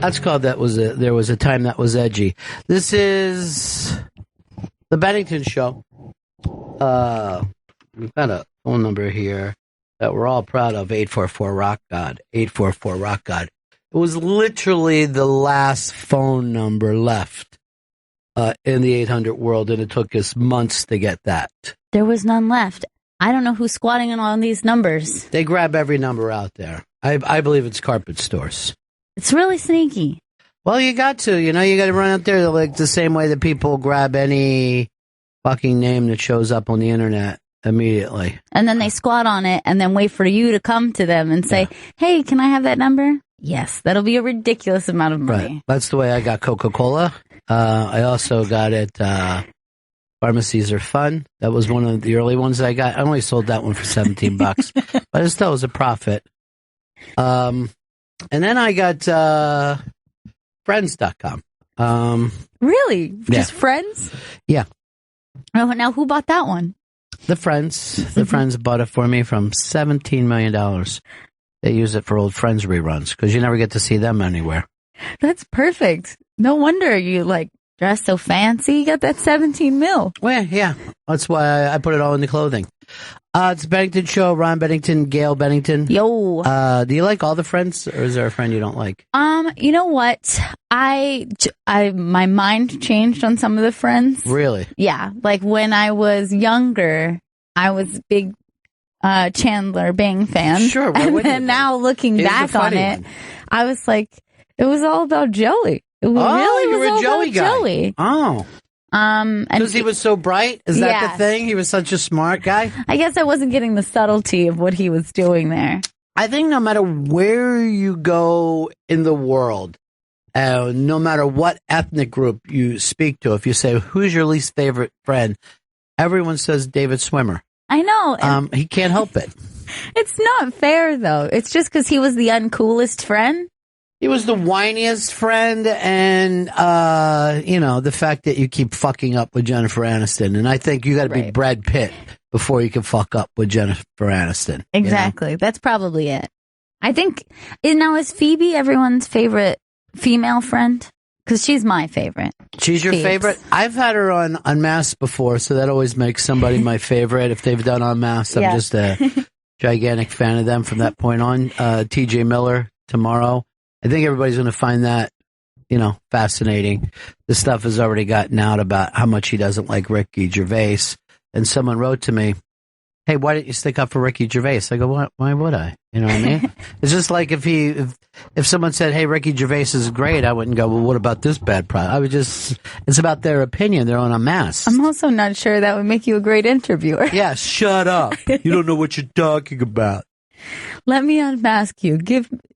That's called There Was a Time That Was Edgy. This is the Bennington Show. We've got a phone number here that we're all proud of, 844-ROCK-GOD, 844-ROCK-GOD. It was literally the last phone number left in the 800 world, and it took us months to get that. There was none left. I don't know who's squatting on these numbers. They grab every number out there. I believe it's carpet stores. It's really sneaky. Well, you got to. You got to run out there like the same way that people grab any fucking name that shows up on the internet immediately. And then they squat on it and then wait for you to come to them and say, hey, can I have that number? Yes, that'll be a ridiculous amount of money. Right. That's the way I got Coca-Cola. I also got it, Pharmacies Are Fun. That was one of the early ones I got. I only sold that one for $17, but it still was a profit. And then I got friends.com. Really? Just friends? Yeah. Oh, now who bought that one? The friends. The friends bought it for me from $17 million. They use it for old Friends reruns because you never get to see them anywhere. That's perfect. No wonder you dress so fancy. You got that 17 mil. Well, yeah. That's why I put it all in the clothing. It's the Bennington Show. Ron Bennington, Gail Bennington. Yo. Do you like all the friends, or is there a friend you don't like? You know what? My mind changed on some of the friends. Really? Yeah. Like when I was younger, I was big Chandler Bing fan. Sure. And then now looking back on it, I was like, it was all about Joey. It really was all Joey about guy. Joey. Oh. Because he was so bright? Is that the thing? He was such a smart guy? I guess I wasn't getting the subtlety of what he was doing there. I think no matter where you go in the world, no matter what ethnic group you speak to, if you say, who's your least favorite friend? Everyone says David Swimmer. I know. He can't help it. It's not fair, though. It's just because he was the uncoolest friend. He was the whiniest friend, and, the fact that you keep fucking up with Jennifer Aniston. And I think you got to be Brad Pitt before you can fuck up with Jennifer Aniston. Exactly. That's probably it. I think, is Phoebe everyone's favorite female friend? Because she's my favorite. She's your favorite? I've had her on Unmasked before, so that always makes somebody my favorite. If they've done Unmasked, I'm just a gigantic fan of them from that point on. TJ Miller tomorrow. I think everybody's going to find that, fascinating. The stuff has already gotten out about how much he doesn't like Ricky Gervais. And someone wrote to me, hey, why didn't you stick up for Ricky Gervais? I go, why would I? You know what I mean? It's just like if someone said, hey, Ricky Gervais is great, I wouldn't go, well, what about this bad product? It's about their opinion. They're on Unmasked. I'm also not sure that would make you a great interviewer. Yeah, shut up. You don't know what you're talking about. Let me unmask you.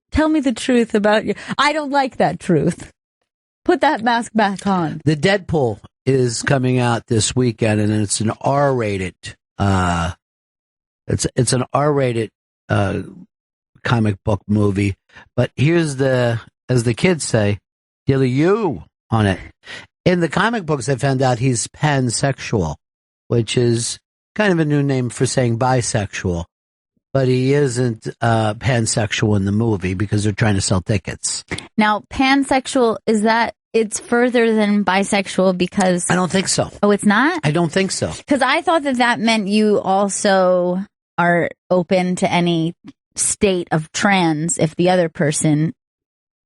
Tell me the truth about you. I don't like that truth. Put that mask back on. The Deadpool is coming out this weekend, and it's an R-rated. It's an R-rated comic book movie. But here's as the kids say, "Dilly you" on it. In the comic books, I found out he's pansexual, which is kind of a new name for saying bisexual. But he isn't pansexual in the movie because they're trying to sell tickets. Now, pansexual, is that it's further than bisexual because... I don't think so. Oh, it's not? I don't think so. Because I thought that meant you also are open to any state of trans if the other person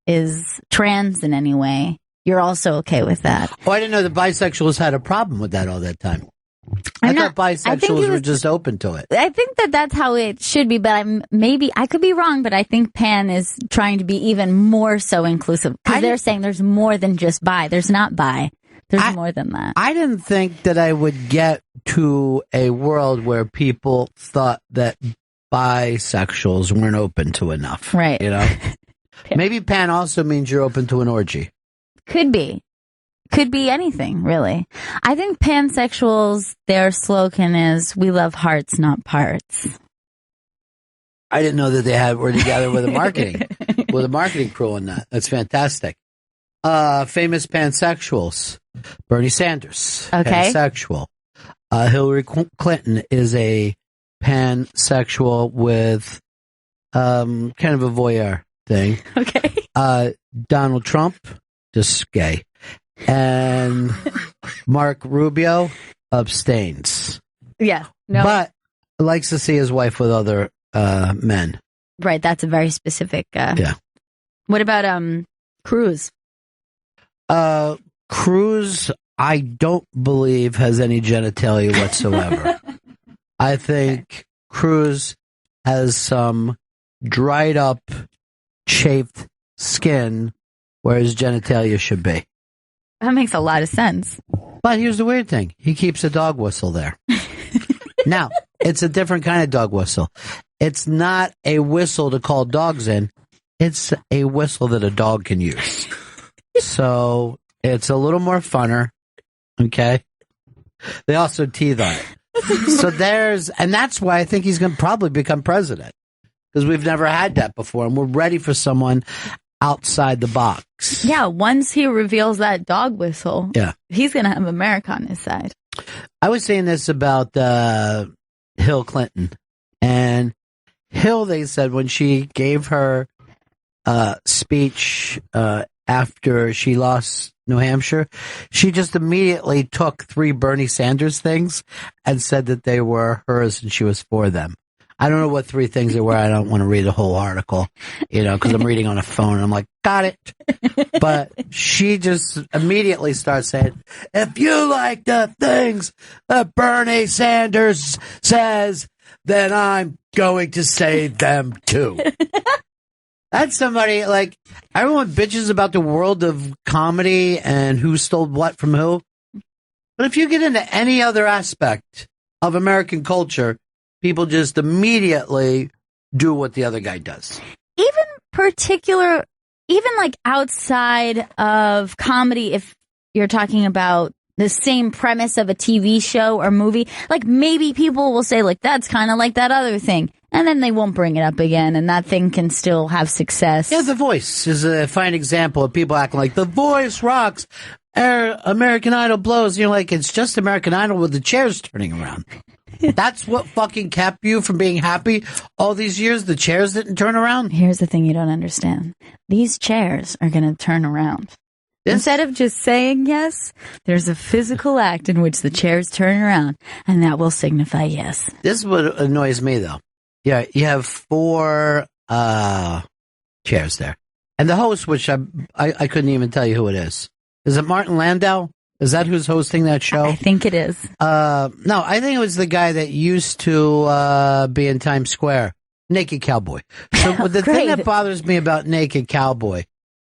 is trans in any way. You're also okay with that. Oh, I didn't know the bisexuals had a problem with that all that time. I thought bisexuals were just open to it. I think that's how it should be, but I could be wrong, but I think pan is trying to be even more so inclusive because they're saying there's more than just bi. There's not bi. There's more than that. I didn't think that I would get to a world where people thought that bisexuals weren't open to enough. Right. Maybe pan also means you're open to an orgy. Could be. Could be anything, really. I think pansexuals, their slogan is, we love hearts, not parts. I didn't know that were together with a marketing crew on that. That's fantastic. Famous pansexuals. Bernie Sanders. Okay. Pansexual. Hillary Clinton is a pansexual with kind of a voyeur thing. Okay. Donald Trump, just gay. And Mark Rubio abstains. Yeah. No. But likes to see his wife with other men. Right. That's a very specific. Yeah. What about Cruz? Cruz, I don't believe has any genitalia whatsoever. I think Cruz has some dried up, chafed skin where his genitalia should be. That makes a lot of sense. But here's the weird thing. He keeps a dog whistle there. Now, it's a different kind of dog whistle. It's not a whistle to call dogs in. It's a whistle that a dog can use. So it's a little more funner. Okay. They also teeth on it. So and that's why I think he's going to probably become president, because we've never had that before. And we're ready for someone outside the box. Yeah. Once he reveals that dog whistle, he's going to have America on his side. I was saying this about Hill Clinton. And Hill, they said, when she gave her speech after she lost New Hampshire, she just immediately took 3 Bernie Sanders things and said that they were hers and she was for them. I don't know what 3 things they were. I don't want to read the whole article, because I'm reading on a phone and I'm like, got it. But she just immediately starts saying, if you like the things that Bernie Sanders says, then I'm going to say them too. That's somebody, like, everyone bitches about the world of comedy and who stole what from who. But if you get into any other aspect of American culture, people just immediately do what the other guy does. Even like outside of comedy, if you're talking about the same premise of a TV show or movie, like maybe people will say like, that's kind of like that other thing. And then they won't bring it up again, and that thing can still have success. Yeah, The Voice is a fine example of people acting like The Voice rocks, American Idol blows. You're like, it's just American Idol with the chairs turning around. That's what fucking kept you from being happy all these years? The chairs didn't turn around? Here's the thing you don't understand. These chairs are going to turn around. Instead of just saying yes, there's a physical act in which the chairs turn around, and that will signify yes. This is what annoys me, though. Yeah, you have 4 chairs there. And the host, which I couldn't even tell you who it is. Is it Martin Landau? Is that who's hosting that show? I think it is. No, I think it was the guy that used to be in Times Square, Naked Cowboy. So the thing that bothers me about Naked Cowboy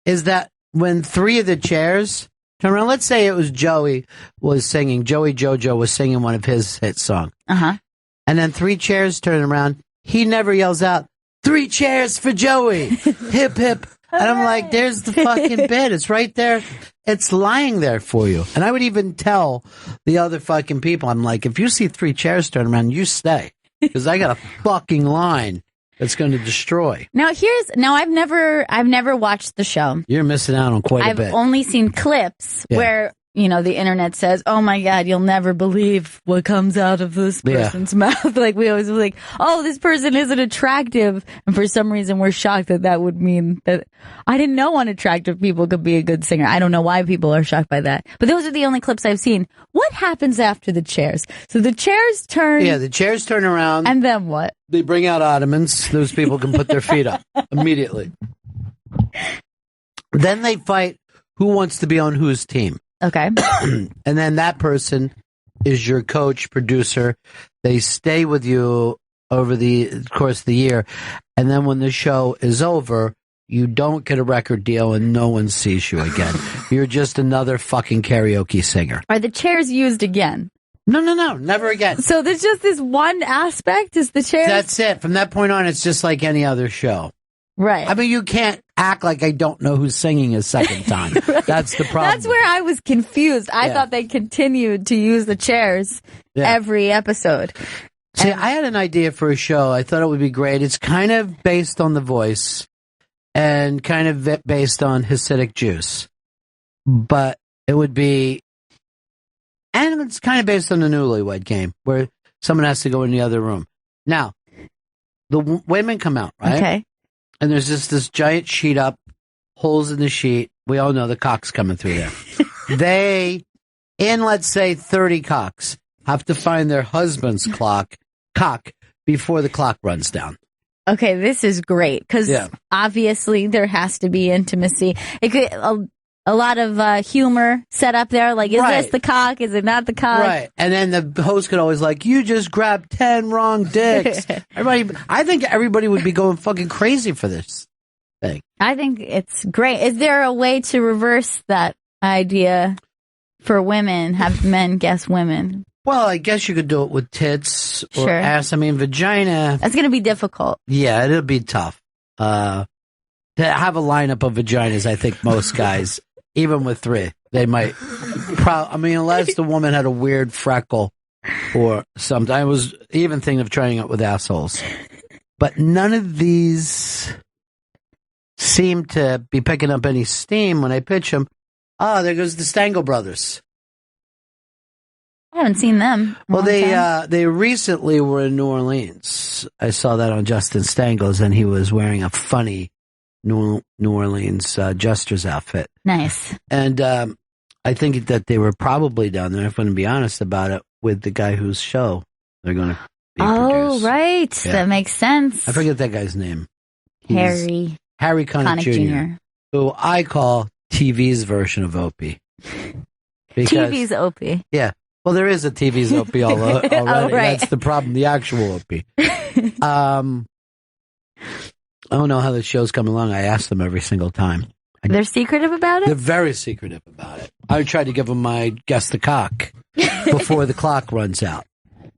is that when 3 of the chairs turn around, let's say it was Joey Jojo was singing one of his hit songs. Uh-huh. And then 3 chairs turn around. He never yells out, 3 chairs for Joey, hip, hip. And I'm like, there's the fucking bit. It's right there. It's lying there for you. And I would even tell the other fucking people, I'm like, if you see 3 chairs turn around, you stay. Because I got a fucking line that's going to destroy. Now I've never watched the show. You're missing out on quite a bit. I've only seen clips where, the internet says, oh my God, you'll never believe what comes out of this person's mouth. Like we always were like, oh, this person isn't attractive. And for some reason we're shocked that would mean that I didn't know unattractive people could be a good singer. I don't know why people are shocked by that. But those are the only clips I've seen. What happens after the chairs? So the chairs turn. Yeah, the chairs turn around. And then what? They bring out ottomans. Those people can put their feet up immediately. Then they fight who wants to be on whose team. Okay. And then that person is your coach, producer. They stay with you over the course of the year. And then when the show is over, you don't get a record deal and no one sees you again. You're just another fucking karaoke singer. Are the chairs used again? No, never again. So there's just this one aspect is the chairs? That's it. From that point on, it's just like any other show. Right. I mean, you can't act like I don't know who's singing a second time. Right. That's the problem. That's where I was confused. I thought they continued to use the chairs every episode. See, I had an idea for a show. I thought it would be great. It's kind of based on The Voice and kind of based on Hasidic Jews. But it would be... And it's kind of based on the Newlywed Game, where someone has to go in the other room. Now, the women come out, right? Okay. and there's just this giant sheet up, holes in the sheet. We all know the cock's coming through there. They, in let's say 30 cocks, have to find their husband's cock before the clock runs down. Okay, this is great because obviously there has to be intimacy. It could a lot of humor set up there. Like, is this the cock? Is it not the cock? Right. And then the host could always like, you just grabbed 10 wrong dicks. I think everybody would be going fucking crazy for this thing. I think it's great. Is there a way to reverse that idea for women? Have men guess women? Well, I guess you could do it with tits or ass. I mean, vagina. That's going to be difficult. Yeah, it'll be tough. To have a lineup of vaginas, I think most guys, even with 3, they might. Unless the woman had a weird freckle or something. I was even thinking of trying it with assholes. But none of these seem to be picking up any steam when I pitch them. Oh, there goes the Stengel brothers. I haven't seen them. Well, they recently were in New Orleans. I saw that on Justin Stengel's, and he was wearing a funny New Orleans jester's outfit. Nice. And I think that they were probably down there, if I'm going to be honest about it, with the guy whose show they're going to be produced. Right. Yeah. That makes sense. I forget that guy's name. Harry Connick Jr., who I call TV's version of Opie. TV's Opie. Yeah. Well, there is a TV's Opie already. Oh, right. That's the problem. The actual Opie. I don't know how the show's come along. I ask them every single time. They're secretive about it? They're very secretive about it. I tried to give them my guess the cock before the clock runs out.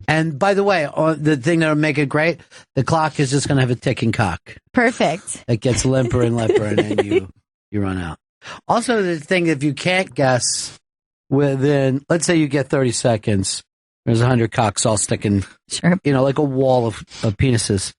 And by the way, the thing that'll make it great, the clock is just going to have a ticking cock. Perfect. It gets limper and limper, and then you run out. Also, the thing, if you can't guess within, let's say you get 30 seconds, there's 100 cocks all sticking, like a wall of penises.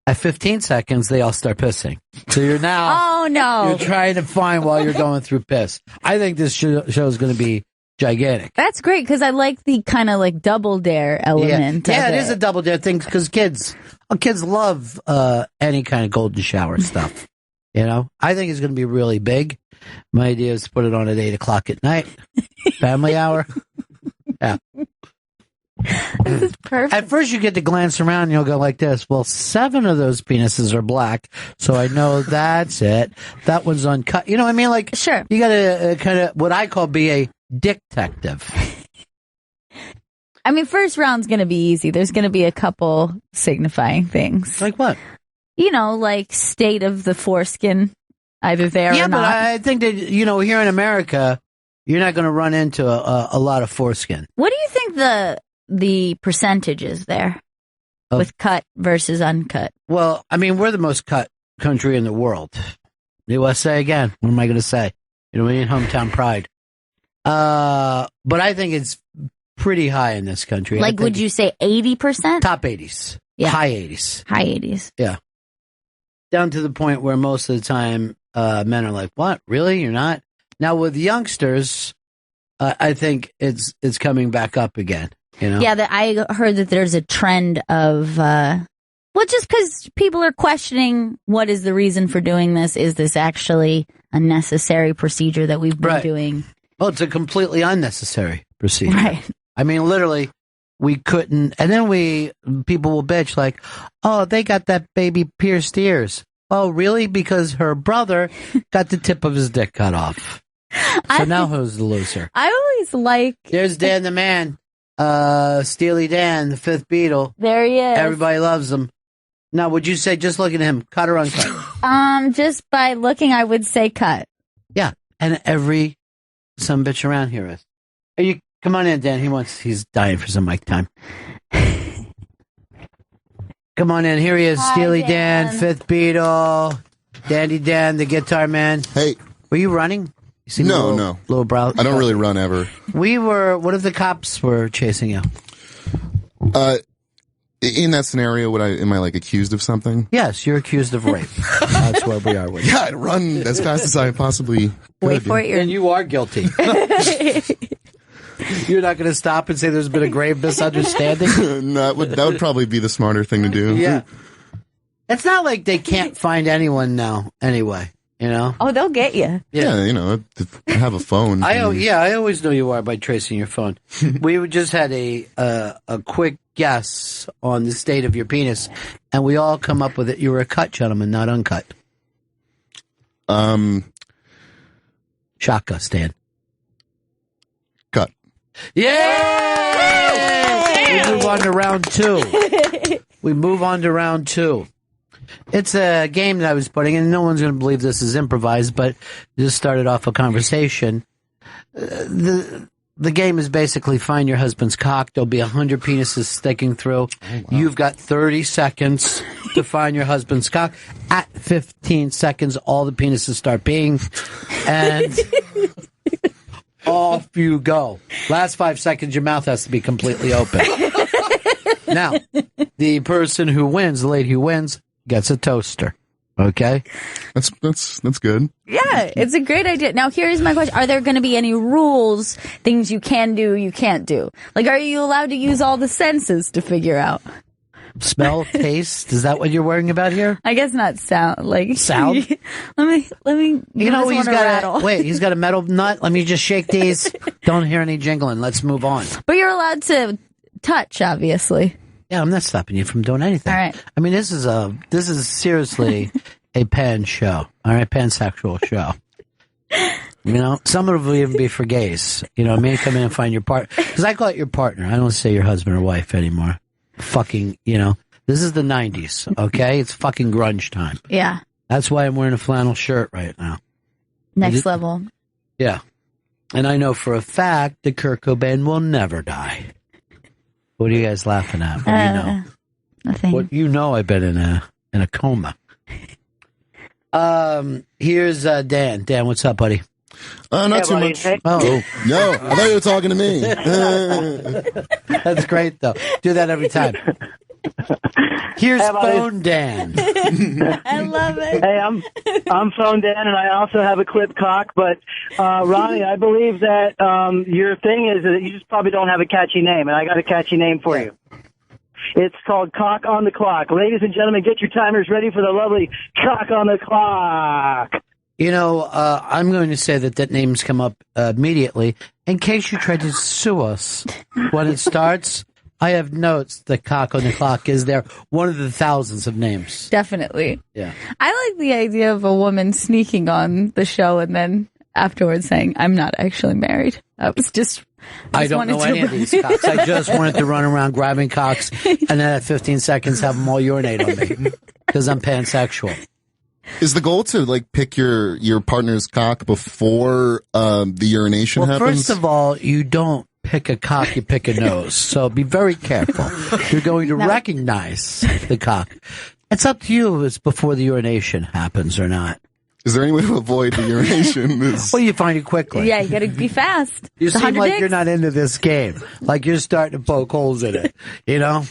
At 15 seconds, they all start pissing. So you're now, you're trying to find while you're going through piss. I think this show is going to be gigantic. That's great because I like the kind of like double dare element. Yeah, it is a double dare thing because kids love any kind of golden shower stuff. I think it's going to be really big. My idea is to put it on at 8:00 at night, family hour. Yeah. This is perfect. At first you get to glance around and you'll go like this. Well, 7 of those penises are black, so I know that's it. That one's uncut. You know what I mean? Like, sure. You got to kind of what I call be a detective. I mean, first round's going to be easy. There's going to be a couple signifying things. Like what? Like state of the foreskin, either there or not. Yeah, but I think that, here in America, you're not going to run into a lot of foreskin. What do you think the percentage is there with cut versus uncut? Well, I mean, we're the most cut country in the world. USA again. What am I going to say? We need hometown pride. But I think it's pretty high in this country. Like, would you say 80%? Top 80s. Yeah. High 80s. High 80s. Yeah. Down to the point where most of the time men are like, what? Really? You're not? Now, with youngsters, I think it's coming back up again. Yeah, I heard that there's a trend of, just because people are questioning what is the reason for doing this. Is this actually a necessary procedure that we've been doing? Well, it's a completely unnecessary procedure. Right. I mean, literally, we couldn't. And then people will bitch like, oh, they got that baby pierced ears. Oh, really? Because her brother got the tip of his dick cut off. So now who's the loser? I always like... There's Dan the Man. Steely Dan, the fifth Beatle. There he is. Everybody loves him. Now, would you say, just looking at him, cut or uncut? Just by looking, I would say cut. Yeah, and every some bitch around here is. Come on in, Dan. He's dying for some mic time. Come on in. Here he is, Steely Dan, fifth Beatle, Dandy Dan, the guitar man. Hey. Were you running? You no. Little brow. I don't really run ever. What if the cops were chasing you? In that scenario, am I like accused of something? Yes, you're accused of rape. That's where we are with you. Yeah, I'd run as fast as I possibly could. Wait for it. And you are guilty. You're not going to stop and say there's been a grave misunderstanding? No, that would probably be the smarter thing to do. Yeah. It's not like they can't find anyone now anyway, you know? Oh, they'll get you. Yeah, I have a phone. I always know you are by tracing your phone. We just had a quick guess on the state of your penis, and we all come up with it. You were a cut gentleman, not uncut. Shaka, Stan. Cut. Yeah! We move on to round two. It's a game that I was putting, and no one's going to believe this is improvised, but just started off a conversation. The game is basically find your husband's cock. There'll be 100 penises sticking through. Oh, wow. You've got 30 seconds to find your husband's cock. At 15 seconds, all the penises start peeing, and off you go. Last 5 seconds, your mouth has to be completely open. Now, the person who wins, the lady who wins, gets a toaster. Okay? That's good. Yeah, it's a great idea. Now, here's my question. Are there going to be any rules, things you can do, you can't do? Like, are you allowed to use all the senses to figure out? Smell, taste, is that what you're worrying about here? I guess not sound. Like sound? let me. You know, he's got a metal nut. Let me just shake these. Don't hear any jingling. Let's move on. But you're allowed to touch, obviously. Yeah, I'm not stopping you from doing anything. All right. I mean, this is seriously a pan show. All right, pansexual show. You know, some of it will even be for gays. You know, me come in and find your partner. Because I call it your partner. I don't say your husband or wife anymore. Fucking, you know, this is the 90s, okay? It's fucking grunge time. Yeah. That's why I'm wearing a flannel shirt right now. Next level. Yeah. And I know for a fact that Kurt Cobain will never die. What are you guys laughing at? What do you know? Nothing. What you know? I've been in a coma. Here's Dan. Dan, what's up, buddy? Not too much. Hey. Oh no! I thought you were talking to me. That's great, though. Do that every time. Here's Phone Dan. I love it. Hey, I'm Phone Dan, and I also have a clip cock. But Ronnie, I believe that your thing is that you just probably don't have a catchy name, and I got a catchy name for you. It's called Cock on the Clock. Ladies and gentlemen, get your timers ready for the lovely Cock on the Clock. You know, I'm going to say that name's come up immediately. In case you try to sue us when it starts, I have notes that Cock on the Clock is there. One of the thousands of names. Definitely. Yeah. I like the idea of a woman sneaking on the show and then afterwards saying, I'm not actually married. I don't know any of these cocks. I just wanted to run around grabbing cocks and then at 15 seconds have them all urinate on me because I'm pansexual. Is the goal to like pick your partner's cock before the urination happens? First of all, you don't pick a cock, you pick a nose. So be very careful. You're going to recognize the cock. It's up to you if it's before the urination happens or not. Is there any way to avoid the urination? Well, you find it quickly. Yeah, you got to be fast. You seem like you're not into this game. Like you're starting to poke holes in it. You know?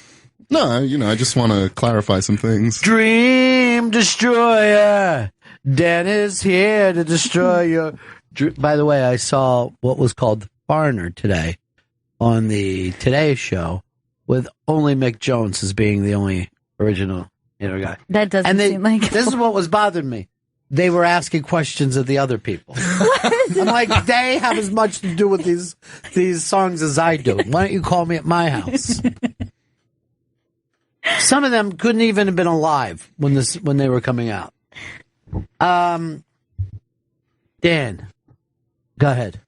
No, I just want to clarify some things. Dream Destroyer. Dan is here to destroy your... By the way, I saw what was called Foreigner today on the Today Show with only Mick Jones as being the only original guy. That doesn't seem like... This is what was bothering me. They were asking questions of the other people. I'm like, they have as much to do with these songs as I do. Why don't you call me at my house? Some of them couldn't even have been alive when they were coming out. Dan, go ahead.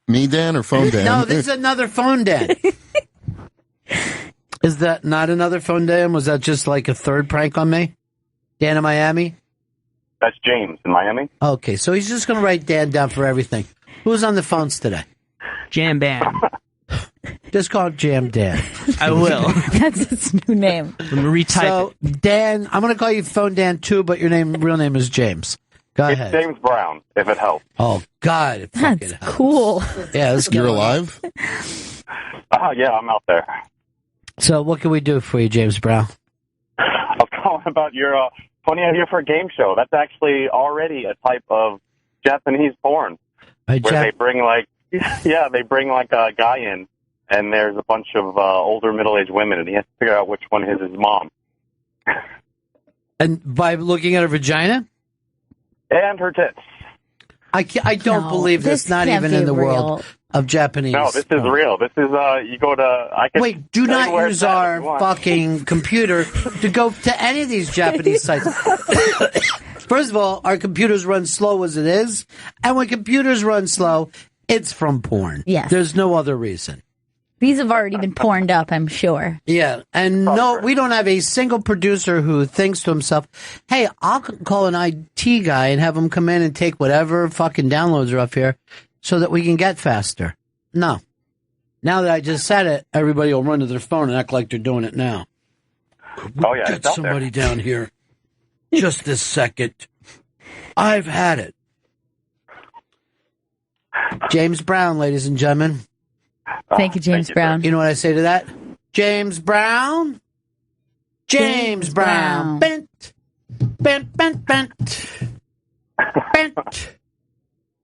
Me, Dan, or Phone Dan? No, this is another Phone Dan. Is that not another Phone Dan? Was that just like a third prank on me? Dan in Miami? That's James in Miami. Okay, so he's just going to write Dan down for everything. Who's on the phones today? Jam Band. Just call it Jam Dan. I will. That's its new name. I'm going to retype it. Dan, I'm going to call you Phone Dan too, but your real name is James. Go ahead. It's James Brown, if it helps. Oh, God. It That's helps. cool. Yeah, You're alive? Yeah, I'm out there. So what can we do for you, James Brown? I was calling about your funny idea for a game show. That's actually already a type of Japanese porn. Where they bring like a guy in, and there's a bunch of older middle-aged women, and he has to figure out which one is his mom. And by looking at her vagina? And her tits. I don't believe this, not even in the world of Japanese. No, this is real. This is, you go to... Wait, do not use our fucking computer to go to any of these Japanese sites. First of all, our computers run slow as it is, and when computers run slow, it's from porn. Yes. There's no other reason. These have already been porned up, I'm sure. Yeah, and no, we don't have a single producer who thinks to himself, hey, I'll call an IT guy and have him come in and take whatever fucking downloads are up here so that we can get faster. No. Now that I just said it, everybody will run to their phone and act like they're doing it now. Oh, yeah, Get somebody down here. Just this second. I've had it. James Brown, ladies and gentlemen. Thank you, James Brown. You know what I say to that? James Brown. James Brown. Bent. Bent, bent, bent. Bent.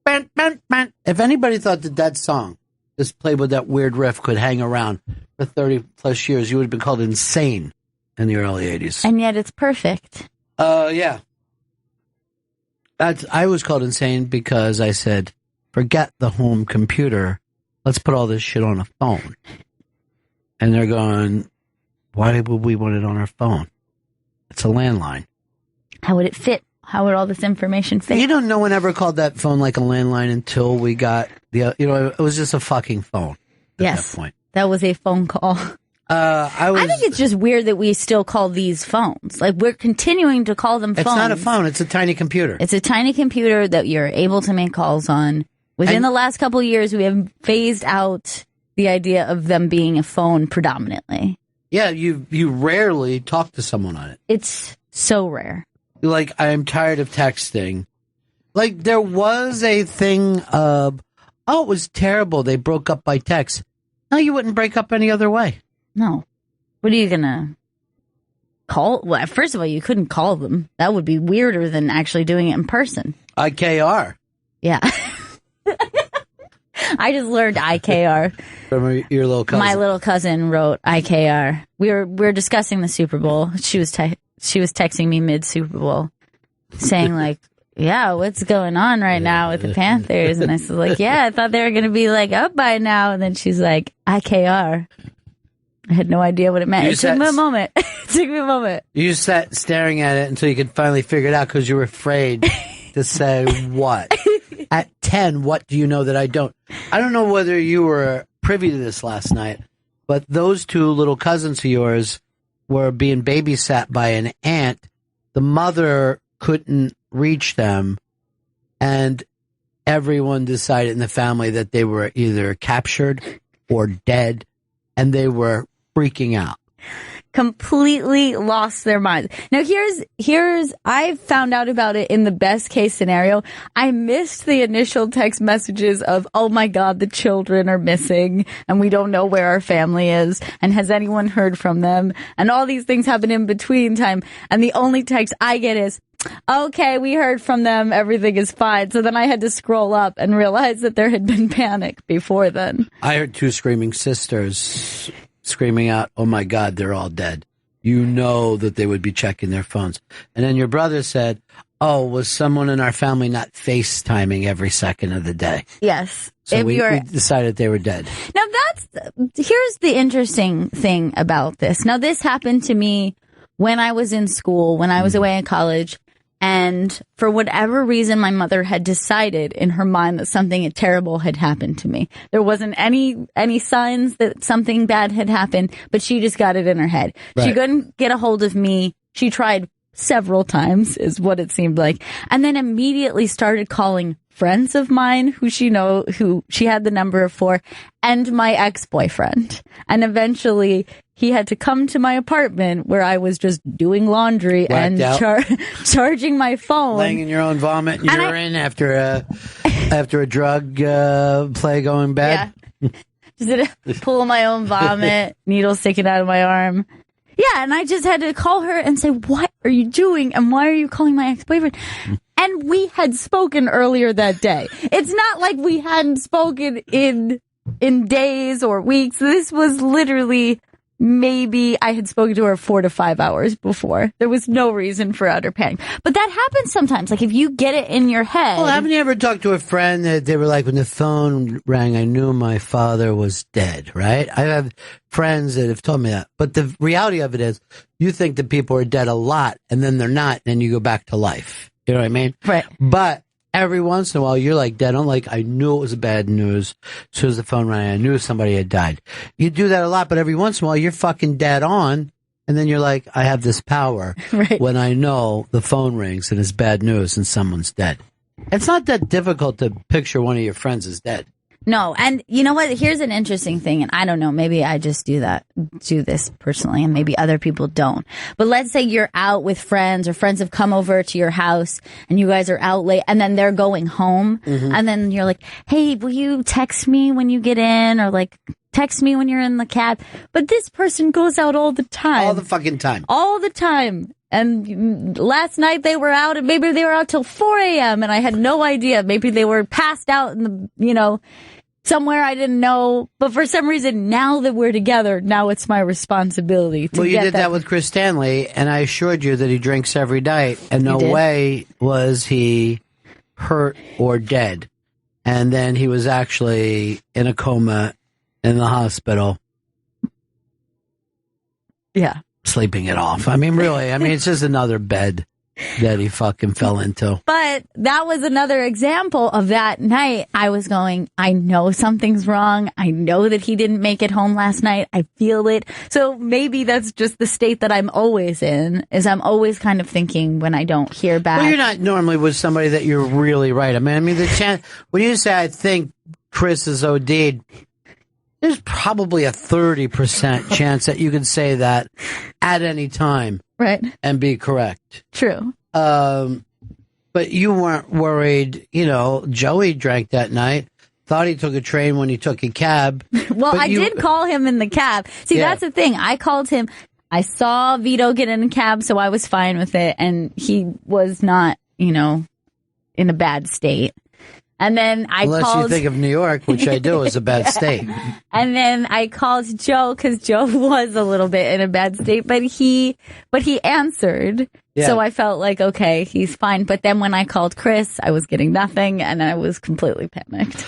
Bent, bent, bent. If anybody thought that song, just played with that weird riff, could hang around for 30 plus years, you would have been called insane in the early 80s. And yet it's perfect. Yeah. I was called insane because I said, forget the home computer. Let's put all this shit on a phone. And they're going, why would we want it on our phone? It's a landline. How would it fit? How would all this information fit? You know, no one ever called that phone like a landline until we got it was just a fucking phone at that point. That was a phone call. I think it's just weird that we still call these phones. Like, we're continuing to call them phones. It's not a phone. It's a tiny computer. It's a tiny computer that you're able to make calls on. Within the last couple of years, we have phased out the idea of them being a phone predominantly. Yeah, you rarely talk to someone on it. It's so rare. Like, I'm tired of texting. Like, there was a thing of, oh, it was terrible. They broke up by text. No, you wouldn't break up any other way. No. What are you going to call? Well, first of all, you couldn't call them. That would be weirder than actually doing it in person. IKR. Yeah. I just learned IKR. From your little cousin. My little cousin wrote IKR. We were discussing the Super Bowl. She was texting me mid Super Bowl, saying like, "Yeah, what's going on right now with the Panthers?" And I was like, "Yeah, I thought they were going to be like up by now." And then she's like, IKR. I had no idea what it meant. It took me a moment. You sat staring at it until you could finally figure it out because you were afraid to say what. At 10, what do you know that I don't? I don't know whether you were privy to this last night, but those two little cousins of yours were being babysat by an aunt. The mother couldn't reach them, and everyone decided in the family that they were either captured or dead, and they were freaking out. Completely lost their minds. Now I found out about it in the best case scenario. I missed the initial text messages of, oh my God, the children are missing and we don't know where our family is. And has anyone heard from them? And all these things happen in between time. And the only text I get is, okay, we heard from them. Everything is fine. So then I had to scroll up and realize that there had been panic before then. I heard two screaming sisters screaming out, oh my God, they're all dead. You know that they would be checking their phones. And then your brother said, oh, was someone in our family not FaceTiming every second of the day? Yes. So we decided they were dead. Now here's the interesting thing about this. Now this happened to me when I was in school, when I was away in college. And for whatever reason, my mother had decided in her mind that something terrible had happened to me. There wasn't any signs that something bad had happened, but she just got it in her head. Right. She couldn't get a hold of me. She tried several times, is what it seemed like. And then immediately started calling friends of mine who she had the number for, and my ex-boyfriend. And eventually he had to come to my apartment where I was just doing laundry and charging my phone. Laying in your own vomit and urine after a drug play going bad. Yeah. Just did a pull of my own vomit, needle sticking out of my arm. Yeah, and I just had to call her and say, what are you doing? And why are you calling my ex-boyfriend? And we had spoken earlier that day. It's not like we hadn't spoken in in days or weeks. This was literally maybe I had spoken to her 4 to 5 hours before. There was no reason for utter panic. But that happens sometimes. Like if you get it in your head. Well, haven't you ever talked to a friend that they were like, when the phone rang, I knew my father was dead, right? I have friends that have told me that. But the reality of it is you think that people are dead a lot and then they're not. And then you go back to life. You know what I mean? Right. But every once in a while, you're like dead on. Like, I knew it was bad news. As soon as the phone rang, I knew somebody had died. You do that a lot, but every once in a while, you're fucking dead on. And then you're like, I have this power Right. when I know the phone rings and it's bad news and someone's dead. It's not that difficult to picture one of your friends as dead. No, and you know what? Here's an interesting thing, and I don't know, maybe I just do this personally, and maybe other people don't. But let's say you're out with friends, or friends have come over to your house, and you guys are out late, and then they're going home, and then you're like, hey, will you text me when you get in, or like, text me when you're in the cab? But this person goes out all the time. All the fucking time. All the time. And last night they were out, and maybe they were out till 4 a.m. and I had no idea. Maybe they were passed out in the, somewhere I didn't know. But for some reason, now that we're together, now it's my responsibility to Well, you get did that with Chris Stanley, and I assured you that he drinks every night, and no way was he hurt or dead. And then he was actually in a coma in the hospital. Yeah. Sleeping it off. I mean, really, it's just another bed that he fucking fell into. But that was another example of that night. I was going, I know something's wrong. I know that he didn't make it home last night. I feel it. So maybe that's just the state that I'm always in, is I'm always kind of thinking when I don't hear back. Well, you're not normally with somebody that you're really right. The chance, when you say, I think Chris is OD'd, there's probably a 30% chance that you can say that at any time. Right. And be correct. True. But you weren't worried, Joey drank that night, thought he took a train when he took a cab. Well, I did call him in the cab. See, Yeah. that's the thing. I called him. I saw Vito get in a cab, so I was fine with it. And he was not, in a bad state. And then Unless you think of New York, which I do, is a bad state. And then I called Joe because Joe was a little bit in a bad state, but he answered. Yeah. So I felt like, okay, he's fine. But then when I called Chris, I was getting nothing and I was completely panicked.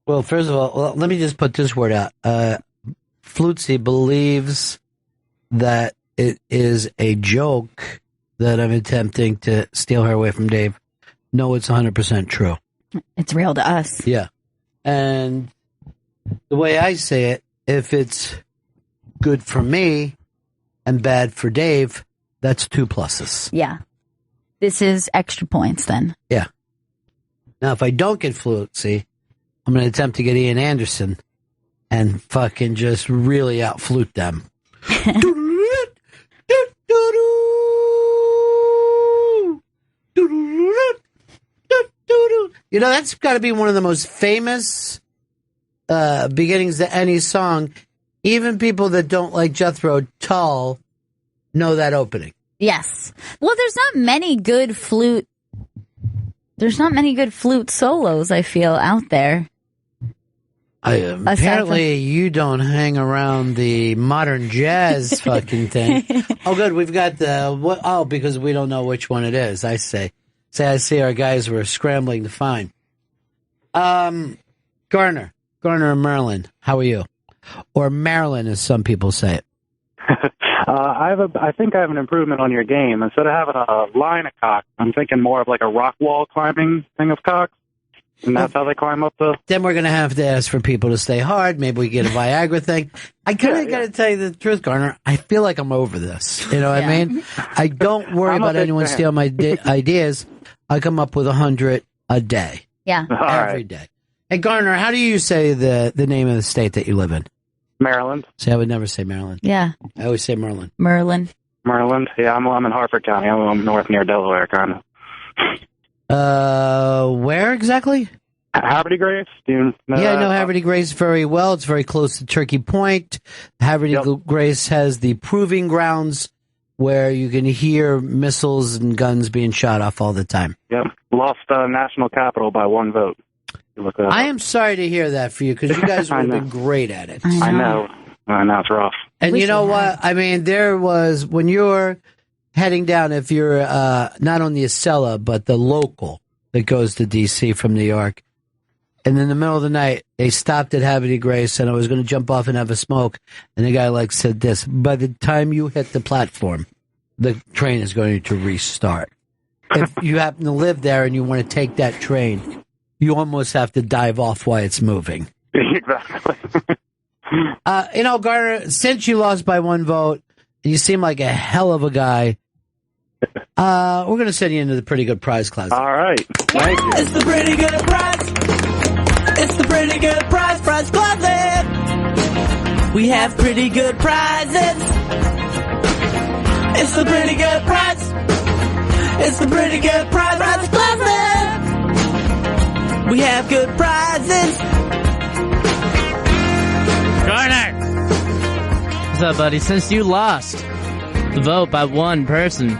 Well, first of all, let me just put this word out. Flutzy believes that it is a joke that I'm attempting to steal her away from Dave. No, it's 100% true. It's real to us. Yeah. And the way I say it, if it's good for me and bad for Dave, that's 2 pluses. Yeah. This is extra points then. Yeah. Now, if I don't get Flutzy, I'm going to attempt to get Ian Anderson and fucking just really out-flute them. That's got to be one of the most famous beginnings to any song. Even people that don't like Jethro Tull know that opening. Yes. Well, there's not many good flute solos, I feel, out there. Apparently, you don't hang around the modern jazz fucking thing. Oh, good. We've got because we don't know which one it is. I see our guys were scrambling to find. Garner in Maryland. How are you? Or Maryland, as some people say it. I think I have an improvement on your game. Instead of having a line of cocks, I'm thinking more of like a rock wall climbing thing of cocks. And that's how they climb up the... Then we're going to have to ask for people to stay hard. Maybe we get a Viagra thing. I kind of got to tell you the truth, Garner. I feel like I'm over this. You know what I mean? I don't worry about anyone stealing my ideas. I come up with 100 a day. Yeah. Every day. Hey, Garner, how do you say the name of the state that you live in? Maryland. See, I would never say Maryland. Yeah. I always say Merlin. Maryland. Yeah, I'm in Harford County. I'm north near Delaware, kind of. Where exactly? Haverty Grace. Do you know I know Haverty Grace very well. It's very close to Turkey Point. Haverty Grace has the proving grounds where you can hear missiles and guns being shot off all the time. Yep. Lost national capital by 1 vote. Look that I up. am sorry to hear that for you because you guys would have been great at it. I know. It's rough. And you know what? I mean, there was, when you're heading down, if you're not on the Acela, but the local that goes to D.C. from New York, and in the middle of the night, they stopped at Havre Grace, and I was going to jump off and have a smoke, and the guy said this, by the time you hit the platform, the train is going to restart. If you happen to live there and you want to take that train, you almost have to dive off while it's moving. Exactly. Garner, since you lost by 1 vote, you seem like a hell of a guy. We're going to send you into the Pretty Good Prize Closet. All right. Thank you. It's the Pretty Good Prize. It's the Pretty Good Prize Closet. We have pretty good prizes. It's the Pretty Good Prize. It's the Pretty Good Prize Closet. We have good prizes. Garner! What's up, buddy? Since you lost the vote by 1 person,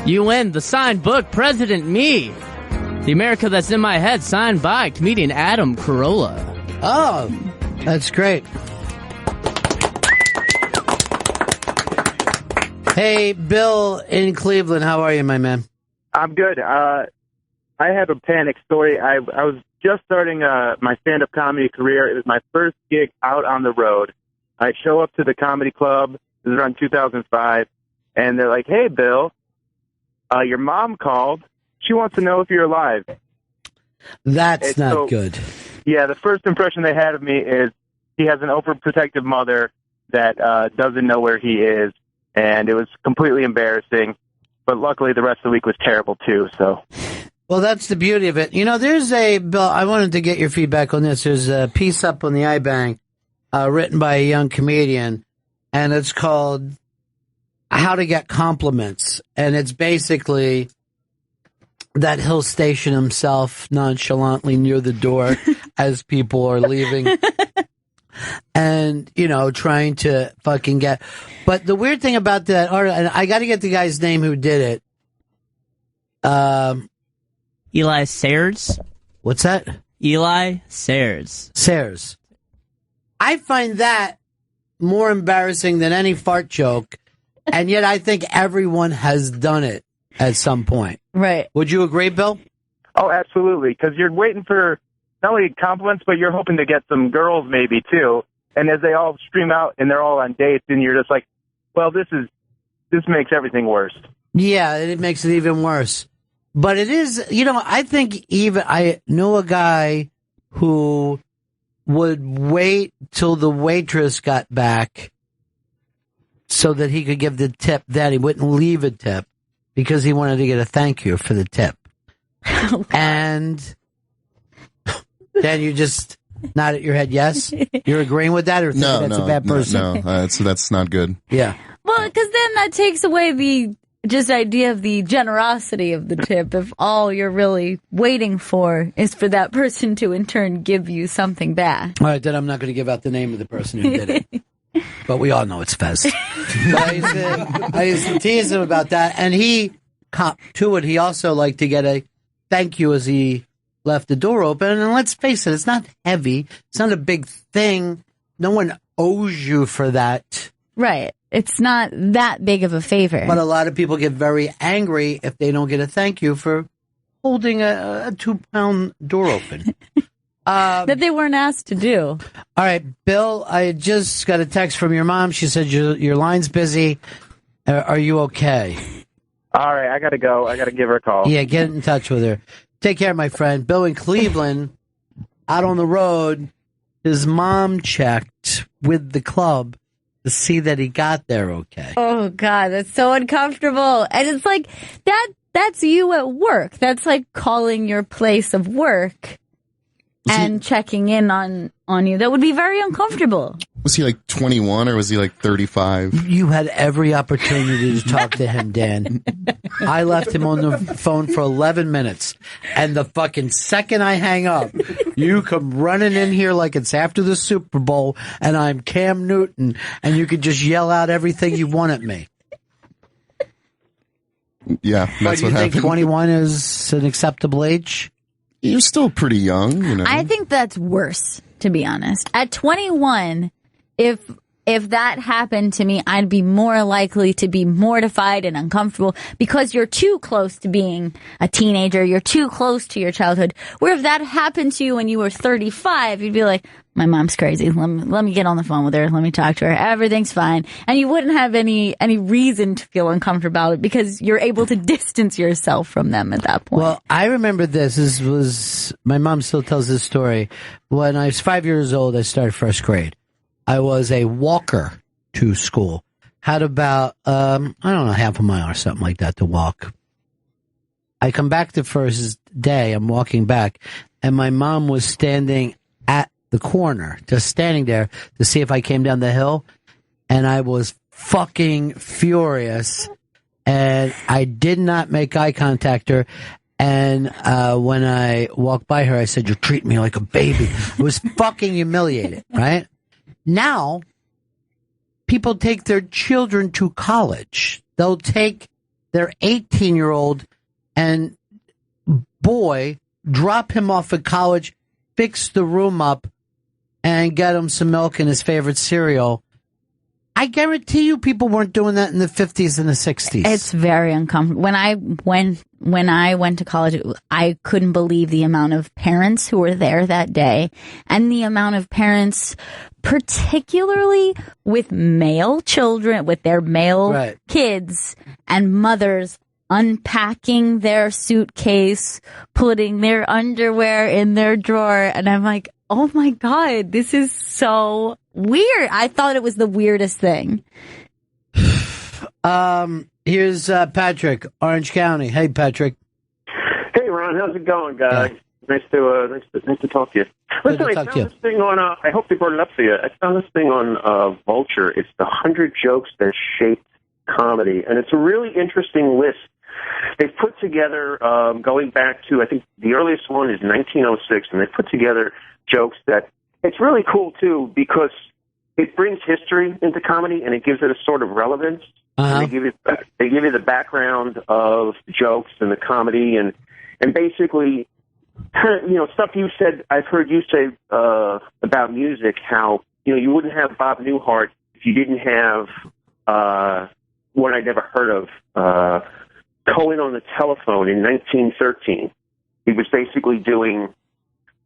you win the signed book, President Me, the America That's in My Head, signed by comedian Adam Carolla. Oh, that's great. Hey, Bill in Cleveland, how are you, my man? I'm good. I have a panic story. I was just starting my stand-up comedy career. It was my first gig out on the road. I show up to the comedy club. This is around 2005. And they're like, hey, Bill, your mom called. She wants to know if you're alive. That's not good. Yeah, the first impression they had of me is he has an overprotective mother that doesn't know where he is. And it was completely embarrassing. But luckily, the rest of the week was terrible, too. So, well, that's the beauty of it. There's Bill, I wanted to get your feedback on this. There's a piece up on the iBank written by a young comedian, and it's called How to Get Compliments. And it's basically that he'll station himself nonchalantly near the door as people are leaving. And, trying to fucking get. But the weird thing about that article, and I got to get the guy's name who did it. Eli Sayers? What's that? Eli Sayers. Sayers. I find that more embarrassing than any fart joke, and yet I think everyone has done it at some point. Right. Would you agree, Bill? Oh, absolutely, because you're waiting for not only compliments, but you're hoping to get some girls maybe, too. And as they all stream out and they're all on dates, and you're just like, well, this makes everything worse. Yeah, it makes it even worse. But it is, I think I know a guy who would wait till the waitress got back so that he could give the tip then. He wouldn't leave a tip because he wanted to get a thank you for the tip. And then you just nod at your head, yes? You're agreeing with that, or think that's a bad person? No, that's not good. Yeah. Well, because then that takes away the idea of the generosity of the tip. If all you're really waiting for is for that person to in turn give you something back. All right, then I'm not going to give out the name of the person who did it. But we all know it's Fez. I used to tease him about that, and he copped to it. He also liked to get a thank you as he left the door open. And let's face it, it's not heavy. It's not a big thing. No one owes you for that. Right. It's not that big of a favor. But a lot of people get very angry if they don't get a thank you for holding a 2-pound door open. That they weren't asked to do. All right, Bill, I just got a text from your mom. She said your line's busy. Are you okay? All right, I got to go. I got to give her a call. Yeah, get in touch with her. Take care, my friend. Bill in Cleveland, out on the road, his mom checked with the club to see that he got there okay. Oh, God, that's so uncomfortable. And it's like, that's you at work. That's like calling your place of work and checking in on you. That would be very uncomfortable. Was he like 21 or was he like 35? You had every opportunity to talk to him, Dan. I left him on the phone for 11 minutes. And the fucking second I hang up, you come running in here like it's after the Super Bowl and I'm Cam Newton and you could just yell out everything you want at me. Yeah, But that's do you what think happened. 21 is an acceptable age? You're still pretty young, you know. I think that's worse, to be honest. At 21, if that happened to me, I'd be more likely to be mortified and uncomfortable because you're too close to being a teenager. You're too close to your childhood. Where if that happened to you when you were 35, you'd be like, my mom's crazy. Let me get on the phone with her. Let me talk to her. Everything's fine. And you wouldn't have any reason to feel uncomfortable about it because you're able to distance yourself from them at that point. Well, I remember this was my mom still tells this story. When I was 5 years old, I started first grade. I was a walker to school. Had about, I don't know, half a mile or something like that to walk. I come back the first day, I'm walking back, and my mom was standing at the corner, just standing there to see if I came down the hill, and I was fucking furious, and I did not make eye contact her. And when I walked by her, I said, "You're treating me like a baby." I was fucking humiliated, right? Now, people take their children to college. They'll take their 18-year-old and boy, drop him off at college, fix the room up, and get him some milk and his favorite cereal. I guarantee you people weren't doing that in the 50s and the 60s. It's very uncomfortable. When I went to college, I couldn't believe the amount of parents who were there that day and the amount of parents, particularly with male children, with their male kids and mothers unpacking their suitcase, putting their underwear in their drawer. And I'm like, oh my God, this is so weird. I thought it was the weirdest thing. Here's Patrick, Orange County. Hey, Patrick. Hey, Ron. How's it going, guys? Nice to talk to you. Listen, I found this thing on. I hope they brought it up for you. I found this thing on Vulture. It's the 100 jokes that shaped comedy, and it's a really interesting list. They've put together, going back to, I think the earliest one is 1906, and they put together jokes that it's really cool too because it brings history into comedy and it gives it a sort of relevance. They give you the background of jokes and the comedy and basically, stuff you said. I've heard you say about music, how you wouldn't have Bob Newhart if you didn't have one I'd never heard of, Cohen on the Telephone in 1913. He was basically doing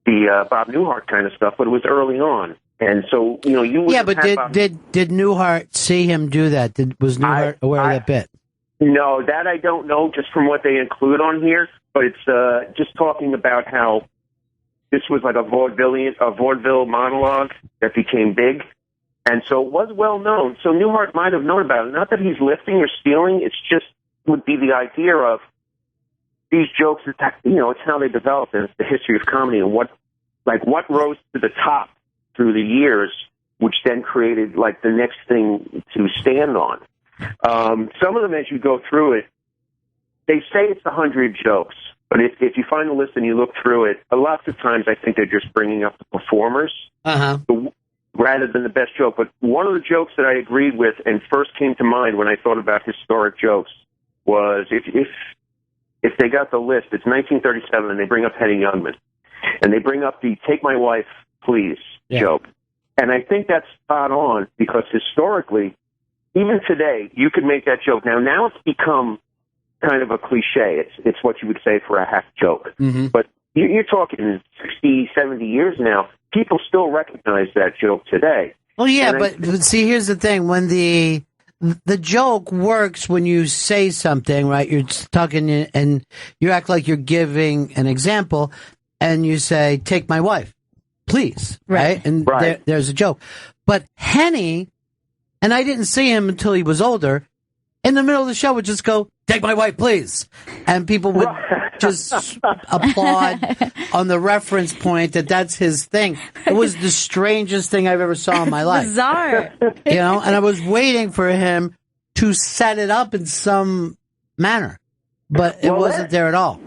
the Bob Newhart kind of stuff, but it was early on. And so, you would. Yeah, but did Newhart see him do that? Was Newhart aware of that bit? No, that I don't know, just from what they include on here. But it's just talking about how this was like a vaudeville monologue that became big, and so it was well known. So Newhart might have known about it. Not that he's lifting or stealing; it's just would be the idea of these jokes. It's how they developed, and it's the history of comedy and what rose to the top through the years, which then created like the next thing to stand on. Some of them, as you go through it, they say it's 100 jokes, but if you find the list and you look through it, lots of times I think they're just bringing up the performers rather than the best joke. But one of the jokes that I agreed with and first came to mind when I thought about historic jokes was if they got the list, it's 1937, and they bring up Henny Youngman, and they bring up the "Take My Wife, Please" joke. And I think that's spot on because historically, even today, you could make that joke. Now it's become kind of a cliche. It's what you would say for a hack joke. Mm-hmm. But you're talking 60, 70 years now. People still recognize that joke today. Well, yeah, but see, here's the thing. When the joke works when you say something, right? You're talking and you act like you're giving an example and you say, "Take my wife, please." Right? And there's a joke. But Henny, and I didn't see him until he was older, in the middle of the show would just go, "Take my wife, please." And people would just applaud on the reference point that that's his thing. It was the strangest thing I've ever saw in my life. Bizarre. And I was waiting for him to set it up in some manner, but it wasn't there at all.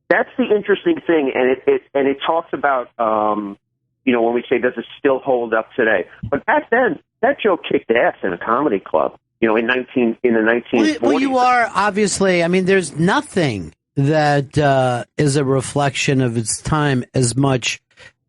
That's the interesting thing, and it talks about, when we say, does it still hold up today? But back then, that joke kicked ass in a comedy club. in the 1940s. Well, you are obviously. I mean, there's nothing that is a reflection of its time as much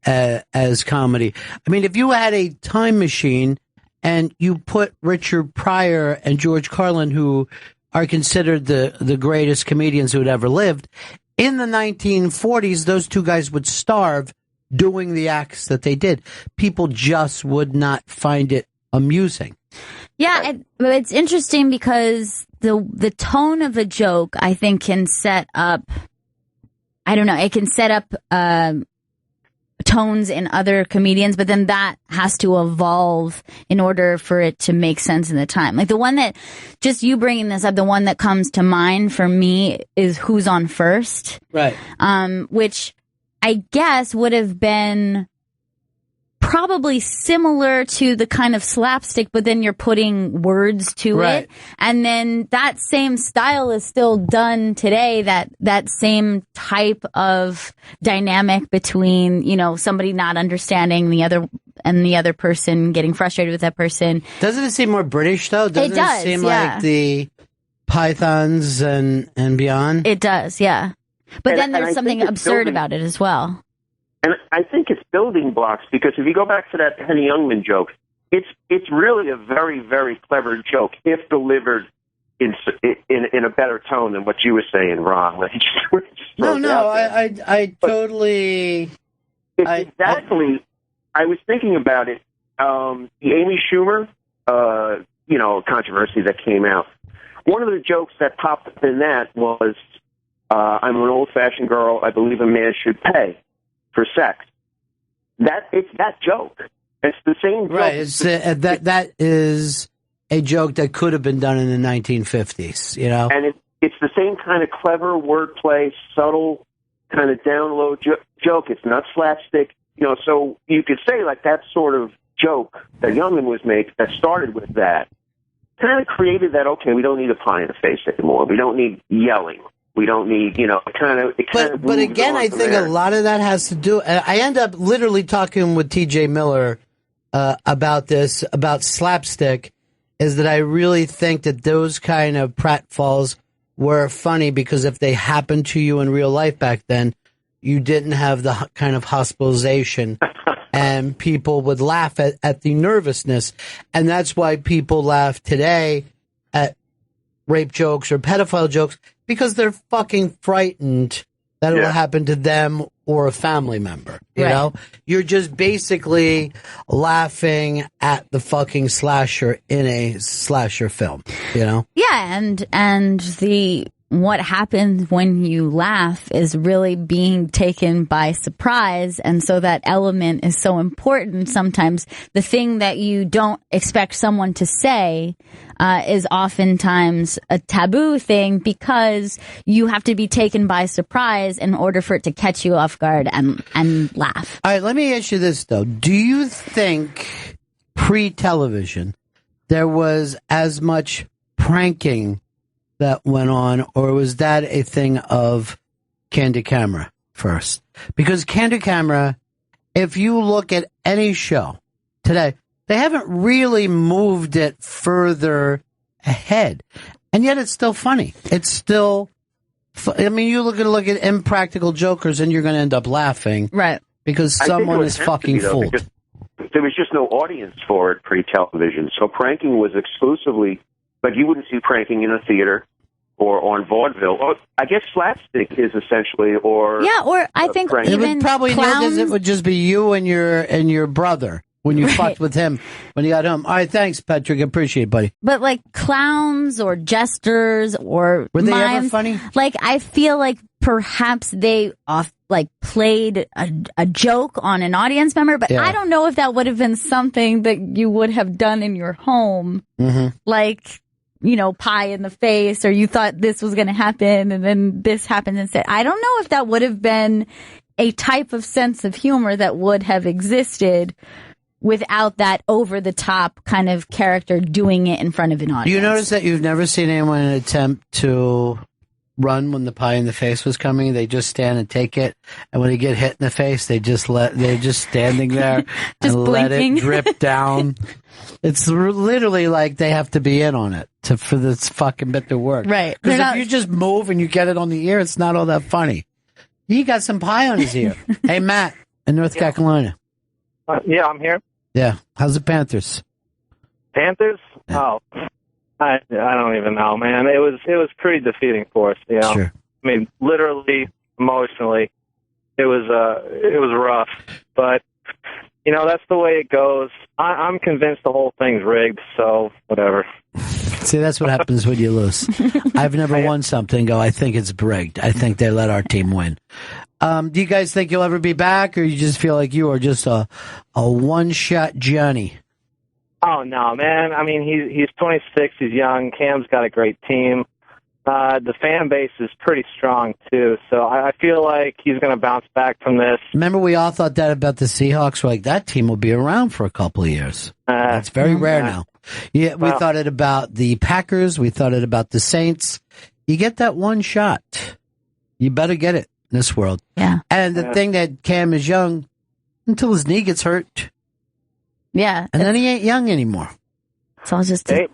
as comedy. I mean, if you had a time machine and you put Richard Pryor and George Carlin, who are considered the greatest comedians who had ever lived, in the 1940s, those two guys would starve doing the acts that they did. People just would not find it amusing. Yeah, it's interesting because the tone of a joke, I think, can set up, I don't know, it can set up tones in other comedians, but then that has to evolve in order for it to make sense in the time. Like the one that, just you bringing this up, the one that comes to mind for me is Who's on First? Right. Which I guess would have been probably similar to the kind of slapstick, but then you're putting words to it. And then that same style is still done today, that same type of dynamic between, somebody not understanding the other and the other person getting frustrated with that person. Doesn't it seem more British though? Doesn't it seem like the Pythons and beyond? It does, yeah. But then there's something absurd about it as well. And I think it's building blocks, because if you go back to that Henny Youngman joke, it's really a very, very clever joke if delivered in a better tone than what you were saying, Ron. I totally... Exactly. I was thinking about it. The Amy Schumer, controversy that came out. One of the jokes that popped up in that was, I'm an old-fashioned girl. I believe a man should pay for sex. It's that joke. It's the same joke. Right. That is a joke that could have been done in the 1950s, And it's the same kind of clever wordplay, subtle, kind of down low joke. It's not slapstick. So you could say like that sort of joke that Youngman was making that started with that kind of created that, okay, we don't need a pie in the face anymore. We don't need yelling. We don't need, But again, I think a lot of that has to do. I end up literally talking with T.J. Miller about this, about slapstick, is that I really think that those kind of pratfalls were funny because if they happened to you in real life back then, you didn't have the kind of hospitalization and people would laugh at the nervousness. And that's why people laugh today at rape jokes or pedophile jokes, because they're fucking frightened that it'll happen to them or a family member. You know, you're just basically laughing at the fucking slasher in a slasher film, Yeah. And what happens when you laugh is really being taken by surprise. And so that element is so important. Sometimes the thing that you don't expect someone to say is oftentimes a taboo thing because you have to be taken by surprise in order for it to catch you off guard and laugh. All right, let me ask you this, though. Do you think pre-television there was as much pranking that went on, or was that a thing of candid camera first? Because candid camera, if you look at any show today, they haven't really moved it further ahead, and yet it's still funny. It's still, I mean, you look at Impractical Jokers, and you're going to end up laughing, right? Because someone is fucking fooled. There was just no audience for it pre-television, so pranking was exclusively, like you wouldn't see pranking in a theater or on vaudeville. Or, I guess slapstick is essentially, or I think it would probably clowns. It would just be you and your brother when you fucked with him when you got home. All right, thanks, Patrick. Appreciate it, buddy. But like clowns or jesters or were they mimes, ever funny? Like I feel like perhaps they played a joke on an audience member, but I don't know if that would have been something that you would have done in your home, like, pie in the face, or you thought this was going to happen and then this happened instead. I don't know if that would have been a type of sense of humor that would have existed without that over-the-top kind of character doing it in front of an audience. Do you notice that you've never seen anyone attempt to run when the pie in the face was coming. They just stand and take it. And when they get hit in the face, they're just standing there just and blinking. let it drip down. It's literally like they have to be in on it for this fucking bit to work. Right. Because if you just move and you get it on the ear, it's not all that funny. He got some pie on his ear. Hey, Matt, in North Carolina. Yeah, I'm here. Yeah. How's the Panthers? Panthers? Yeah. Oh, I don't even know, man. It was pretty defeating for us. You know, Sure. I mean, literally, emotionally, it was rough. But you know, that's the way it goes. I'm convinced the whole thing's rigged. So whatever. See, that's what happens when you lose. I've never won something. I think it's rigged. I think they let our team win. Do you guys think you'll ever be back, or you just feel like you are just a one-shot Johnny? Oh no, man. I mean, he's 26. He's young. Cam's got a great team. The fan base is pretty strong too. So I feel like he's going to bounce back from this. Remember, we all thought that about the Seahawks. We're like, that team will be around for a couple of years. That's very rare now. Yeah, we thought it about the Packers. We thought it about the Saints. You get that one shot. You better get it in this world. Yeah. And the thing that Cam is young until his knee gets hurt. Yeah. And then he ain't young anymore. It's all just taking.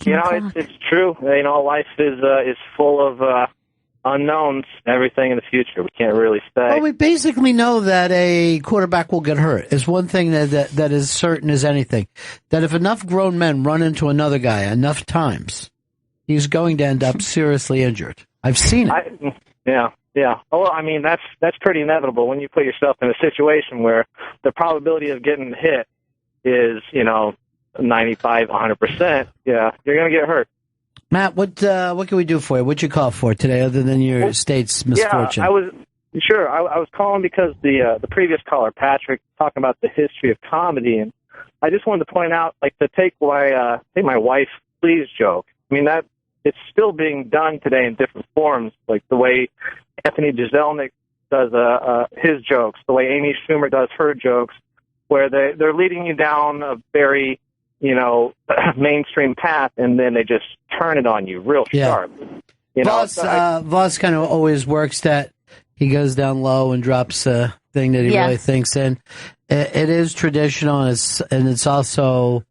You know, it's true. You know, life is full of unknowns. Everything in the future we can't really say. Well, we basically know that a quarterback will get hurt. It's one thing that is certain as anything. That if enough grown men run into another guy enough times, he's going to end up seriously injured. I've seen it. Yeah. Well, I mean, that's pretty inevitable when you put yourself in a situation where the probability of getting hit is, 95, 100%. Yeah, you're going to get hurt. Matt, what can we do for you? What'd you call for today, other than your state's misfortune? Yeah, I was calling because the previous caller, Patrick, talking about the history of comedy, and I just wanted to point out, like, the take my wife please joke. I mean, that it's still being done today in different forms, like the way Anthony Jeselnik does his jokes, the way Amy Schumer does her jokes, where they're leading you down a very, mainstream path, and then they just turn it on you real sharp. Voss kind of always works that he goes down low and drops a thing that he really thinks in. It is traditional, and it's also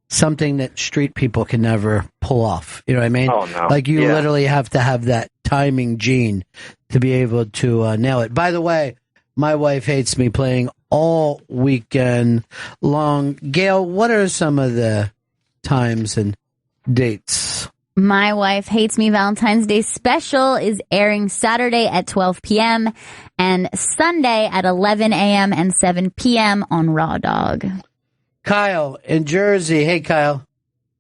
something that street people can never pull off. You know what I mean? Oh, no. Like, you literally have to have that timing gene to be able to nail it. By the way, my wife hates me playing all weekend long. Gail, what are some of the times and dates? My Wife Hates Me Valentine's Day special is airing Saturday at 12 p.m. and Sunday at 11 a.m. and 7 p.m. on Raw Dog. Kyle in Jersey. Hey, Kyle.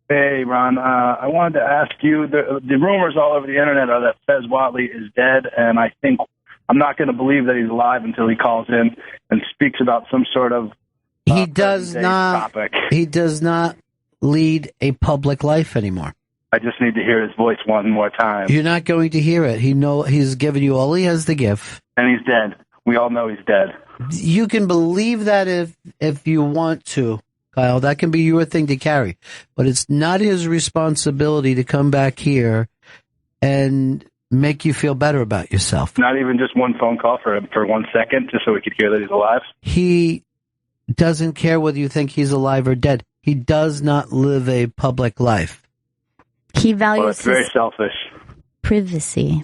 Hey, Ron. I wanted to ask you, the rumors all over the internet are that Fez Whatley is dead, and I think I'm not going to believe that he's alive until he calls in and speaks about some sort of he does not topic. He does not lead a public life anymore. I just need to hear his voice one more time. You're not going to hear it. He's given you all he has to give. And he's dead. We all know he's dead. You can believe that if you want to, Kyle. That can be your thing to carry. But it's not his responsibility to come back here and make you feel better about yourself. Not even just one phone call for 1 second, just so we could hear that he's alive? He doesn't care whether you think he's alive or dead. He does not live a public life. He values it's very selfish. Privacy.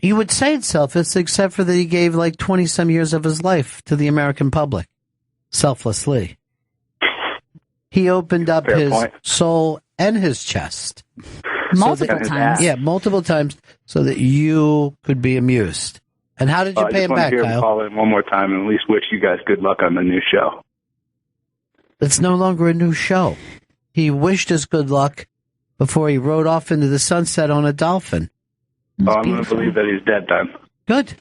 You would say it's selfish, except for that he gave like 20-some years of his life to the American public, selflessly. He opened up his soul and his chest. Multiple times. Yeah, multiple times, so that you could be amused. And how did you pay him back, Kyle? I just want to hear him call in one more time and at least wish you guys good luck on the new show. It's no longer a new show. He wished us good luck before he rode off into the sunset on a dolphin. I'm going to believe that he's dead then. Good.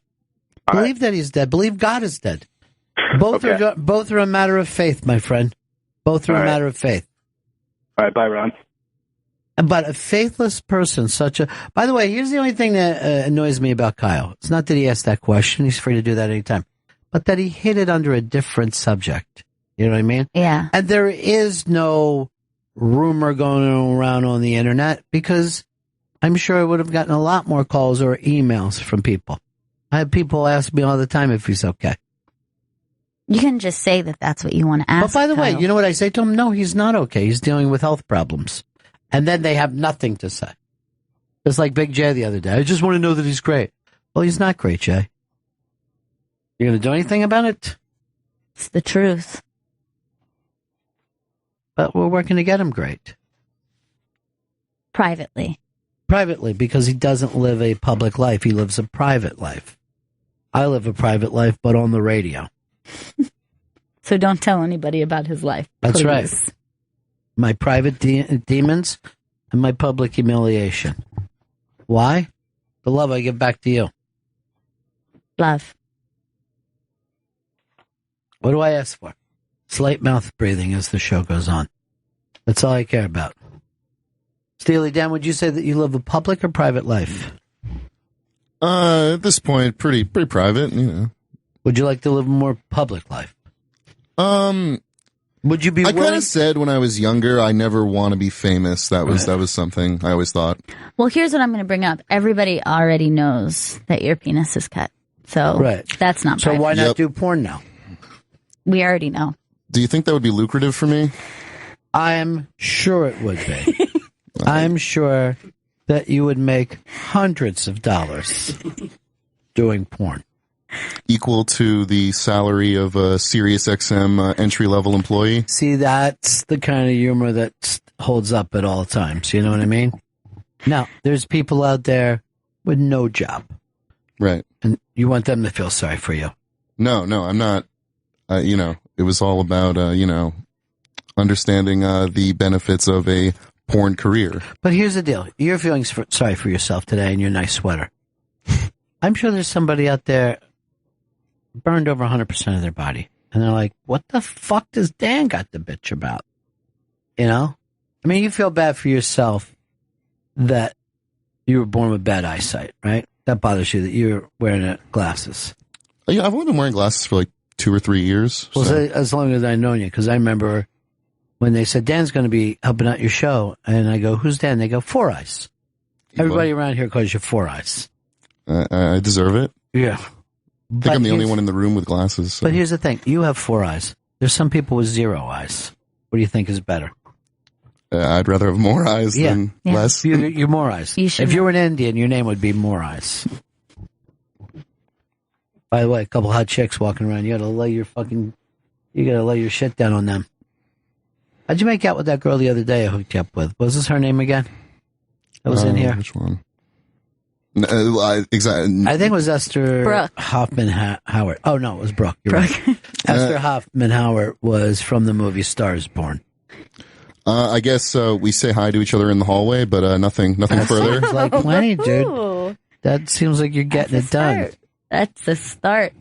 Believe that he's dead. Believe God is dead. Both are a matter of faith, my friend. Both are a matter of faith. All right, bye, Ron. But a faithless person, by the way, here's the only thing that annoys me about Kyle. It's not that he asked that question. He's free to do that anytime. But that he hit it under a different subject. You know what I mean? Yeah. And there is no rumor going around on the internet because, I'm sure I would have gotten a lot more calls or emails from people. I have people ask me all the time if he's okay. You can just say that that's what you want to ask. But by the way, Kyle. you know what I say to him? No, he's not okay. He's dealing with health problems. And then they have nothing to say. It's like Big J the other day. I just want to know that he's great. Well, he's not great, Jay. You going to do anything about it? It's the truth. But we're working to get him great. Privately. Privately, because he doesn't live a public life. He lives a private life. I live a private life, but on the radio. So don't tell anybody about his life. That's please. right. My private demons and my public humiliation. Why? The love I give back to you. Love. What do I ask for? Slight mouth breathing as the show goes on. That's all I care about. Steely Dan, would you say that you live a public or private life? At this point, pretty private, you know. Would you like to live a more public life? Would you be I willing? kind of said when I was younger, I never want to be famous. That was something I always thought. Well, here's what I'm going to bring up. Everybody already knows that your penis is cut. So that's not So private. why not do porn now? We already know. Do you think that would be lucrative for me? I'm sure it would be. I'm sure that you would make hundreds of dollars doing porn. Equal to the salary of a Sirius XM entry-level employee? See, that's the kind of humor that holds up at all times. You know what I mean? Now, there's people out there with no job. Right. And you want them to feel sorry for you. No, I'm not. It was all about, understanding the benefits of a porn career. But here's the deal. You're feeling sorry for yourself today in your nice sweater. I'm sure there's somebody out there burned over 100% of their body. And they're like, what the fuck does Dan got to bitch about? You know? I mean, you feel bad for yourself that you were born with bad eyesight, right? That bothers you that you're wearing glasses. Yeah, I've only been wearing glasses for like 2 or 3 years. Well, so. as long as I've known you, because I remember when they said, Dan's going to be helping out your show. And I go, who's Dan? They go, Four Eyes. Everybody around here calls you Four Eyes. I deserve it. Yeah. I think I'm the only one in the room with glasses. So. But here's the thing. You have 4 eyes. There's some people with 0 eyes. What do you think is better? I'd rather have more eyes than less. You're More Eyes. If you were an Indian, your name would be More Eyes. By the way, a couple hot chicks walking around. You gotta lay your shit down on them. How'd you make out with that girl the other day I hooked you up with? What was this her name again? That was in here. Which one? Exactly. I think it was Esther Brooke. Hoffman Howard. Oh, no, it was Brooke. You're right. Esther Hoffman Howard was from the movie Stars Born. I guess we say hi to each other in the hallway, but nothing further. Sounds like plenty, dude. Ooh. That seems like you're getting it done. That's the start.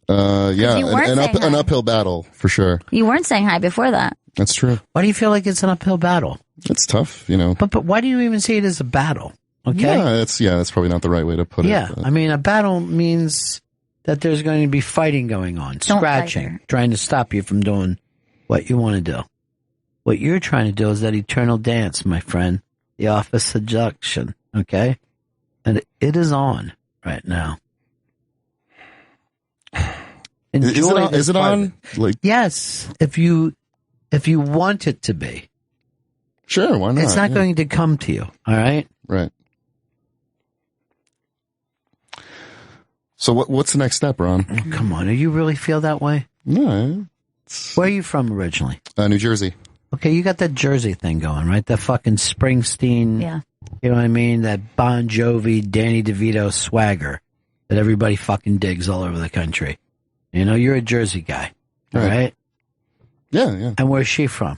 Yeah, you weren't saying an hi. uphill battle for sure. You weren't saying hi before that. That's true. Why do you feel like it's an uphill battle? It's tough, you know. But why do you even see it as a battle? Okay. Yeah, that's probably not the right way to put it. Yeah, But. I mean, a battle means that there's going to be fighting going on, Don't scratching, fight her. trying to stop you from doing what you want to do. What you're trying to do is that eternal dance, my friend, the office seduction, okay? And it is on right now. Enjoy Is it on? Like, yes, if you want it to be. sure, why not? It's not going to come to you, all right? Right. So what's the next step, Ron? Oh, come on, do you really feel that way? No. Where are you from originally? New Jersey. Okay, you got that Jersey thing going, right? That fucking Springsteen, you know what I mean? That Bon Jovi, Danny DeVito swagger that everybody fucking digs all over the country. You know, you're a Jersey guy, all right? Yeah. And where's she from?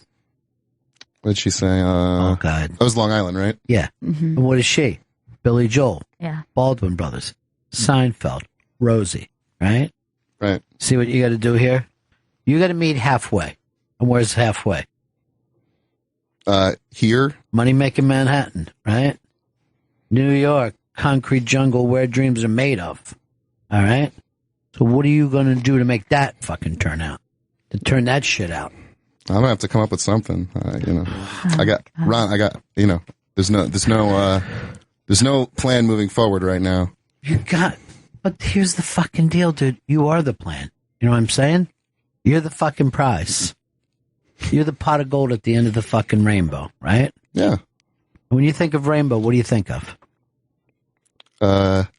What did she say? Oh, God. That was Long Island, right? Yeah. Mm-hmm. And what is she? Billy Joel. Yeah. Baldwin Brothers. Seinfeld. Rosie, right? Right. See what you got to do here? You got to meet halfway. And where's halfway? Here. Money making Manhattan, right? New York, concrete jungle where dreams are made of. All right? So what are you going to do to make that fucking turn out? To turn that shit out? I'm gonna have to come up with something. I got Ron. There's no There's no plan moving forward right now. But here's the fucking deal, dude. You are the plan. You know what I'm saying? You're the fucking prize. You're the pot of gold at the end of the fucking rainbow, right? Yeah. When you think of rainbow, what do you think of?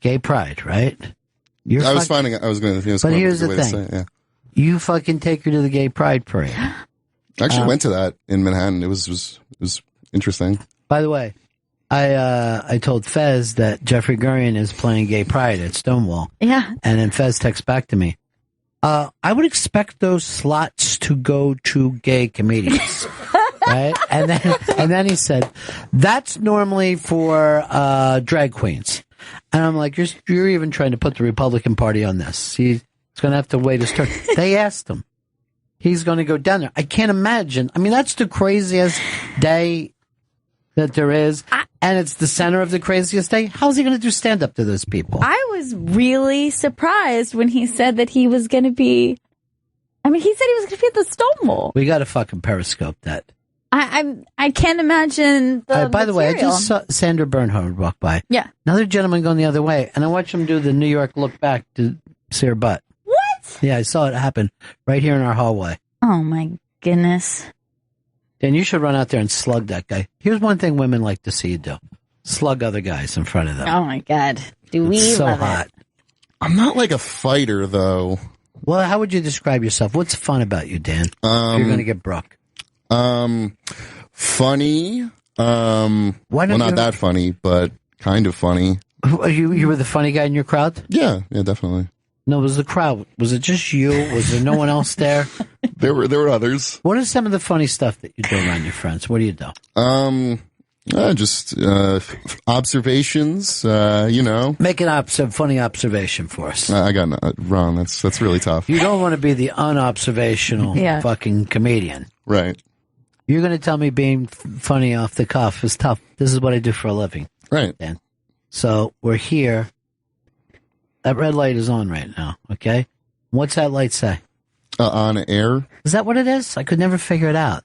Gay pride, right? I was going to. But here's the thing. Yeah. You fucking take her to the gay pride parade. I actually went to that in Manhattan. It was interesting. By the way, I told Fez that Jeffrey Gurian is playing gay pride at Stonewall. Yeah. And then Fez texts back to me. I would expect those slots to go to gay comedians. Right? And then he said, that's normally for drag queens. And I'm like, you're even trying to put the Republican Party on this. He's going to have to wait his turn. They asked him. He's going to go down there. I can't imagine. I mean, that's the craziest day that there is. And it's the center of the craziest day. How's he going to do stand-up to those people? I was really surprised when he said that he was going to be... I mean, he said he was going to be at the Stonewall. We got to fucking Periscope that. I can't imagine the by the way, I material. just saw Sandra Bernhard walk by. Yeah. Another gentleman going the other way, and I watched him do the New York look back to see her butt. What? Yeah, I saw it happen right here in our hallway. Oh, my goodness. Dan, you should run out there and slug that guy. Here's one thing women like to see you do. Slug other guys in front of them. Oh, my God. Do we It's so love hot. it? I'm not like a fighter, though. Well, how would you describe yourself? What's fun about you, Dan? You're going to get Brooke. Funny. Not that funny, but kind of funny. You were the funny guy in your crowd? Yeah, definitely. No, it was the crowd. Was it just you? Was there no one else there? There were others. What is some of the funny stuff that you do around your friends? What do you do? Just observations. Make an funny observation for us. I got Ron. That's really tough. You don't want to be the unobservational fucking comedian, right? You're going to tell me being funny off the cuff is tough. This is what I do for a living, right? Dan. So we're here. That red light is on right now. Okay, what's that light say? On air. Is that what it is? I could never figure it out.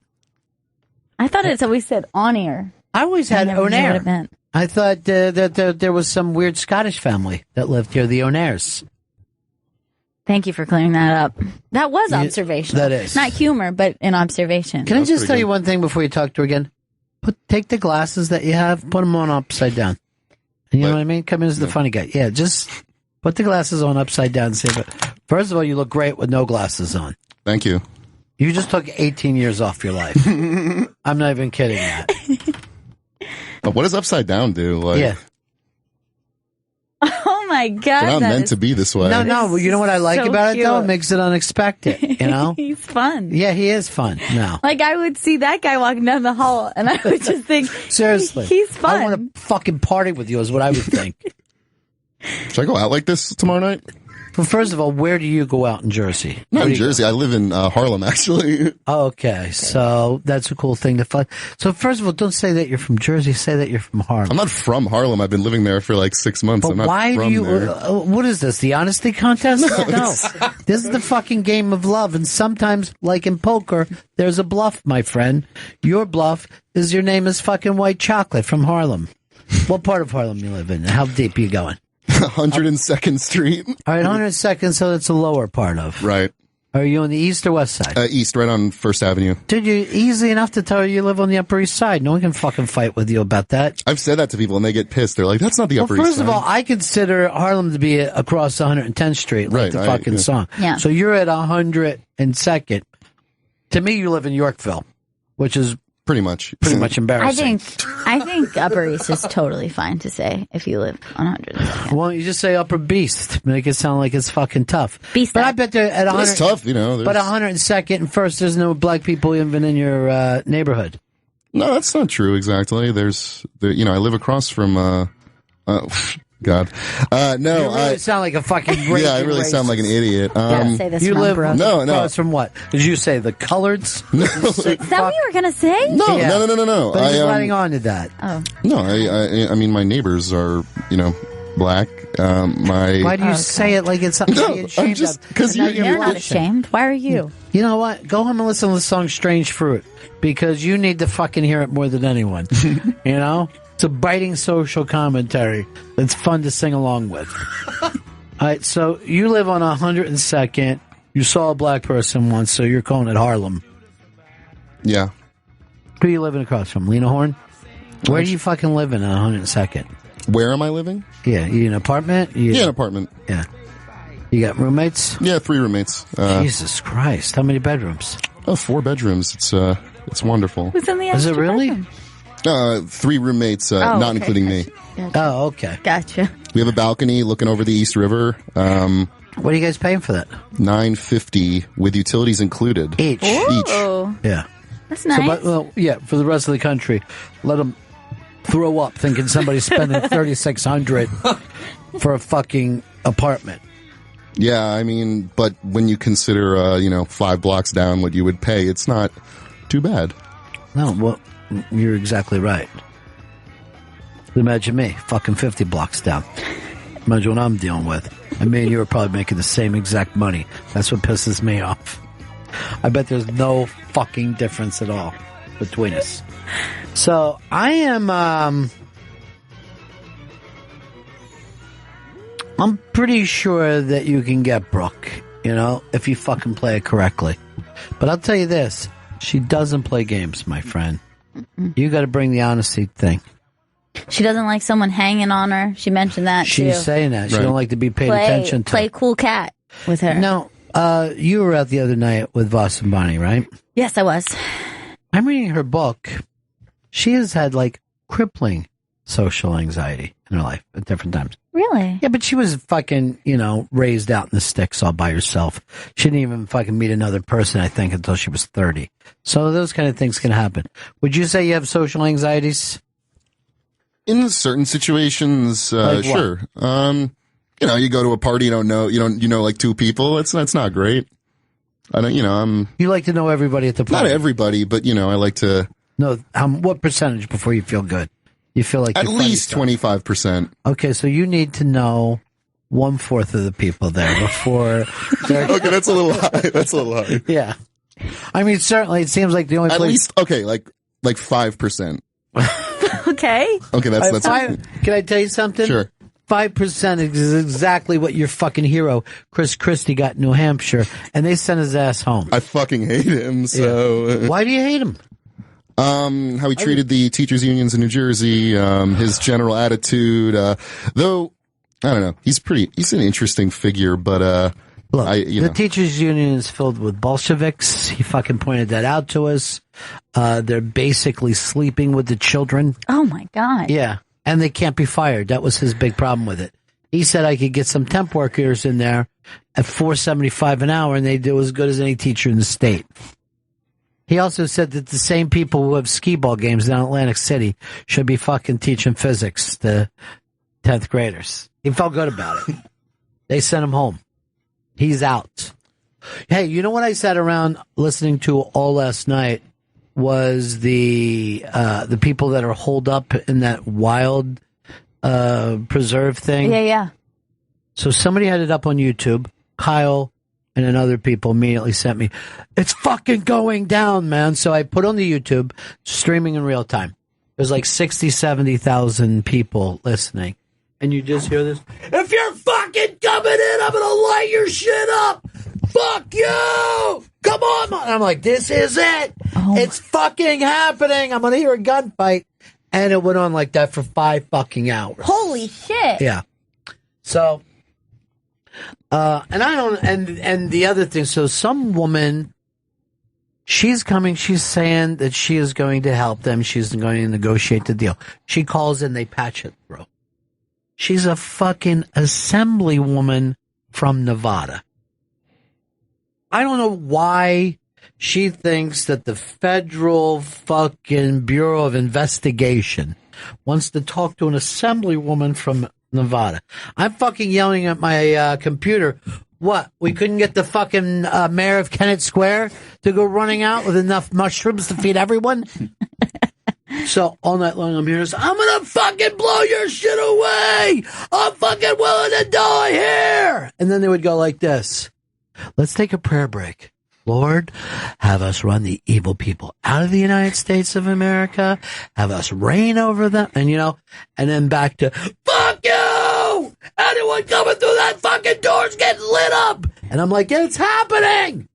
I thought it's always said on air. I always had never knew what O'Nair. it meant. I thought that there was some weird Scottish family that lived here, the O'Nairs. Thank you for clearing that up. That was observation. That is. Not humor, but an observation. Can I just tell you one thing before you talk to her again? Take the glasses that you have, put them on upside down. And you know what I mean? Come in as the funny guy. Yeah, just put the glasses on upside down and see if it. First of all, you look great with no glasses on. Thank you. You just took 18 years off your life. I'm not even kidding that. But what does upside down do? Like, yeah. Oh my God. They're not meant to be this way. No. Well, you know what I like so about it though? It cute. makes it unexpected. You know? He's fun. Yeah, he is fun. No. Like I would see that guy walking down the hall and I would just think, seriously, he's fun. I want to fucking party with you is what I would think. Should I go out like this tomorrow night? Well, first of all, where do you go out in Jersey? Not in Jersey. I live in Harlem, actually. Okay, so that's a cool thing to find. So first of all, don't say that you're from Jersey. Say that you're from Harlem. I'm not from Harlem. I've been living there for like 6 months. But I'm not why from do you? there. What is this? The honesty contest? No. This is the fucking game of love. And sometimes, like in poker, there's a bluff, my friend. Your bluff is your name is fucking White Chocolate from Harlem. What part of Harlem you live in? How deep you going? 102nd Street. All right, 102nd, so that's the lower part of. Right. Are you on the east or west side? East, right on First Avenue. Dude, you're easy enough to tell you live on the Upper East Side. No one can fucking fight with you about that. I've said that to people and they get pissed. They're like, that's not the Upper East Side. First of all, I consider Harlem to be across 110th Street, like the fucking song. Yeah. So you're at 102nd. To me, you live in Yorkville, which is pretty much embarrassing. I think Upper East is totally fine to say if you live on 102nd. Well, you just say Upper Beast, make it sound like it's fucking tough. Beast. But I bet they're at 100. It's tough, you know. But 102nd and First, there's no black people even in your neighborhood. No, that's not true exactly. I live across from God. No, you really sound like a fucking great. Yeah, I really sound like an idiot. Say this you live no. across from what? Did you say the coloreds? No. Is that what you were going to say? No, Yeah. no. But he's letting on to that. Oh. No, I mean, my neighbors are, black. Why do you say it like it's something to be I'm ashamed just of? because You're not ashamed. Why are you? You know what? Go home and listen to the song "Strange Fruit" because you need to fucking hear it more than anyone. You know. It's a biting social commentary that's fun to sing along with. All right, so you live on 102nd. You saw a black person once, so you're calling it Harlem. Yeah. Who are you living across from? Lena Horne? Where do you fucking live in 102nd? Where am I living? Yeah, you in an apartment? Yeah, an apartment. Yeah. You got roommates? Yeah, 3 roommates. Jesus Christ, how many bedrooms? 4 bedrooms. It's wonderful. Who's in the Is extra it really? bedroom? 3 roommates, not including me. Gotcha. Oh, okay. Gotcha. We have a balcony looking over the East River. What are you guys paying for that? $9.50 with utilities included. Each. Oh, Yeah. that's nice. For the rest of the country, let them throw up thinking somebody's spending $3,600 for a fucking apartment. Yeah, I mean, but when you consider, 5 blocks down what you would pay, it's not too bad. No, well, you're exactly right. Imagine me, fucking 50 blocks down. Imagine what I'm dealing with. I mean, you were probably making the same exact money. That's what pisses me off. I bet there's no fucking difference at all between us. So, I am, I'm pretty sure that you can get Brooke, if you fucking play it correctly. But I'll tell you this, she doesn't play games, my friend. You got to bring the honesty thing. She doesn't like someone hanging on her. She mentioned that She's too. saying that. She don't like to be paid attention to. Play cool cat with her. No, you were out the other night with Voss and Bonnie, right? Yes, I was. I'm reading her book. She has had crippling social anxiety in her life at different times. Really? Yeah, but she was fucking, raised out in the sticks all by herself. She didn't even fucking meet another person, I think, until she was 30. So those kind of things can happen. Would you say you have social anxieties? In certain situations, sure. You go to a party, you know like 2 people. That's not great. I don't, You like to know everybody at the party. Not everybody, but I like to. No, what percentage before you feel good? You feel like at least 25%. Okay, so you need to know 1/4 of the people there before. Okay, that's a little high. That's a little high. Yeah, I mean, certainly it seems like the only at place. Least okay, like 5%. Okay. Okay, that's. Can I tell you something? Sure. 5% is exactly what your fucking hero Chris Christie got in New Hampshire, and they sent his ass home. I fucking hate him. So why do you hate him? How he treated the teachers' unions in New Jersey, his general attitude. Though I don't know, he's an interesting figure, but look, the teachers' union is filled with Bolsheviks. He fucking pointed that out to us. They're basically sleeping with the children. Oh my God. Yeah. And they can't be fired. That was his big problem with it. He said I could get some temp workers in there at $4.75 an hour, and they do as good as any teacher in the state. He also said that the same people who have skee-ball games down Atlantic City should be fucking teaching physics to 10th graders. He felt good about it. They sent him home. He's out. Hey, you know what I sat around listening to all last night was the people that are holed up in that wild preserve thing. Yeah. So somebody had it up on YouTube. Kyle and then other people immediately sent me, it's fucking going down, man. So I put on the YouTube, streaming in real time. There's like 60, 70,000 people listening. And you just hear this, if you're fucking coming in, I'm going to light your shit up. Fuck you! Come on, man. I'm like, this is it. Oh. It's fucking happening. I'm going to hear a gunfight. And it went on like that for 5 fucking hours. Holy shit. Yeah. So, and the other thing, so some woman, she's saying that she is going to help them. She's going to negotiate the deal. She calls in, they patch it through. She's a fucking assemblywoman from Nevada. I don't know why she thinks that the federal fucking Bureau of Investigation wants to talk to an assemblywoman from Nevada. I'm fucking yelling at my computer. What? We couldn't get the fucking mayor of Kennett Square to go running out with enough mushrooms to feed everyone? So all night long I'm hearing this, I'm gonna fucking blow your shit away! I'm fucking willing to die here! And then they would go like this. Let's take a prayer break. Lord, have us run the evil people out of the United States of America, have us reign over them, and and then back to, fuck you! Anyone coming through that fucking door's getting lit up! And I'm like, it's happening!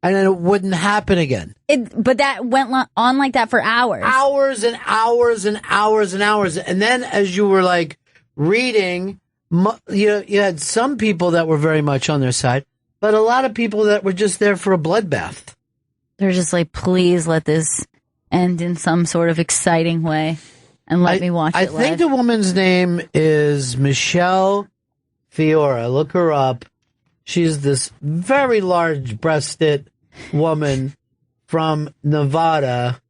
And then it wouldn't happen again. But that went on like that for hours. Hours and hours and hours and hours. And then as you were like reading, you had some people that were very much on their side, but a lot of people that were just there for a bloodbath. They're just like, please let this end in some sort of exciting way and let me watch it live. I think the woman's name is Michelle Fiora. Look her up. She's this very large-breasted woman from Nevada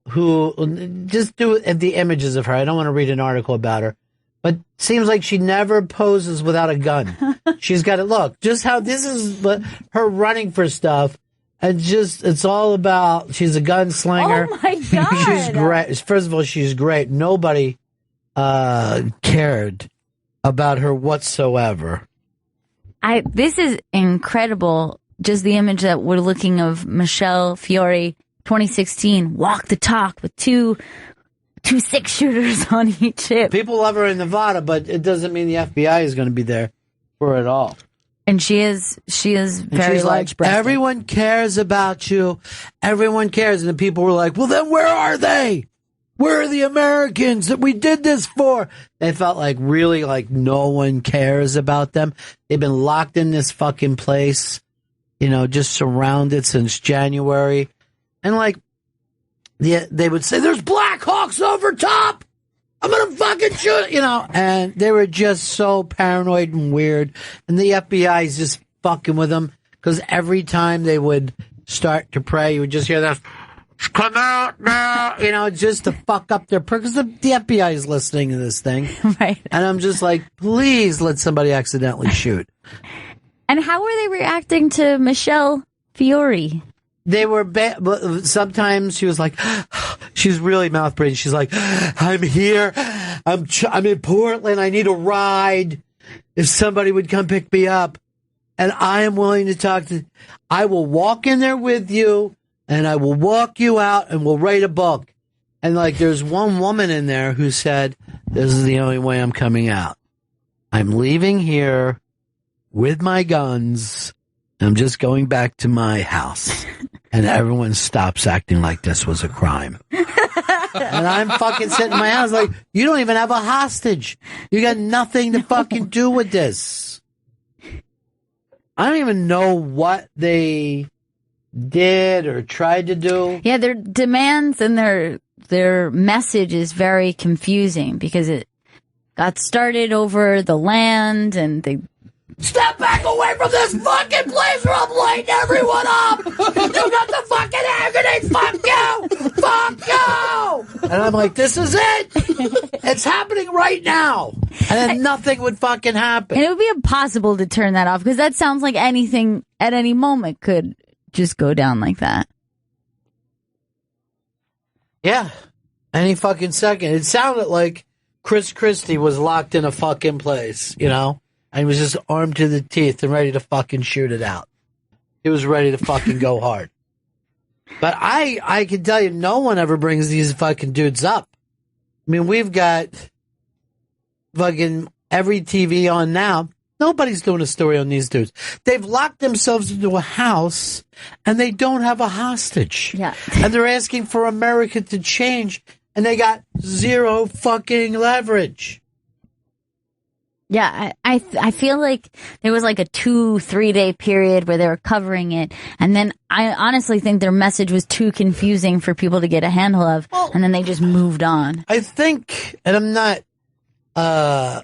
who just do the images of her. I don't want to read an article about her, but seems like she never poses without a gun. She's got to look just how this is her running for stuff. And it's all about, she's a gunslinger. Oh my God. She's great. First of all, she's great. Nobody cared about her whatsoever. This is incredible. Just the image that we're looking of Michelle Fiore, 2016, walk the talk with two 6-shooters on each hip. People love her in Nevada, but it doesn't mean the FBI is going to be there for it all. And she is very large breasted. Everyone cares about you. Everyone cares. And the people were like, well, then where are they? Where are the Americans that we did this for? They felt like really like no one cares about them. They've been locked in this fucking place, just surrounded since January. And like, they would say, there's Black Hawks over top. I'm going to fucking shoot, and they were just so paranoid and weird. And the FBI is just fucking with them because every time they would start to pray, you would just hear that, come out now, just to fuck up their prayer because the FBI is listening to this thing. Right. And I'm just like, please let somebody accidentally shoot. And how were they reacting to Michelle Fiore? They were sometimes she was like, she's really mouth breathing. She's like, I'm here. I'm in Portland. I need a ride. If somebody would come pick me up, and I am willing to talk to, I will walk in there with you and I will walk you out and we'll write a book. And like, there's one woman in there who said, this is the only way I'm coming out. I'm leaving here with my guns. I'm just going back to my house. And everyone stops acting like this was a crime. And I'm fucking sitting in my house like, you don't even have a hostage. You got nothing to fucking do with this. I don't even know what they did or tried to do. Yeah, their demands and their message is very confusing because it got started over the land and they step back away from this fucking place or I'm lighting everyone up! You got the fucking hand grenade! Fuck you! Fuck you! And I'm like, this is it! It's happening right now! And then nothing would fucking happen. And it would be impossible to turn that off because that sounds like anything at any moment could just go down like that. Yeah. Any fucking second. It sounded like Chris Christie was locked in a fucking place, And he was just armed to the teeth and ready to fucking shoot it out. He was ready to fucking go hard. But I can tell you, no one ever brings these fucking dudes up. I mean, we've got fucking every TV on now. Nobody's doing a story on these dudes. They've locked themselves into a house and they don't have a hostage. Yeah. And they're asking for America to change and they got zero fucking leverage. Yeah, I feel like there was like a 2-3 day period where they were covering it. And then I honestly think their message was too confusing for people to get a handle of. And then they just moved on. I think, and I'm not, all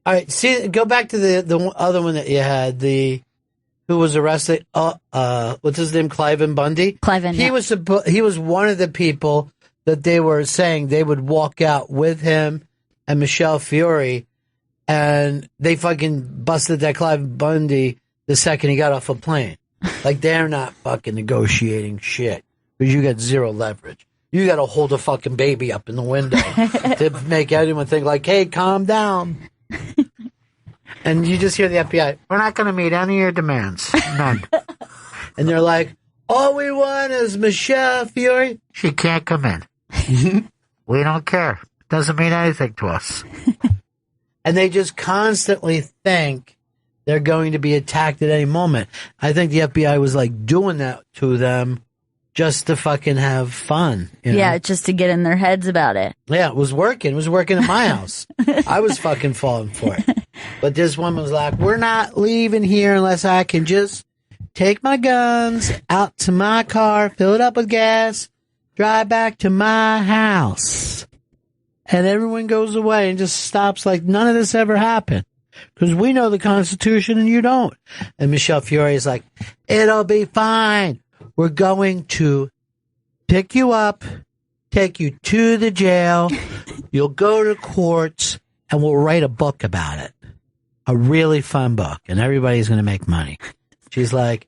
right, see, go back to the other one that you had, who was arrested, what's his name, Cliven Bundy? Cliven, he was one of the people that they were saying they would walk out with him and Michelle Fiore. And they fucking busted that Clive Bundy the second he got off a plane. Like, they're not fucking negotiating shit. Because you got zero leverage. You got to hold a fucking baby up in the window to make anyone think like, hey, calm down. And you just hear the FBI, we're not going to meet any of your demands. None. and they're like, all we want is Michelle Fiore. She can't come in. We don't care. Doesn't mean anything to us. And they just constantly think they're going to be attacked at any moment. I think the FBI was like doing that to them just to fucking have fun. Yeah, just to get in their heads about it. Yeah, it was working. It was working at my house. I was fucking falling for it. But this woman was like, we're not leaving here unless I can just take my guns out to my car, fill it up with gas, drive back to my house. And everyone goes away and just stops like none of this ever happened. Because we know the Constitution and you don't. And Michelle Fiore is like, it'll be fine. We're going to pick you up, take you to the jail. You'll go to courts, and we'll write a book about it. A really fun book, and everybody's going to make money. She's like,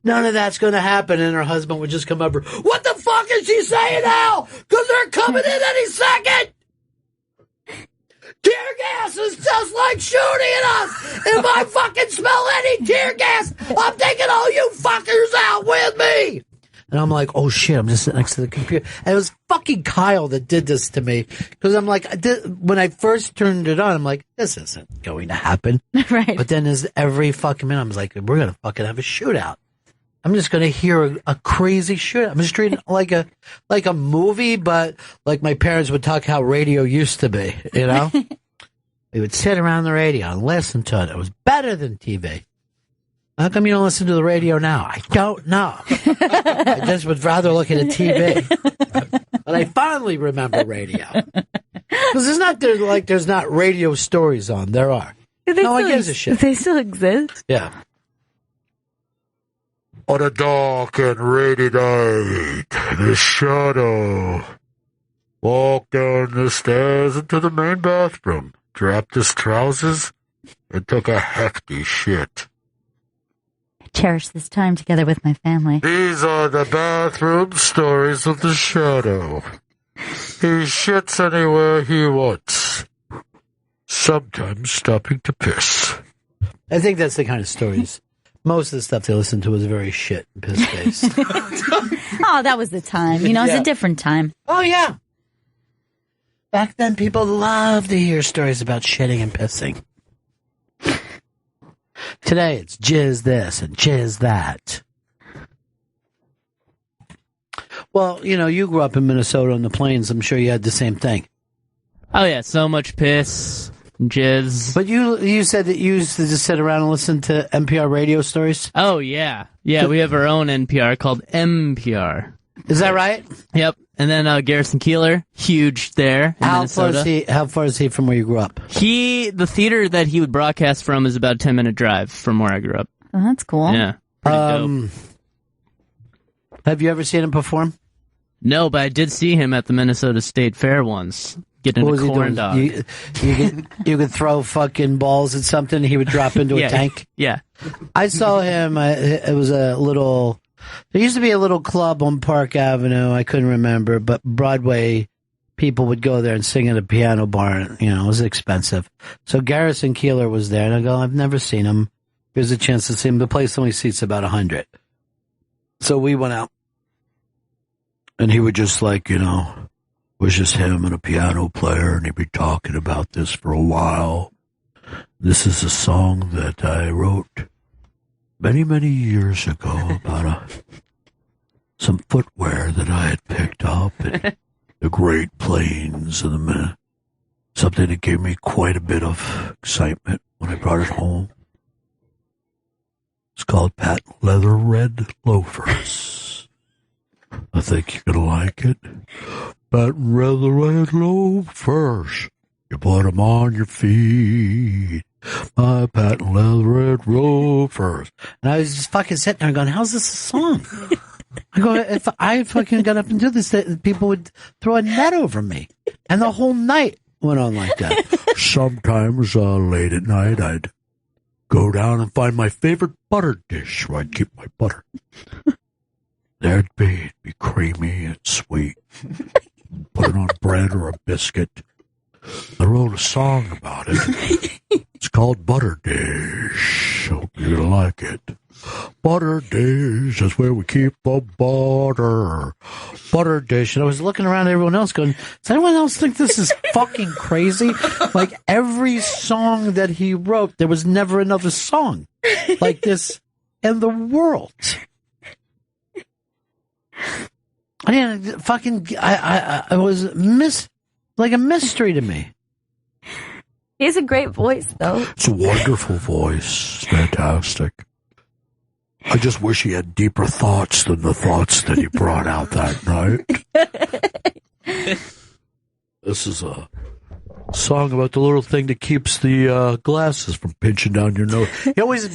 none of that's going to happen. And her husband would just come over. What the fuck is she saying now? Because they're coming in any second. Tear gas is just like shooting at us. If I fucking smell any tear gas, I'm taking all you fuckers out with me. And I'm like, oh shit, I'm just sitting next to the computer. And it was fucking Kyle that did this to me. Because I'm like, when I first turned it on, I'm like, this isn't going to happen. Right. But then as every fucking minute, I'm like, we're going to fucking have a shootout. I'm just going to hear a crazy shootout. I'm just treating it like a movie, but like my parents would talk how radio used to be, you know? We would sit around the radio and listen to it. It was better than TV. How come you don't listen to the radio now? I don't know. I just would rather look at a TV. But I finally remember radio. Because there's not radio stories on. There are. No one gives a shit. They still exist? Yeah. On a dark and rainy night, the shadow walked down the stairs into the main bathroom, dropped his trousers, and took a hefty shit. I cherish this time together with my family. These are the bathroom stories of the shadow. He shits anywhere he wants, sometimes stopping to piss. I think that's the kind of stories. Most of the stuff they listen to is very shit and piss-based. Oh, that was the time. You know, it's a different time. Oh, yeah. Back then, people loved to hear stories about shitting and pissing. Today, it's jizz this and jizz that. Well, you know, you grew up in Minnesota on the plains. I'm sure you had the same thing. Oh, yeah, so much piss. Jizz. But you said that you used to just sit around and listen to NPR radio stories? Oh, yeah. Yeah, we have our own NPR called MPR. Is that right? Yep. And then Garrison Keillor, huge there in Minnesota. How far is he from where you grew up? The theater that he would broadcast from is about a 10-minute drive from where I grew up. Oh, that's cool. Yeah. Pretty dope. Have you ever seen him perform? No, but I did see him at the Minnesota State Fair once. Getting a corn dog. You could throw fucking balls at something and he would drop into a tank? Yeah. I saw him, it was there used to be a little club on Park Avenue, I couldn't remember, but Broadway people would go there and sing at a piano bar, and, you know, it was expensive. So Garrison Keillor was there, and I go, I've never seen him. Here's a chance to see him. The place only seats about 100. So we went out, and he would just it was just him and a piano player, and he'd be talking about this for a while. This is a song that I wrote many, many years ago about some footwear that I had picked up in the Great Plains and something that gave me quite a bit of excitement when I brought it home. It's called Patent Leather Red Loafers. I think you're going to like it. Patent Leather Red Loafers. You put them on your feet. My patent leather red loafers. And I was just fucking sitting there going, how's this a song? I go, if I fucking got up and did this, people would throw a net over me. And the whole night went on like that. Sometimes late at night, I'd go down and find my favorite butter dish where I'd keep my butter. There'd be, it'd be creamy and sweet. Put it on bread or a biscuit. I wrote a song about it. It's called Butter Dish. Hope you like it. Butter dish, that's where we keep the butter. Butter dish. And I was looking around at everyone else going, does anyone else think this is fucking crazy? Like every song that he wrote, there was never another song like this in the world. I didn't fucking, I was like a mystery to me. He has a great voice, though. It's a wonderful voice. It's fantastic. I just wish he had deeper thoughts than the thoughts that he brought out that night. This is a song about the little thing that keeps the glasses from pinching down your nose. You always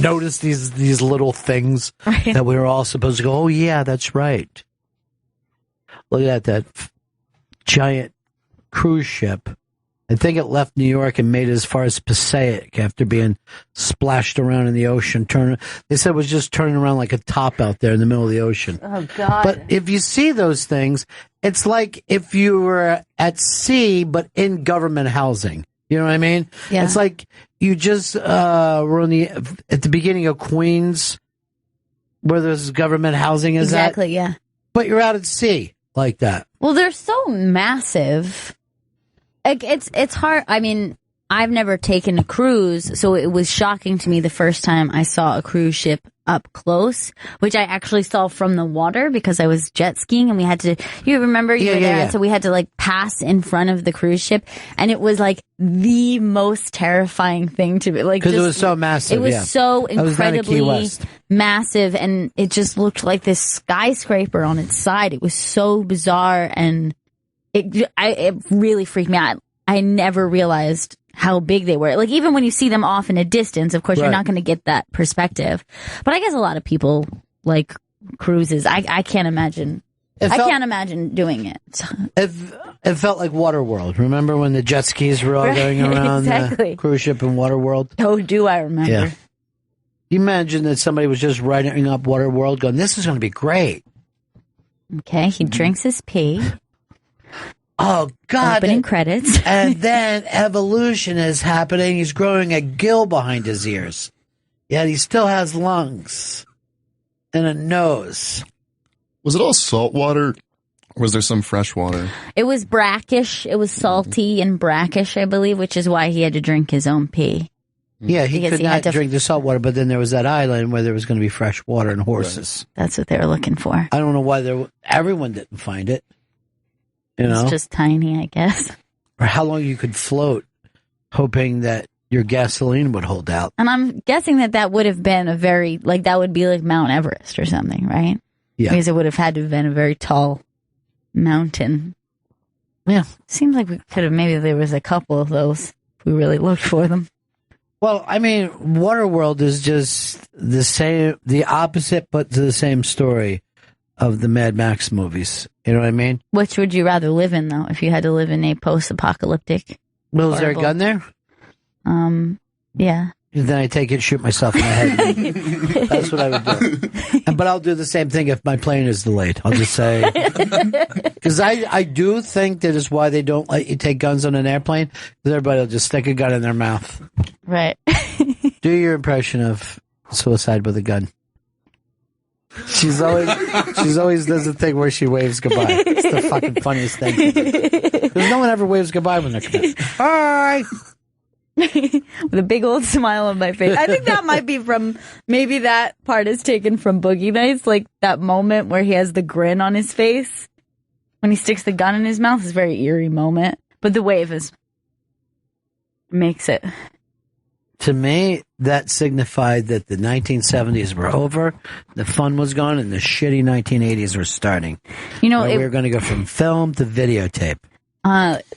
notice these little things that we were all supposed to go, oh, yeah, that's right. Look at that giant cruise ship. I think it left New York and made it as far as Passaic after being splashed around in the ocean. They said it was just turning around like a top out there in the middle of the ocean. Oh, God. But if you see those things, it's like if you were at sea but in government housing. You know what I mean? Yeah. It's like you just were at the beginning of Queens where there's government housing is exactly, yeah. But you're out at sea like that. Well, they're so massive. It's hard. I mean, I've never taken a cruise, so it was shocking to me the first time I saw a cruise ship up close, which I actually saw from the water because I was jet skiing and we had to, you remember you were there, and so we had to like pass in front of the cruise ship, and it was like the most terrifying thing to be like, because it was so massive. It was so incredibly massive, and it just looked like this skyscraper on its side. It was so bizarre, and it really freaked me out. I never realized how big they were. Like, even when you see them off in a distance, of course, you're not going to get that perspective. But I guess a lot of people like cruises. I can't imagine. I can't imagine doing it. It felt like Waterworld. Remember when the jet skis were all going around the cruise ship in Waterworld? Oh, do I remember? Yeah. You imagine that somebody was just writing up Waterworld going, this is going to be great. Okay, he drinks his pee. Oh, God. Opening credits. And then evolution is happening. He's growing a gill behind his ears. Yet he still has lungs and a nose. Was it all salt water? Or was there some fresh water? It was brackish. It was salty and brackish, I believe, which is why he had to drink his own pee. Yeah, he could not drink the salt water, but then there was that island where there was going to be fresh water and horses. Right. That's what they were looking for. I don't know why everyone didn't find it. You know? It's just tiny, I guess. Or how long you could float, hoping that your gasoline would hold out. And I'm guessing that would have been that would be like Mount Everest or something, right? Yeah. Because it would have had to have been a very tall mountain. Yeah. Seems like we could have, maybe there was a couple of those if we really looked for them. Well, I mean, Waterworld is just the opposite, but the same story of the Mad Max movies. You know what I mean? Which would you rather live in, though, if you had to live in a post-apocalyptic? Well, is there a gun there? Yeah. Then I take it, shoot myself in the head. That's what I would do. But I'll do the same thing if my plane is delayed. I'll just say, because I do think that is why they don't let you take guns on an airplane. Because everybody will just stick a gun in their mouth. Right. Do your impression of suicide with a gun. She's always does a thing where she waves goodbye. It's the fucking funniest thing. Because no one ever waves goodbye when they're coming. Bye. With a big old smile on my face. I think that might be maybe that part is taken from Boogie Nights, like that moment where he has the grin on his face when he sticks the gun in his mouth is a very eerie moment. But the wave makes it. To me, that signified that the 1970s were over, the fun was gone, and the shitty 1980s were starting. You know, we were going to go from film to videotape.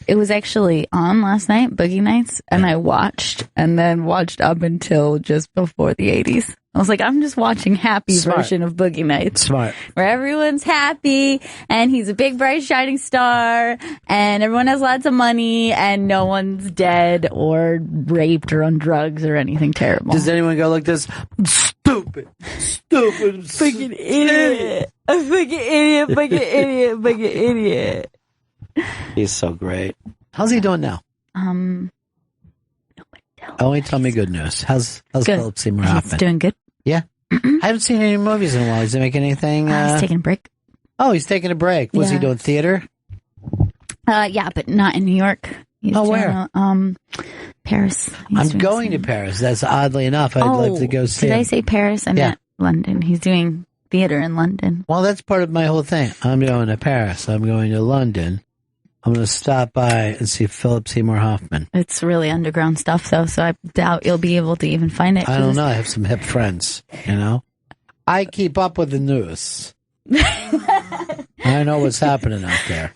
It was actually on last night, Boogie Nights, and I watched up until just before the 80s. I was like, I'm just watching Happy's version of Boogie Nights. Smart. Where everyone's happy, and he's a big, bright, shining star, and everyone has lots of money, and no one's dead or raped or on drugs or anything terrible. Does anyone go like this? Stupid. Fucking idiot. A fucking idiot, fucking idiot, fucking idiot. He's so great. How's he doing now? Nobody Only tell me good news. How's Good. Philip Seymour Hoffman? He's doing good. Yeah. I haven't seen any movies in a while. Is he making anything? He's taking a break. Oh, he's taking a break. Was he Yeah. doing theater? Yeah, but not in New York. He's where? Paris. I'm going to Paris. That's oddly enough. I'd like to go see Did him. I say Paris? I meant London. He's doing theater in London. Well, that's part of my whole thing. I'm going to Paris. I'm going to London. I'm going to stop by and see Philip Seymour Hoffman. It's really underground stuff, though, so I doubt you'll be able to even find it. I don't know. I have some hip friends, you know? I keep up with the news. I know what's happening out there.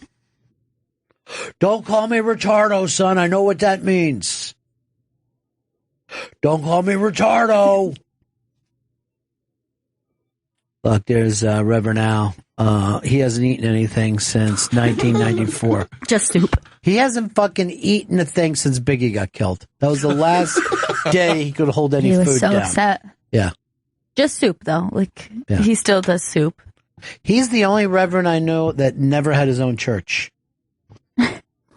Don't call me retardo, son. I know what that means. Don't call me retardo. Look, there's Reverend Al. He hasn't eaten anything since 1994. Just soup. He hasn't fucking eaten a thing since Biggie got killed. That was the last day he could hold any He food was so down. upset. Yeah. Just soup, though. He still does soup. He's the only reverend I know that never had his own church.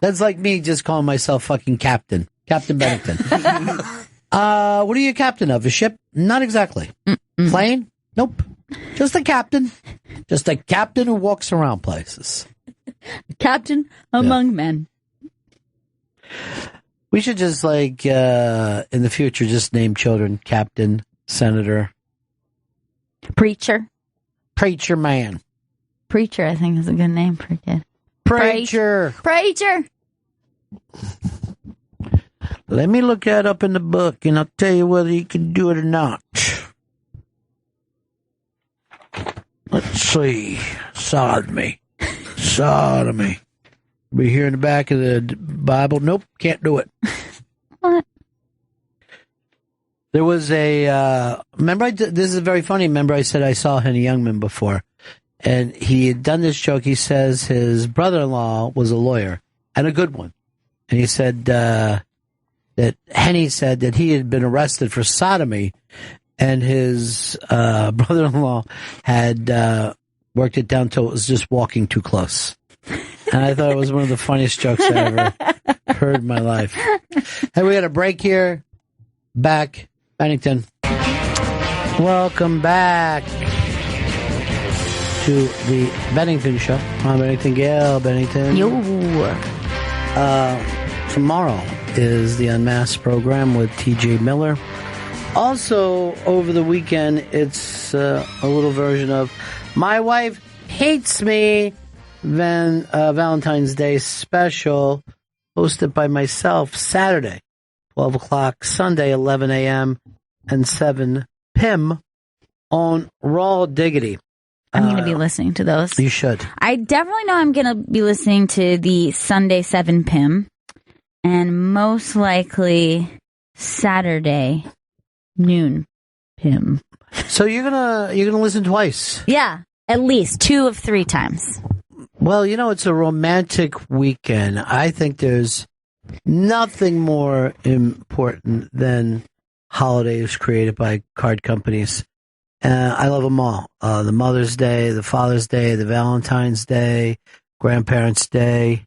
That's like me just calling myself fucking Captain Bennington. What are you captain of? A ship? Not exactly. Plane? Nope. Just a captain. Just a captain who walks around places. Captain among men. We should just in the future, just name children Captain, Senator. Preacher. Preacher man. Preacher, I think, is a good name for a kid. Preacher. Preacher. Let me look that up in the book, and I'll tell you whether you can do it or not. Let's see. Sodomy. Be here in the back of the Bible. Nope, can't do it. What? There was a, this is very funny. Remember I said I saw Henny Youngman before, and he had done this joke. He says his brother-in-law was a lawyer, and a good one. And he said that Henny said that he had been arrested for sodomy, and his brother-in-law had worked it down till it was just walking too close. And I thought it was one of the funniest jokes I ever heard in my life. Hey, we got a break here. Back. Bennington. Welcome back to the Bennington Show. I'm Bennington, Gail Bennington. Yo. Tomorrow is the Unmasked program with TJ Miller. Also, over the weekend, it's a little version of My Wife Hates Me, Valentine's Day special, hosted by myself, Saturday, 12 o'clock, Sunday, 11 a.m., and 7 p.m. on Raw Diggity. I'm going to be listening to those. You should. I definitely know I'm going to be listening to the Sunday 7 p.m. and most likely Saturday noon p.m. So you're gonna listen twice. Yeah, at least 2 of 3 times. Well, it's a romantic weekend. I think there's nothing more important than holidays created by card companies. I love them all. The Mother's Day, the Father's Day, the Valentine's Day, Grandparents' Day.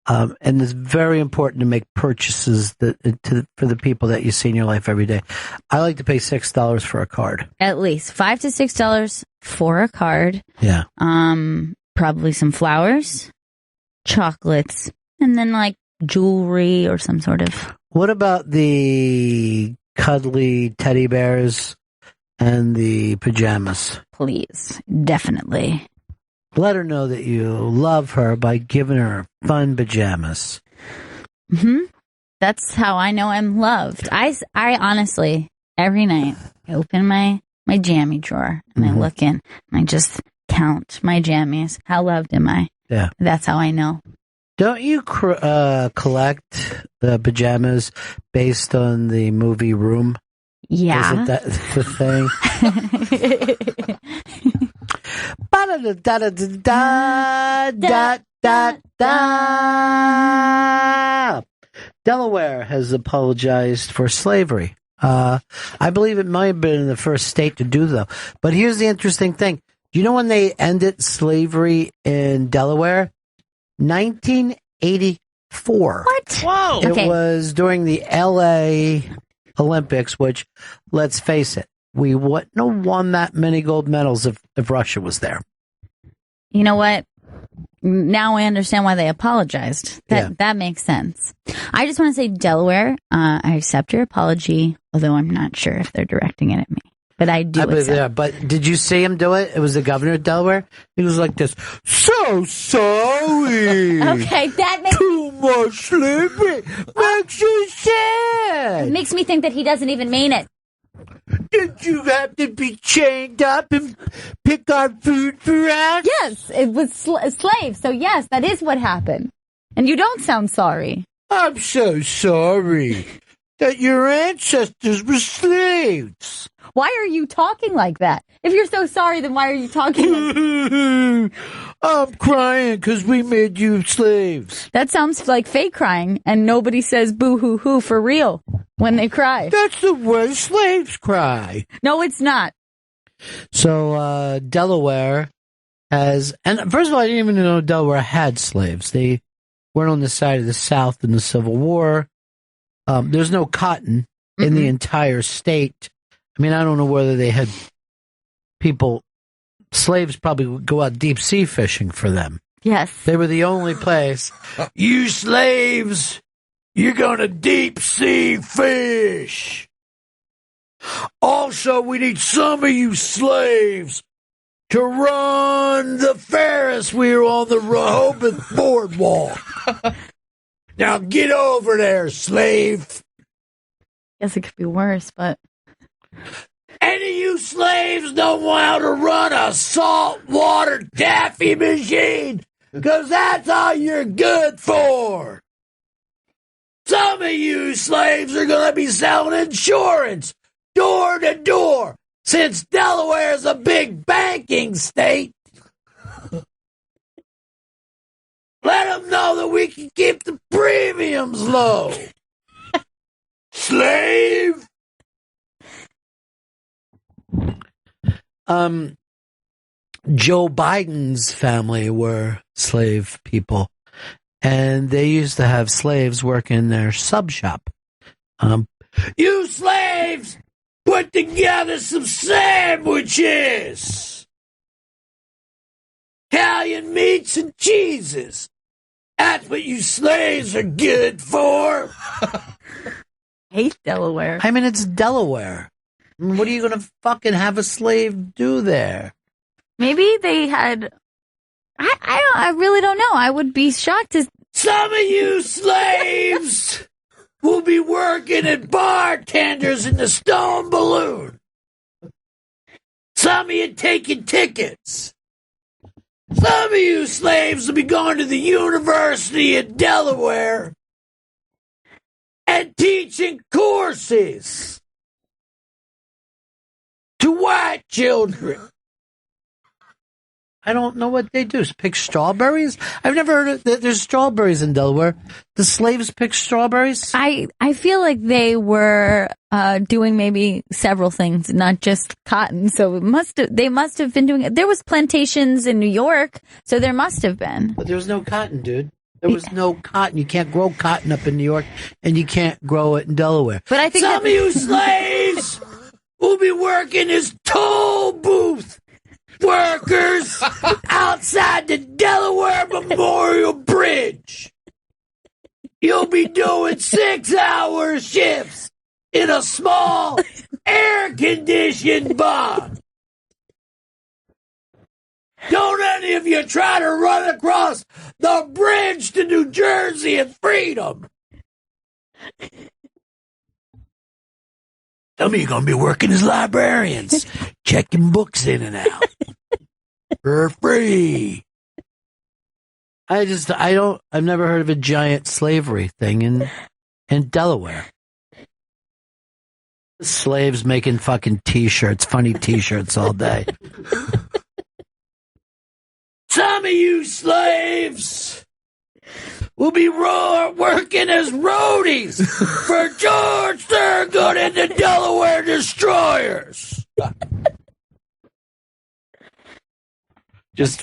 And it's very important to make purchases for the people that you see in your life every day. I like to pay $6 for a card. At least $5 to $6 for a card. Yeah. Probably some flowers, chocolates, and then like jewelry or some sort of. What about the cuddly teddy bears and the pajamas? Please, definitely. Let her know that you love her by giving her fun pajamas. That's how I know I'm loved. I honestly, every night, I open my jammy drawer and I look in and I just count my jammies. How loved am I? Yeah. That's how I know. Don't you collect the pajamas based on the movie Room? Yeah. Isn't that the thing? Delaware has apologized for slavery. I believe it might have been the first state to do though. But here's the interesting thing. Do you know when they ended slavery in Delaware? 1983. 4. What? Whoa! It was during the LA Olympics, which, let's face it, we wouldn't have won that many gold medals if Russia was there. You know what? Now I understand why they apologized. That makes sense. I just want to say, Delaware, I accept your apology, although I'm not sure if they're directing it at me. But I do accept. Yeah, but did you see him do it? It was the governor of Delaware. He was like this, so sorry. Okay, that makes... Too much sleeping makes you sad. It makes me think that he doesn't even mean it. Did you have to be chained up and pick on food for us? Yes, it was slaves. So yes, that is what happened. And you don't sound sorry. I'm so sorry that your ancestors were slaves. Why are you talking like that? If you're so sorry, then why are you talking like that? I'm crying because we made you slaves. That sounds like fake crying, and nobody says boo-hoo-hoo for real when they cry. That's the way slaves cry. No, it's not. So, Delaware has... And first of all, I didn't even know Delaware had slaves. They weren't on the side of the South in the Civil War. There's no cotton in the entire state. I mean, I don't know whether they had people... Slaves probably would go out deep sea fishing for them. Yes. They were the only place. You slaves, you're going to deep sea fish. Also, we need some of you slaves to run the Ferris wheel on the Rehoboth Boardwalk. Now get over there, slave. Guess it could be worse, but... Any of you slaves don't know how to run a saltwater taffy machine, because that's all you're good for. Some of you slaves are going to be selling insurance door to door, since Delaware is a big banking state. Let them know that we can keep the premiums low. Slave! Joe Biden's family were slave people, and they used to have slaves work in their sub shop. You slaves, put together some sandwiches. Italian meats and cheeses. That's what you slaves are good for. Hate Delaware. I mean, it's Delaware. What are you going to fucking have a slave do there? Maybe they had... I really don't know. I would be shocked to... Some of you slaves will be working as bartenders in the Stone Balloon. Some of you taking tickets. Some of you slaves will be going to the University of Delaware and teaching courses to white children. I don't know what they do. Pick strawberries? I've never heard of there's strawberries in Delaware. The slaves pick strawberries? I feel like they were doing maybe several things, not just cotton. So they must have been doing it. There was plantations in New York, so there must have been. But there was no cotton, dude. There was no cotton. You can't grow cotton up in New York, and you can't grow it in Delaware. But I think some of you slaves will be working as toll booth workers outside the Delaware Memorial Bridge. You'll be doing 6-hour shifts in a small air-conditioned box. Don't any of you try to run across the bridge to New Jersey and freedom. Some of you are going to be working as librarians, checking books in and out. For free. I've never heard of a giant slavery thing in Delaware. Slaves making fucking t-shirts, funny t-shirts all day. Some of you slaves will be working as roadies for George Thorogood and the Delaware Destroyers. Just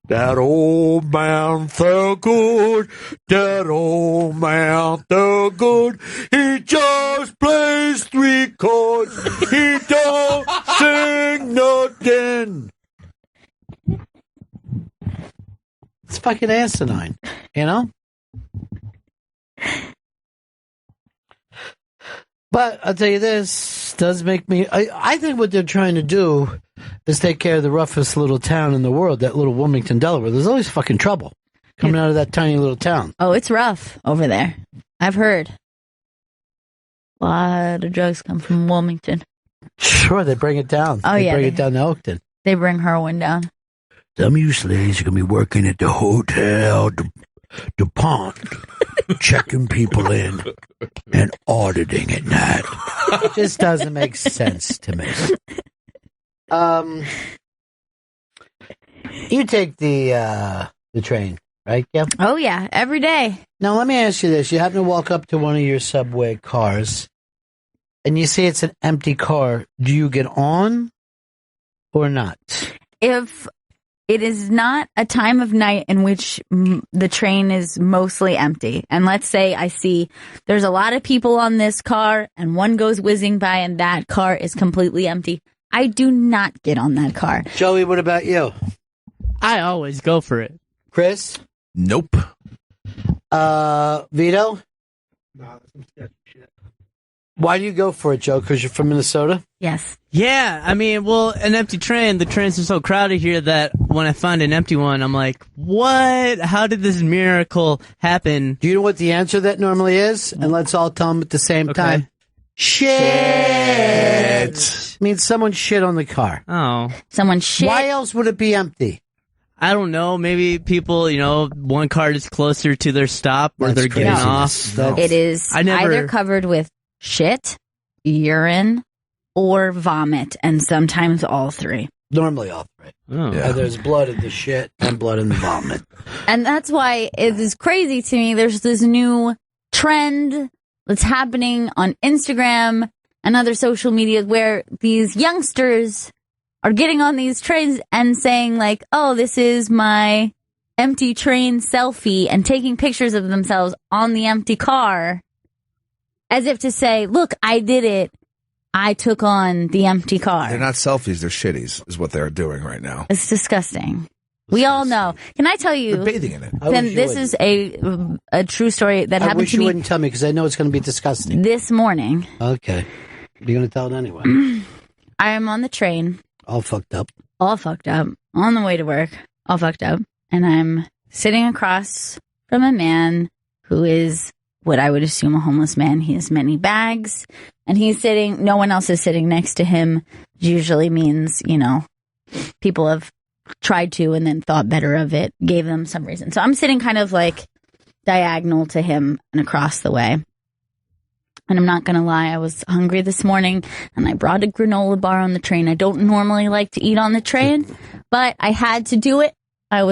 That old man Thurgood, that old man Thurgood, he just plays 3 chords. He don't sing nothing. It's fucking asinine, you know? But I'll tell you this, does make me... I think what they're trying to do is take care of the roughest little town in the world, that little Wilmington, Delaware. There's always fucking trouble coming out of that tiny little town. Oh, it's rough over there. I've heard. A lot of drugs come from Wilmington. Sure, they bring it down. Oh, They bring it down to Oakton. They bring heroin down. Some of you slaves are going to be working at the Hotel DuPont, checking people in and auditing at night. It just doesn't make sense to me. You take the train, right, Gail? Oh, yeah, every day. Now, let me ask you this. You happen to walk up to one of your subway cars, and you see it's an empty car. Do you get on or not? If it is not a time of night in which the train is mostly empty, and let's say I see there's a lot of people on this car, and one goes whizzing by, and that car is completely empty, I do not get on that car. Joey, what about you? I always go for it. Chris? Nope. Vito? Why do you go for it, Joe? Because you're from Minnesota? Yes. Yeah, I mean, well, an empty train, the trains are so crowded here that when I find an empty one, I'm like, what? How did this miracle happen? Do you know what the answer to that normally is? And let's all tell them at the same time. Shit! Means someone shit on the car. Oh. Someone shit? Why else would it be empty? I don't know. Maybe people, one card is closer to their stop or they're getting off. It is either covered with shit, urine, or vomit, and sometimes all three. Normally all three. Oh. Yeah. There's blood in the shit and blood in the vomit. And that's why it is crazy to me. There's this new trend that's happening on Instagram and other social media where these youngsters are getting on these trains and saying like, oh, this is my empty train selfie, and taking pictures of themselves on the empty car as if to say, look, I did it. I took on the empty car. They're not selfies, they're shitties, is what they're doing right now. It's disgusting. We all know. Can I tell you? They're bathing in it. Then this is a true story that happened to me. I wish you wouldn't tell me because I know it's going to be disgusting. This morning. Okay. You're going to tell it anyway. I am on the train. All fucked up. All fucked up. On the way to work. All fucked up. And I'm sitting across from a man who is what I would assume a homeless man. He has many bags. And he's sitting, no one else is sitting next to him. Usually means, people have tried to and then thought better of it, gave them some reason. So I'm sitting kind of like diagonal to him and across the way. And I'm not going to lie, I was hungry this morning and I brought a granola bar on the train. I don't normally like to eat on the train, but I had to do it. I had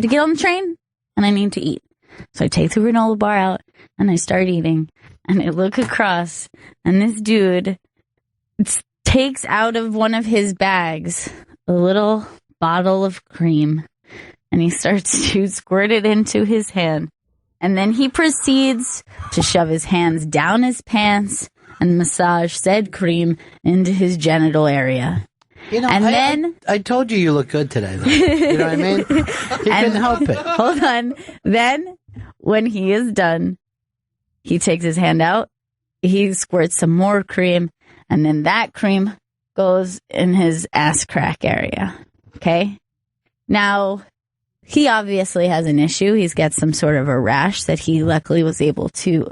to get on the train and I need to eat. So I take the granola bar out and I start eating and I look across and this dude takes out of one of his bags a little bottle of cream and he starts to squirt it into his hand. And then he proceeds to shove his hands down his pants and massage said cream into his genital area. I told you look good today, though. You know what I mean? You couldn't help it. Hold on. Then, when he is done, he takes his hand out, he squirts some more cream, and then that cream goes in his ass crack area. Okay? Now, he obviously has an issue. He's got some sort of a rash that he luckily was able to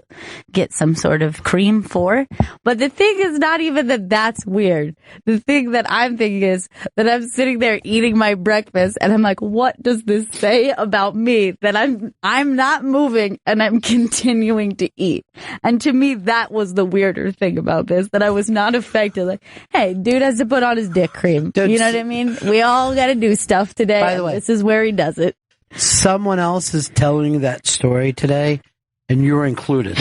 get some sort of cream for. But the thing is not even that that's weird. The thing that I'm thinking is that I'm sitting there eating my breakfast and I'm like, what does this say about me? That I'm not moving and I'm continuing to eat. And to me, that was the weirder thing about this, that I was not affected. Like, hey, dude has to put on his dick cream. You know what I mean? We all got to do stuff today. By the way, this is where he does it. Someone else is telling that story today, and you're included.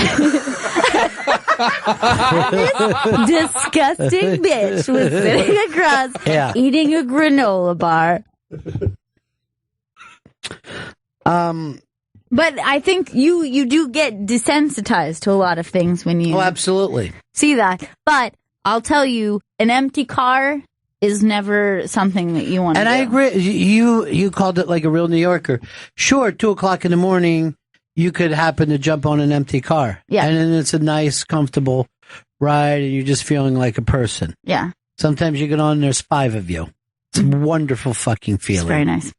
This disgusting bitch was sitting across eating a granola bar. But I think you do get desensitized to a lot of things when you absolutely see that. But I'll tell you, an empty car is never something that you want to do. And I agree. You called it like a real New Yorker. Sure, 2:00 in the morning, you could happen to jump on an empty car. Yeah. And then it's a nice, comfortable ride, and you're just feeling like a person. Yeah. Sometimes you get on, and there's 5 of you. It's a wonderful fucking feeling. It's very nice.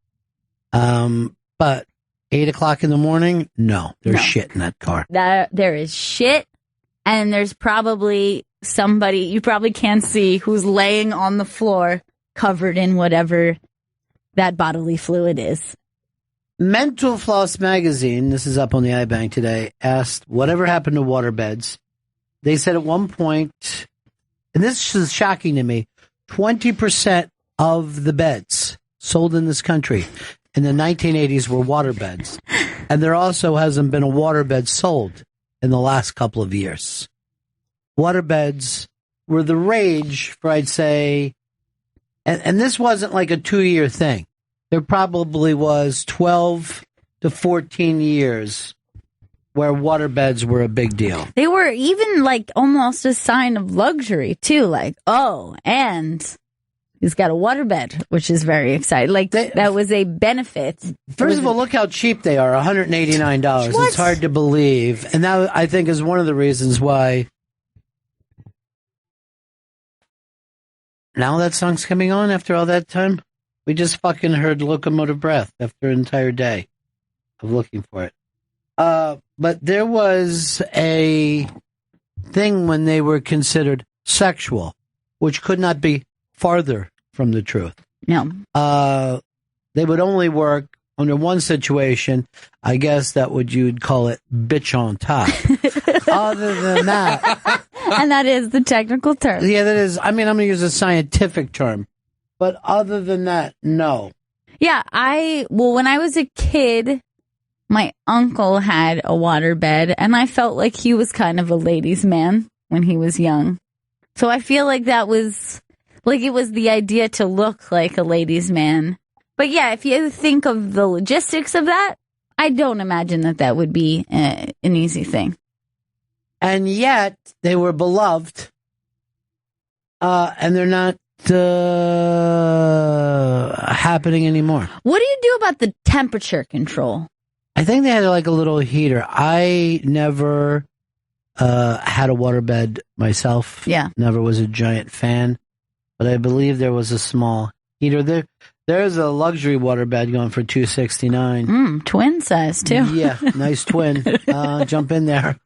But 8:00 in the morning, no, there's shit in that car. There is shit, and there's probably somebody you probably can't see who's laying on the floor covered in whatever that bodily fluid is. Mental Floss magazine, this is up on the iBank today, asked whatever happened to waterbeds. They said at one point, and this is shocking to me, 20% of the beds sold in this country in the 1980s were waterbeds. And there also hasn't been a waterbed sold in the last couple of years. Waterbeds were the rage for, I'd say, and this wasn't like a 2-year thing. There probably was 12 to 14 years where waterbeds were a big deal. They were even like almost a sign of luxury too. Like, oh, and he's got a waterbed, which is very exciting. Like that was a benefit. First of all, look how cheap they are, $189. What? It's hard to believe. And that, I think, is one of the reasons why now that song's coming on after all that time. We just fucking heard Locomotive Breath after an entire day of looking for it. But there was a thing when they were considered sexual, which could not be farther from the truth. No. They would only work under one situation. I guess that you'd call it bitch on top. Other than that. And that is the technical term. Yeah, that is. I mean, I'm going to use a scientific term. But other than that, no. Yeah, when I was a kid, my uncle had a waterbed, and I felt like he was kind of a ladies' man when he was young. So I feel like that was, like it was the idea to look like a ladies' man. But yeah, if you think of the logistics of that, I don't imagine that would be an easy thing. And yet, they were beloved, and they're not happening anymore. What do you do about the temperature control? I think they had like a little heater. I never had a waterbed myself. Yeah. Never was a giant fan. But I believe there was a small heater. There's a luxury waterbed going for $269. Twin size too. Yeah, nice twin. Jump in there.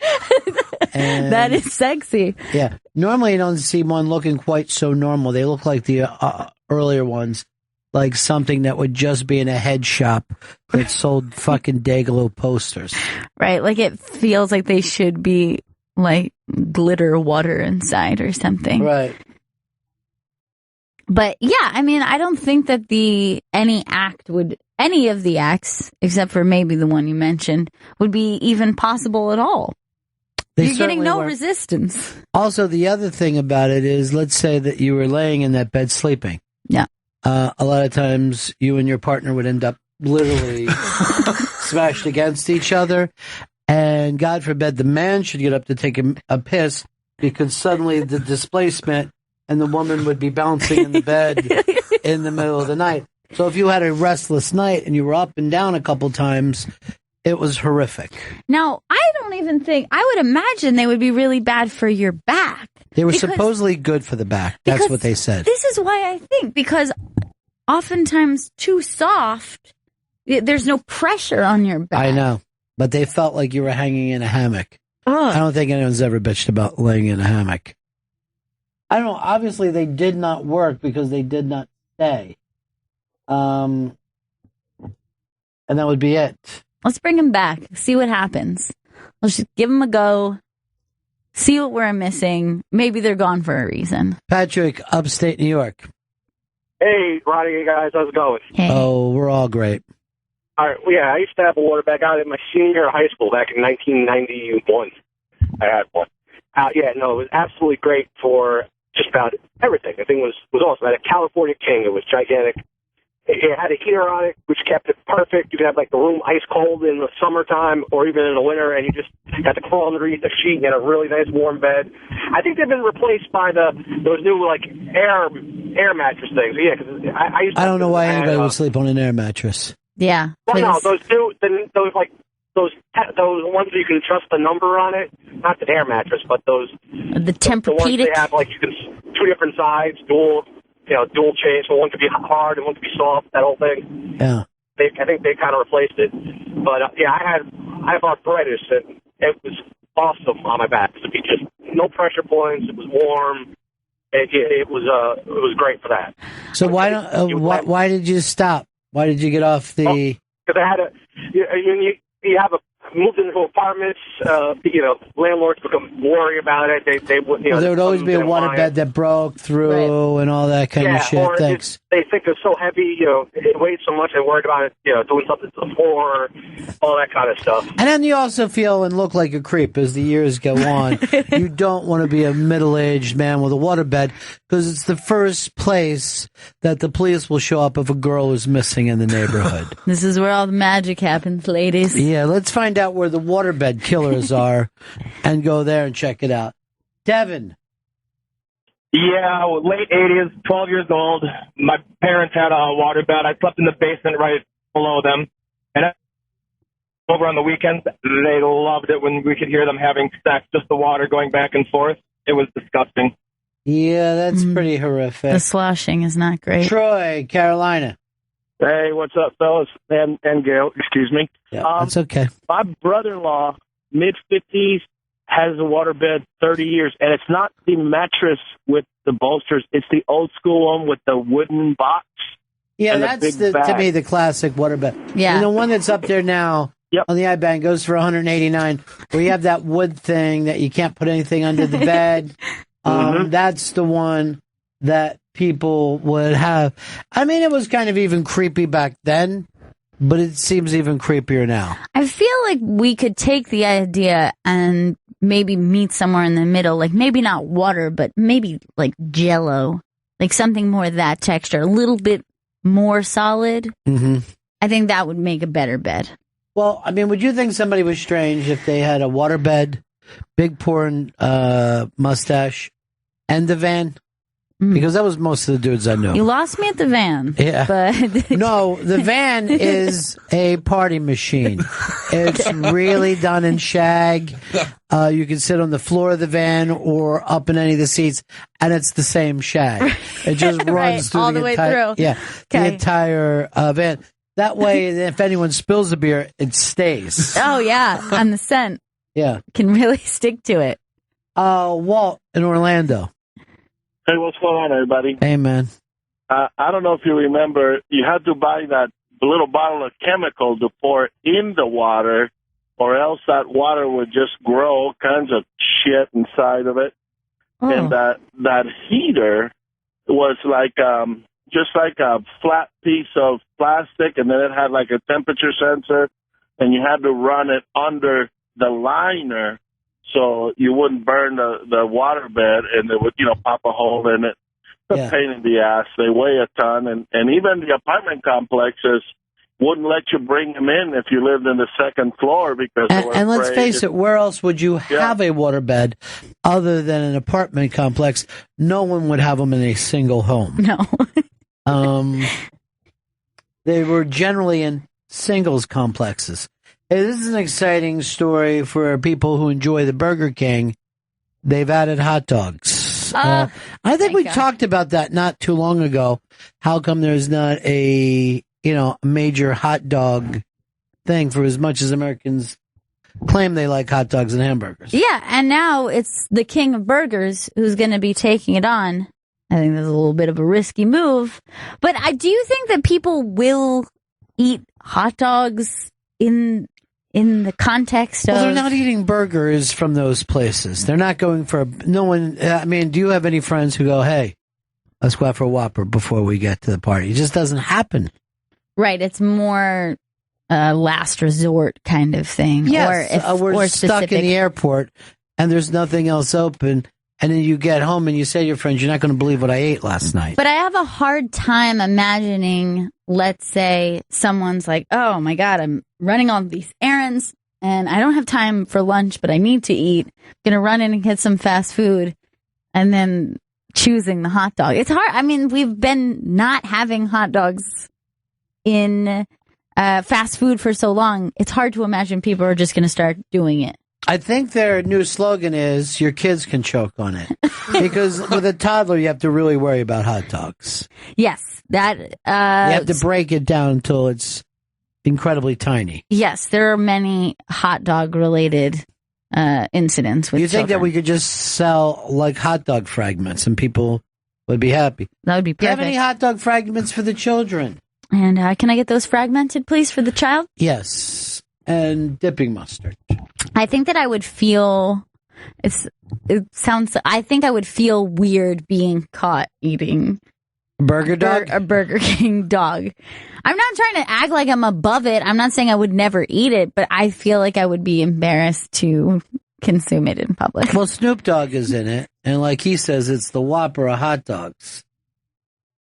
And that is sexy. Yeah. Normally you don't see one looking quite so normal. They look like the earlier ones, like something that would just be in a head shop that sold fucking Dayglow posters. Right. Like it feels like they should be like glitter water inside or something. Right. But yeah, I mean, I don't think that any of the acts, except for maybe the one you mentioned, would be even possible at all. You're getting no resistance. Also, the other thing about it is, let's say that you were laying in that bed sleeping. Yeah. A lot of times you and your partner would end up literally smashed against each other. And God forbid the man should get up to take a piss because suddenly the displacement and the woman would be bouncing in the bed in the middle of the night. So if you had a restless night and you were up and down a couple times, it was horrific. Now, I don't even think, I would imagine they would be really bad for your back. They were supposedly good for the back. That's what they said. This is why I think, because oftentimes too soft, there's no pressure on your back. I know, but they felt like you were hanging in a hammock. I don't think anyone's ever bitched about laying in a hammock. I don't know. Obviously, they did not work because they did not stay. And that would be it. Let's bring them back. See what happens. Let's just give them a go. See what we're missing. Maybe they're gone for a reason. Patrick, upstate New York. Hey, Ronnie, hey guys, how's it going? Hey. Oh, we're all great. All right, well, yeah, I used to have a waterbed out in my senior year of high school back in 1991. I had one. Yeah, no, it was absolutely great for just about everything. The thing was awesome. I had a California King. It was gigantic. It had a heater on it, which kept it perfect. You could have like the room ice cold in the summertime or even in the winter, and you just got to crawl underneath the sheet and get a really nice warm bed. I think they've been replaced by those new like air mattress things. Yeah, because I used to. I don't know why anybody would sleep on an air mattress. Yeah. Well, no, those ones that you can adjust the number on it, not the air mattress, but the Tempur-Pedic. The ones they have like you can two different sides, dual change. So one could be hard and one could be soft. That whole thing. Yeah. I think they kind of replaced it. But I have arthritis, and it was awesome on my back. It'd be just no pressure points. It was warm. It was great for that. So why did you stop? Why did you get off the? Because I had you have moved into apartments. Landlords become worried about it. They would. There would always be a waterbed that broke through and all that kind of shit. Or Thanks. They think it's so heavy. It weighs so much. They're worried about it. Doing something to the floor, all that kind of stuff. And then you also feel and look like a creep as the years go on. You don't want to be a middle-aged man with a waterbed because it's the first place that the police will show up if a girl is missing in the neighborhood. This is where all the magic happens, ladies. Yeah, let's find out where the waterbed killers are and go there and check it out. Devin. Yeah, late 80s, 12 years old. My parents had a waterbed. I slept in the basement right below them. And over on the weekends, they loved it when we could hear them having sex, just the water going back and forth. It was disgusting. Yeah, that's pretty horrific. The sloshing is not great. Troy, Carolina. Hey, what's up, fellas? And Gail, excuse me. Yeah, that's okay. My brother-in-law, mid-50s, has a waterbed 30 years, and it's not the mattress with the bolsters. It's the old school one with the wooden box. Yeah, that's to me the classic waterbed. Yeah. And the one that's up there now on the iBank goes for $189, where you have that wood thing that you can't put anything under the bed. That's the one that people would have. I mean, it was kind of even creepy back then, but it seems even creepier now. I feel like we could take the idea and maybe meet somewhere in the middle, like maybe not water, but maybe like Jell-O, like something more of that texture, a little bit more solid. Mm-hmm. I think that would make a better bed. Well, I mean, would you think somebody was strange if they had a waterbed, big porn mustache, and the van? Because that was most of the dudes I knew. You lost me at the van. Yeah. But no, the van is a party machine. It's really done in shag. You can sit on the floor of the van or up in any of the seats, and it's the same shag. It just runs through all the way entire, through. Yeah, the entire van. That way, if anyone spills a beer, it stays. Oh, yeah, and the scent. Yeah. Can really stick to it. Walt in Orlando. Hey, what's going on, everybody? Hey, man. I don't know if you remember, you had to buy that little bottle of chemical to pour in the water, or else that water would just grow all kinds of shit inside of it. Oh. And that heater was like just like a flat piece of plastic, and then it had like a temperature sensor, and you had to run it under the liner so you wouldn't burn the water bed, and it would, pop a hole in it. It's a pain in the ass. They weigh a ton, and even the apartment complexes wouldn't let you bring them in if you lived in the second floor because they were and let's afraid face it, where else would you have a waterbed other than an apartment complex? No one would have them in a single home. No. They were generally in singles complexes. Hey, this is an exciting story for people who enjoy the Burger King. They've added hot dogs. I think we talked about that not too long ago. How come there's not a major hot dog thing for as much as Americans claim they like hot dogs and hamburgers? Yeah, and now it's the king of burgers who's going to be taking it on. I think that's a little bit of a risky move. But I do think that people will eat hot dogs in the context of... Well, they're not eating burgers from those places. They're not going for... No one... I mean, do you have any friends who go, hey, let's go out for a Whopper before we get to the party? It just doesn't happen. Right. It's more last resort kind of thing. Yes. Or we're stuck in the airport and there's nothing else open, and then you get home and you say to your friends, you're not going to believe what I ate last night. But I have a hard time imagining, let's say someone's like, oh my God, I'm running all these errands and I don't have time for lunch, but I need to eat. I'm going to run in and get some fast food and then choosing the hot dog. It's hard. I mean, we've been not having hot dogs in fast food for so long. It's hard to imagine people are just going to start doing it. I think their new slogan is your kids can choke on it. Because with a toddler, you have to really worry about hot dogs. Yes. That you have to break it down until it's incredibly tiny. Yes, there are many hot dog related incidents with You think children. that we could just sell like hot dog fragments and people would be happy? That would be Do you have perfect. any hot dog fragments for the children? And can I get those fragmented, please, for the child? Yes. And dipping mustard. I think that I would feel I think I would feel weird being caught eating Burger dog? A Burger King dog. I'm not trying to act like I'm above it. I'm not saying I would never eat it, but I feel like I would be embarrassed to consume it in public. Well, Snoop Dogg is in it, and like he says, it's the Whopper of hot dogs.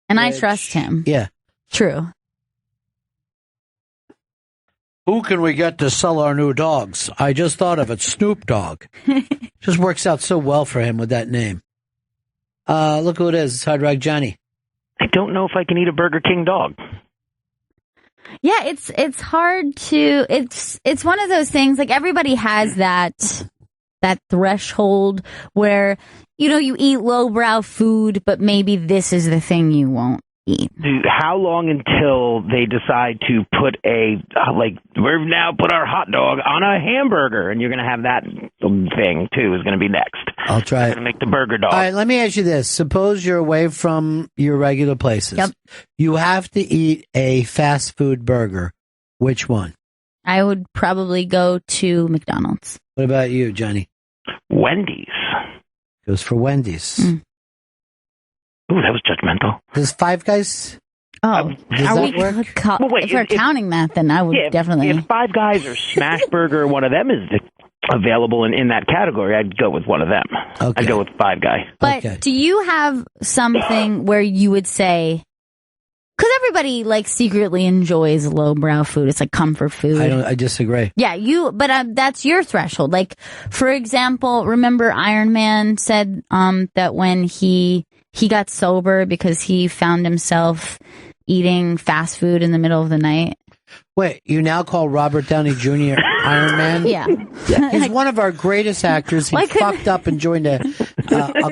And I trust him. Yeah. True. Who can we get to sell our new dogs? I just thought of it, Snoop Dogg. Just works out so well for him with that name. Look who it is. It's Hard Rock Johnny. I don't know if I can eat a Burger King dog. Yeah, it's hard to it's one of those things, like everybody has that threshold where you eat lowbrow food, but maybe this is the thing you won't eat. How long until they decide to put we've now put our hot dog on a hamburger, and you're going to have that thing too is going to be next. I'll try it. Going to make the burger dog. All right, let me ask you this. Suppose you're away from your regular places. Yep. You have to eat a fast food burger. Which one? I would probably go to McDonald's. What about you, Johnny? Wendy's. Goes for Wendy's. Ooh, that was judgmental. Does Five Guys? Oh, does that work? If we're counting that, then I would definitely. If Five Guys or Smash Burger, one of them is available in that category, I'd go with one of them. Okay. I'd go with Five Guy. But do you have something where you would say, because everybody secretly enjoys lowbrow food, it's like comfort food. I disagree. Yeah, but that's your threshold. Like, for example, remember Iron Man said that when he got sober because he found himself eating fast food in the middle of the night. Wait, you now call Robert Downey Jr. Iron Man? Yeah. He's one of our greatest actors. He fucked up and joined a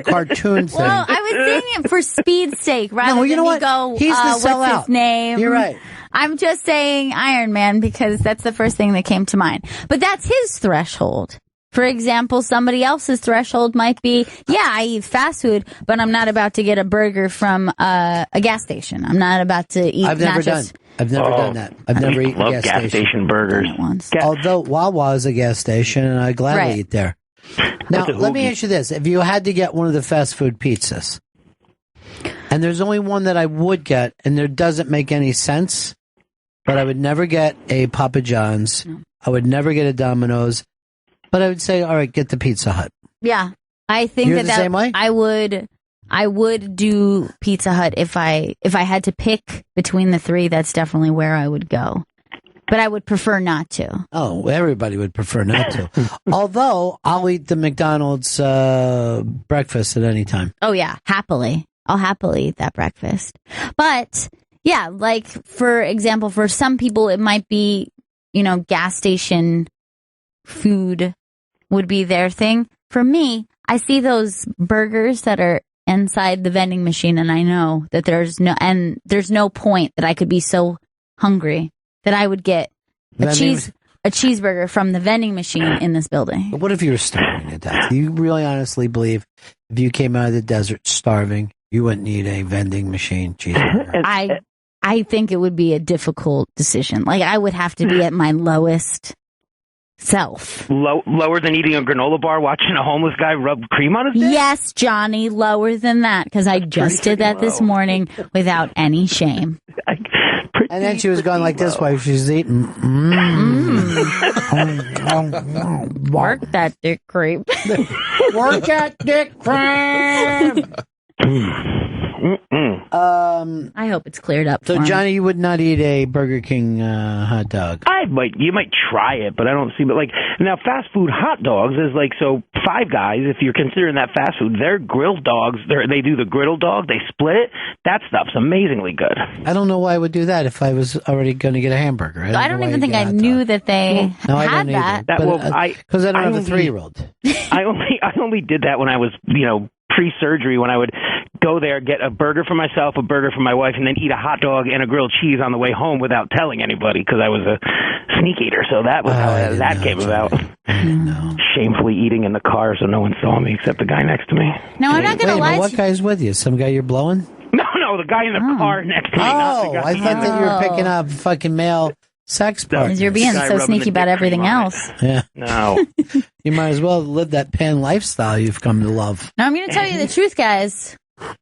cartoon thing. Well, I was saying it for speed's sake, rather No, you than know me what? go, He's the what's sellout. his name? You're right. I'm just saying Iron Man because that's the first thing that came to mind. But that's his threshold. For example, somebody else's threshold might be, I eat fast food, but I'm not about to get a burger from a gas station. I'm not about to eat I've never nachos. done that. I've never eaten love a gas station burgers. Although Wawa is a gas station, and I gladly eat there. Now, let me ask you this. If you had to get one of the fast food pizzas, and there's only one that I would get, and there doesn't make any sense, but I would never get a Papa John's. I would never get a Domino's. But I would say, all right, get the Pizza Hut. Yeah. I think You're the same way? I would do Pizza Hut if I had to pick between the three. That's definitely where I would go. But I would prefer not to. Oh, everybody would prefer not to. Although I'll eat the McDonald's breakfast at any time. Oh yeah, happily. I'll happily eat that breakfast. But yeah, like for example, for some people it might be, gas station food would be their thing. For me, I see those burgers that are inside the vending machine, and I know that there's no point that I could be so hungry that I would get a cheeseburger from the vending machine in this building. But what if you were starving to death? You really honestly believe if you came out of the desert starving, you wouldn't need a vending machine cheeseburger? I think it would be a difficult decision. Like, I would have to be at my lowest self. Lower than eating a granola bar watching a homeless guy rub cream on his dick? Yes, Johnny, lower than that, because I just did that this morning without any shame. And then she was going like this while she was eating. Work that dick creep. Work that dick creep. I hope it's cleared up. So, for him. Johnny, you would not eat a Burger King hot dog? You might try it, but I don't see. But like now, fast food hot dogs is like so. Five Guys, if you're considering that fast food, they're grilled dogs. They do the griddle dog. They split it. That stuff's amazingly good. I don't know why I would do that if I was already going to get a hamburger. I don't even think I knew that they had that. Because I don't have a 3-year-old. I only did that when I was pre-surgery, when I would go there, get a burger for myself, a burger for my wife, and then eat a hot dog and a grilled cheese on the way home without telling anybody because I was a sneak eater. So that was how that came about. Shamefully eating in the car so no one saw me except the guy next to me. No, I'm not going to lie. What guy's with you? Some guy you're blowing? No, the guy in the car next to me. Oh, I thought that you were picking up fucking male sex partners. You're being so sneaky about everything else. Yeah. No. You might as well live that pan lifestyle you've come to love. Now, I'm going to tell you the truth, guys.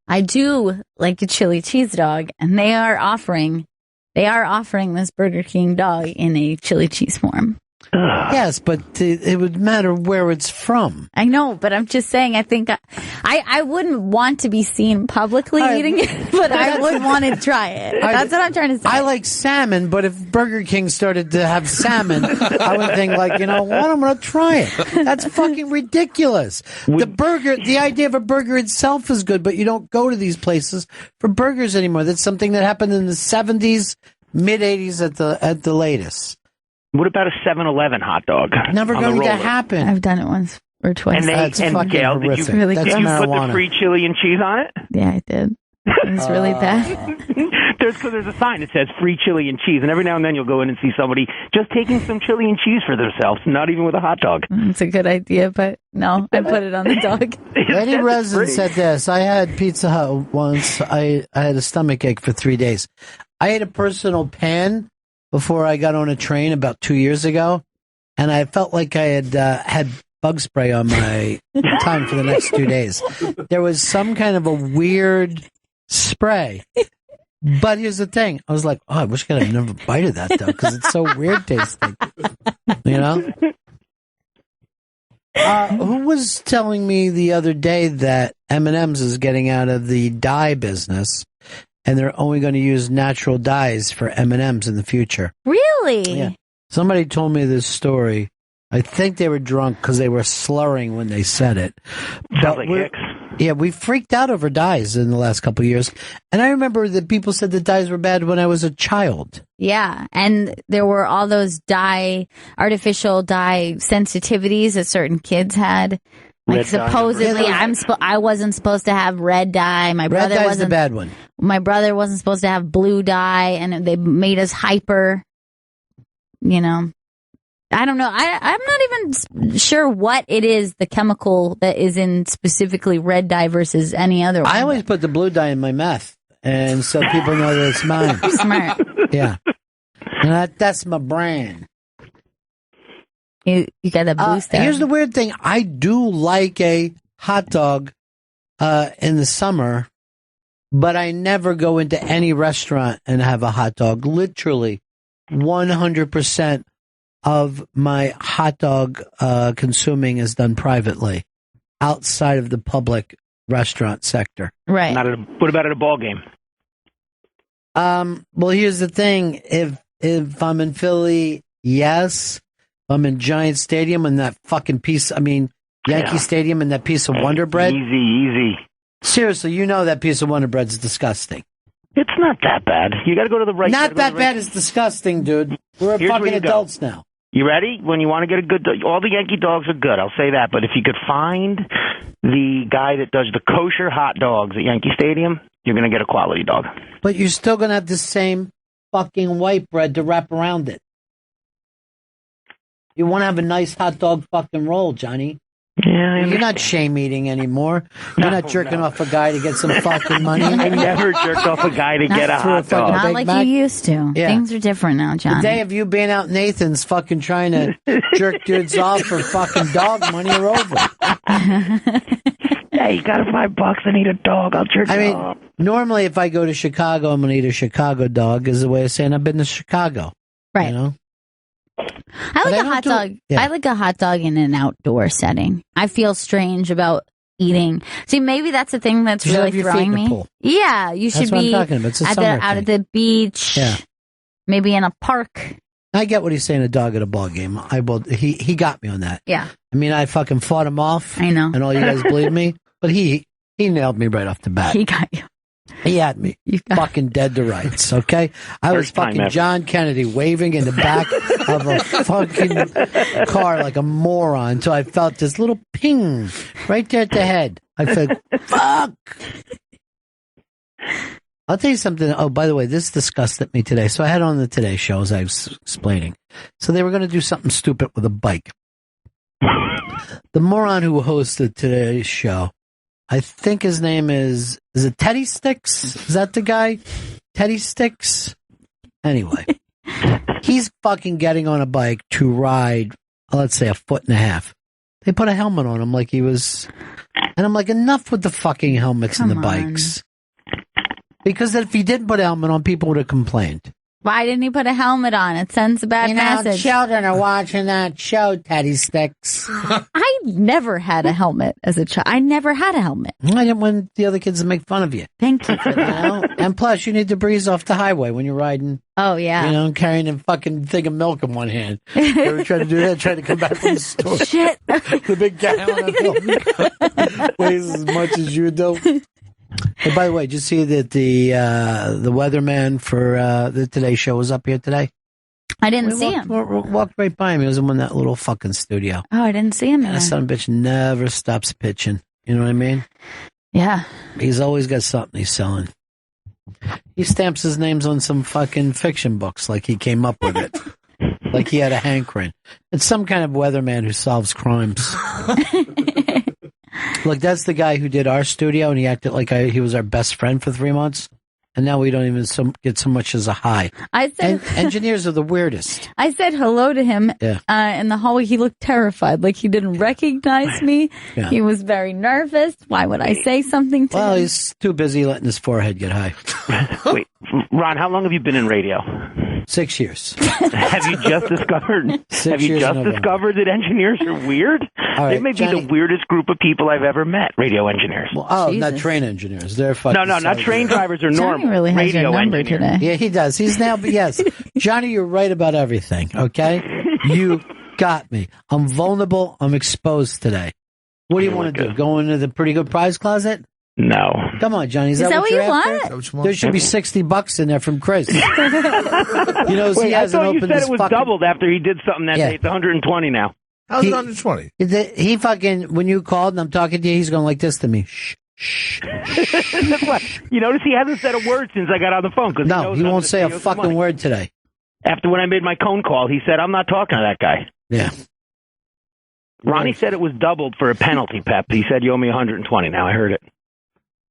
I do like a chili cheese dog, and they are offering this Burger King dog in a chili cheese form. Yes, but it would matter where it's from. I know, but I'm just saying, I think I wouldn't want to be seen publicly eating it, but I would want to try it. That's what I'm trying to say. I like salmon, but if Burger King started to have salmon, I would think like, you know what, I'm going to try it. That's fucking ridiculous. The idea of a burger itself is good, but you don't go to these places for burgers anymore. That's something that happened in the 70s, mid-80s at the latest. What about a 7-Eleven hot dog? Never going to happen. I've done it once or twice. And Gail, did you put the free chili and cheese on it? Yeah, I did. It was really bad. There's a sign that says free chili and cheese, and every now and then you'll go in and see somebody just taking some chili and cheese for themselves, not even with a hot dog. It's a good idea, but no, I put it on the dog. Eddie Resin said this. I had Pizza Hut once. I had a stomach ache for 3 days. I ate a personal pan before I got on a train about 2 years ago, and I felt like I had bug spray on my tongue for the next 2 days. There was some kind of a weird spray. But here's the thing. I was like, I wish I could have never bited that, though, because it's so weird tasting. You know? Who was telling me the other day that M&M's is getting out of the dye business, and they're only going to use natural dyes for M&M's in the future? Really? Yeah. Somebody told me this story. I think they were drunk because they were slurring when they said it. Sounds like Hicks. Yeah, we freaked out over dyes in the last couple of years. And I remember that people said that dyes were bad when I was a child. Yeah, and there were all those artificial dye sensitivities that certain kids had. Like Red supposedly, dye. I wasn't supposed to have red dye. My brother red dye's wasn't the bad one. My brother wasn't supposed to have blue dye, and they made us hyper. You know, I don't know. I'm not even sure what it is, the chemical that is in specifically red dye versus any other one. I always put the blue dye in my meth, and so people know that it's mine. You're smart. Yeah, and that's my brand. You got that blue stuff. Here's the weird thing. I do like a hot dog in the summer, but I never go into any restaurant and have a hot dog. Literally, 100% of my hot dog consuming is done privately, outside of the public restaurant sector. Right. What about at a ball game? Well, here's the thing. If I'm in Philly, yes. I'm in Giant Stadium and that fucking piece, Yankee Stadium and that piece of Wonder Bread. Easy. Seriously, you know that piece of Wonder Bread's disgusting. It's not that bad. You got to go to the right. Not that bad. It's disgusting, dude. We're fucking adults now. You ready? When you want to get a good dog, all the Yankee dogs are good, I'll say that. But if you could find the guy that does the kosher hot dogs at Yankee Stadium, you're going to get a quality dog. But you're still going to have the same fucking white bread to wrap around it. You want to have a nice hot dog fucking roll, Johnny. Yeah, you're not shame eating anymore. You're not jerking off a guy to get some fucking money. I never jerked off a guy to get a hot dog. Not like you used to. Yeah. Things are different now, John. The day of you being out Nathan's fucking trying to jerk dudes off for fucking dog money are over. hey, you got $5 and eat a dog. I'll jerk I you mean, off. normally if I go to Chicago, I'm going to eat a Chicago dog is a way of saying I've been to Chicago. Right. You know? I like a hot dog. Yeah. I like a hot dog in an outdoor setting. I feel strange about eating. See, maybe that's the thing that's You should really have your feet throwing in the me. pool. Yeah, you That's should what I'm be talking about. It's a summer out thing. at the beach. Yeah. Maybe in a park. I get what he's saying, a dog at a ball game. He got me on that. Yeah. I mean, I fucking fought him off. I know. And all you guys believe me. But he nailed me right off the bat. He got you. He had me fucking dead to rights, okay? I was First time fucking ever. John Kennedy waving in the back of a fucking car like a moron until I felt this little ping right there at the head. I said, fuck! I'll tell you something. Oh, by the way, this disgusted me today. So I had on the Today Show, as I was explaining. So they were going to do something stupid with a bike. The moron who hosted today's show, I think his name is it Teddy Sticks? Is that the guy? Teddy Sticks? Anyway, he's fucking getting on a bike to ride, let's say, 1.5 feet. They put a helmet on him like he was, and I'm like, enough with the fucking helmets and the bikes. Because if he didn't put a helmet on, people would have complained. Why didn't he put a helmet on? It sends a bad message. Children are watching that show, Teddy Sticks. I never had a helmet as a child. I never had a helmet. I didn't want the other kids to make fun of you. Thank you for that. You know? And plus, you need to breeze off the highway when you're riding. Oh, yeah. You know, carrying a fucking thing of milk in one hand. You ever try to do that? Try to come back from the store. Shit. The big gallon of milk weighs as much as you do. Hey, by the way, did you see that the weatherman for the Today Show was up here today? I didn't see him. Walked right by him. He was in that little fucking studio. Oh, I didn't see him there. That son of a bitch never stops pitching. You know what I mean? Yeah. He's always got something he's selling. He stamps his names on some fucking fiction books like he came up with it. Like he had a hankering. It's some kind of weatherman who solves crimes. Look, that's the guy who did our studio, and he acted like he was our best friend for 3 months. And now we don't even get so much as a hi. I said, engineers are the weirdest. I said hello to him Yeah. in the hallway. He looked terrified, like he didn't recognize me. Yeah. He was very nervous. Why would I say something to him? He's too busy letting his forehead get high. Wait, Ron, how long have you been in radio? 6 years. Have you just discovered? Have you years just in November. discovered that engineers are weird? right, They may be Johnny. the weirdest group of people I've ever met. Radio engineers. Not train engineers. They're fucking. No, not train drivers are normal. Johnny really has radio your number engineers. today. Yeah, he does. He's now, but yes, Johnny, you're right about everything. Okay, you got me. I'm vulnerable. I'm exposed today. What do you want to do? Go into the pretty good prize closet? No. Come on, Johnny. Is that what you you're want? after? There should be $60 in there from Chris. You know, Wait, he I hasn't thought you opened said his it was fucking. doubled after he did something that Yeah. day. It's 120 now. How's it 120? He fucking, when you called and I'm talking to you, he's going like this to me. Shh. That's why. You notice he hasn't said a word since I got on the phone. Cause No, he won't say a fucking word today. After when I made my cone call, he said, I'm not talking to that guy. Yeah. Ronnie said it was doubled for a penalty, Pep. He said, you owe me 120 now. I heard it.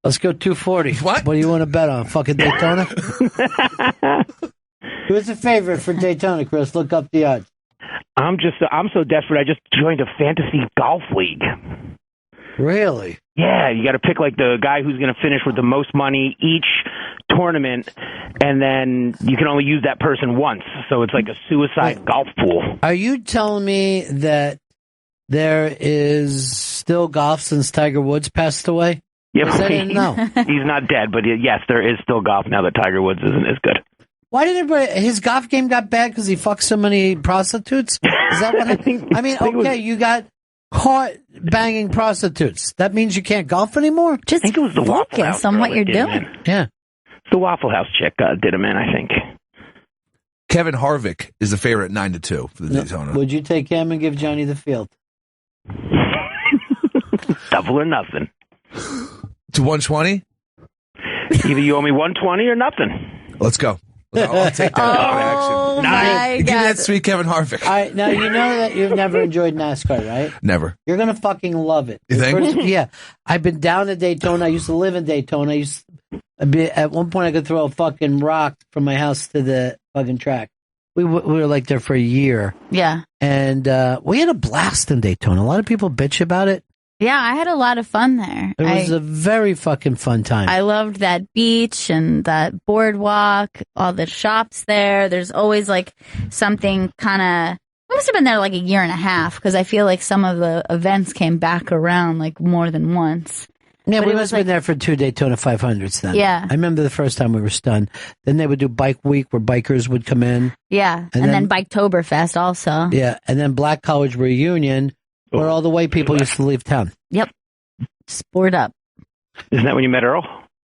Let's go 240. What do you want to bet on? Fucking Daytona? Who's the favorite for Daytona, Chris? Look up the odds. I'm so desperate. I just joined a fantasy golf league. Really? Yeah, you got to pick like the guy who's going to finish with the most money each tournament, and then you can only use that person once. So it's like a suicide golf pool. Are you telling me that there is still golf since Tiger Woods passed away? Yeah, I didn't know. He's not dead, but yes, there is still golf now that Tiger Woods isn't as good. Why did his golf game got bad because he fucked so many prostitutes? Is that what I mean, okay, you got caught banging prostitutes. That means you can't golf anymore? Just I think it was the Waffle House on girl what that you're did him doing. in. Yeah. The Waffle House chick did him in, I think. Kevin Harvick is the favorite 9-2 for the Daytona. Would you take him and give Johnny the field? Double or nothing. To 120? Either you owe me 120 or nothing. Let's go. I'll take that Oh, my Give me that God. sweet Kevin Harvick. All right, now you know that you've never enjoyed NASCAR, right? Never. You're going to fucking love it. You think? Yeah. I've been down to Daytona. I used to live in Daytona. At one point, I could throw a fucking rock from my house to the fucking track. We were like there for a year. Yeah. And we had a blast in Daytona. A lot of people bitch about it. Yeah, I had a lot of fun there. It was a very fucking fun time. I loved that beach and that boardwalk, all the shops there. There's always like something kind of. I must have been there like a year and a half because I feel like some of the events came back around like more than once. Yeah, But we it must was have been there for 2 Daytona 500s then. Yeah. I remember the first time we were stunned. Then they would do Bike Week where bikers would come in. Yeah, and then Biketoberfest also. Yeah, and then Black College Reunion where all the white people used to leave town. Yep. Sport up. Isn't that when you met Earl?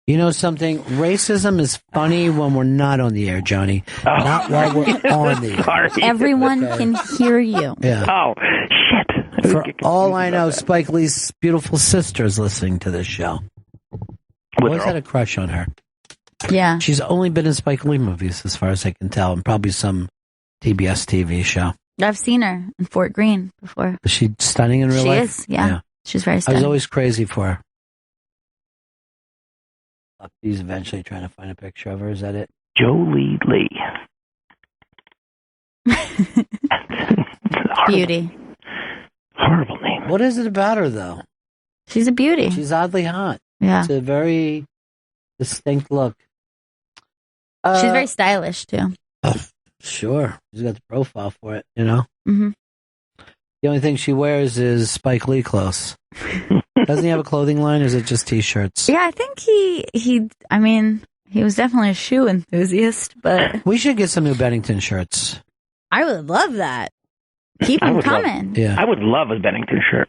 You know something? Racism is funny when we're not on the air, Johnny. Not while we're on the air. Everyone can hear you. Yeah. Oh, shit. For all I know, Spike Lee's beautiful sister is listening to this show. I always had a crush on her. Yeah. She's only been in Spike Lee movies, as far as I can tell, and probably some TBS TV show. I've seen her in Fort Greene before. Is she stunning in real She life? is, yeah. She's very I stunning. was always crazy for her. He's eventually trying to find a picture of her. Is that it? Jolie Lee. Beauty. Horrible name. What is it about her, though? She's a beauty. She's oddly hot. Yeah. It's a very distinct look. She's very stylish, too. Sure. She's got the profile for it, you know? Mm-hmm. The only thing she wears is Spike Lee clothes. Doesn't he have a clothing line, or is it just T-shirts? Yeah, I think he was definitely a shoe enthusiast, but... We should get some new Bennington shirts. I would love that. Keep them coming. Yeah. I would love a Bennington shirt.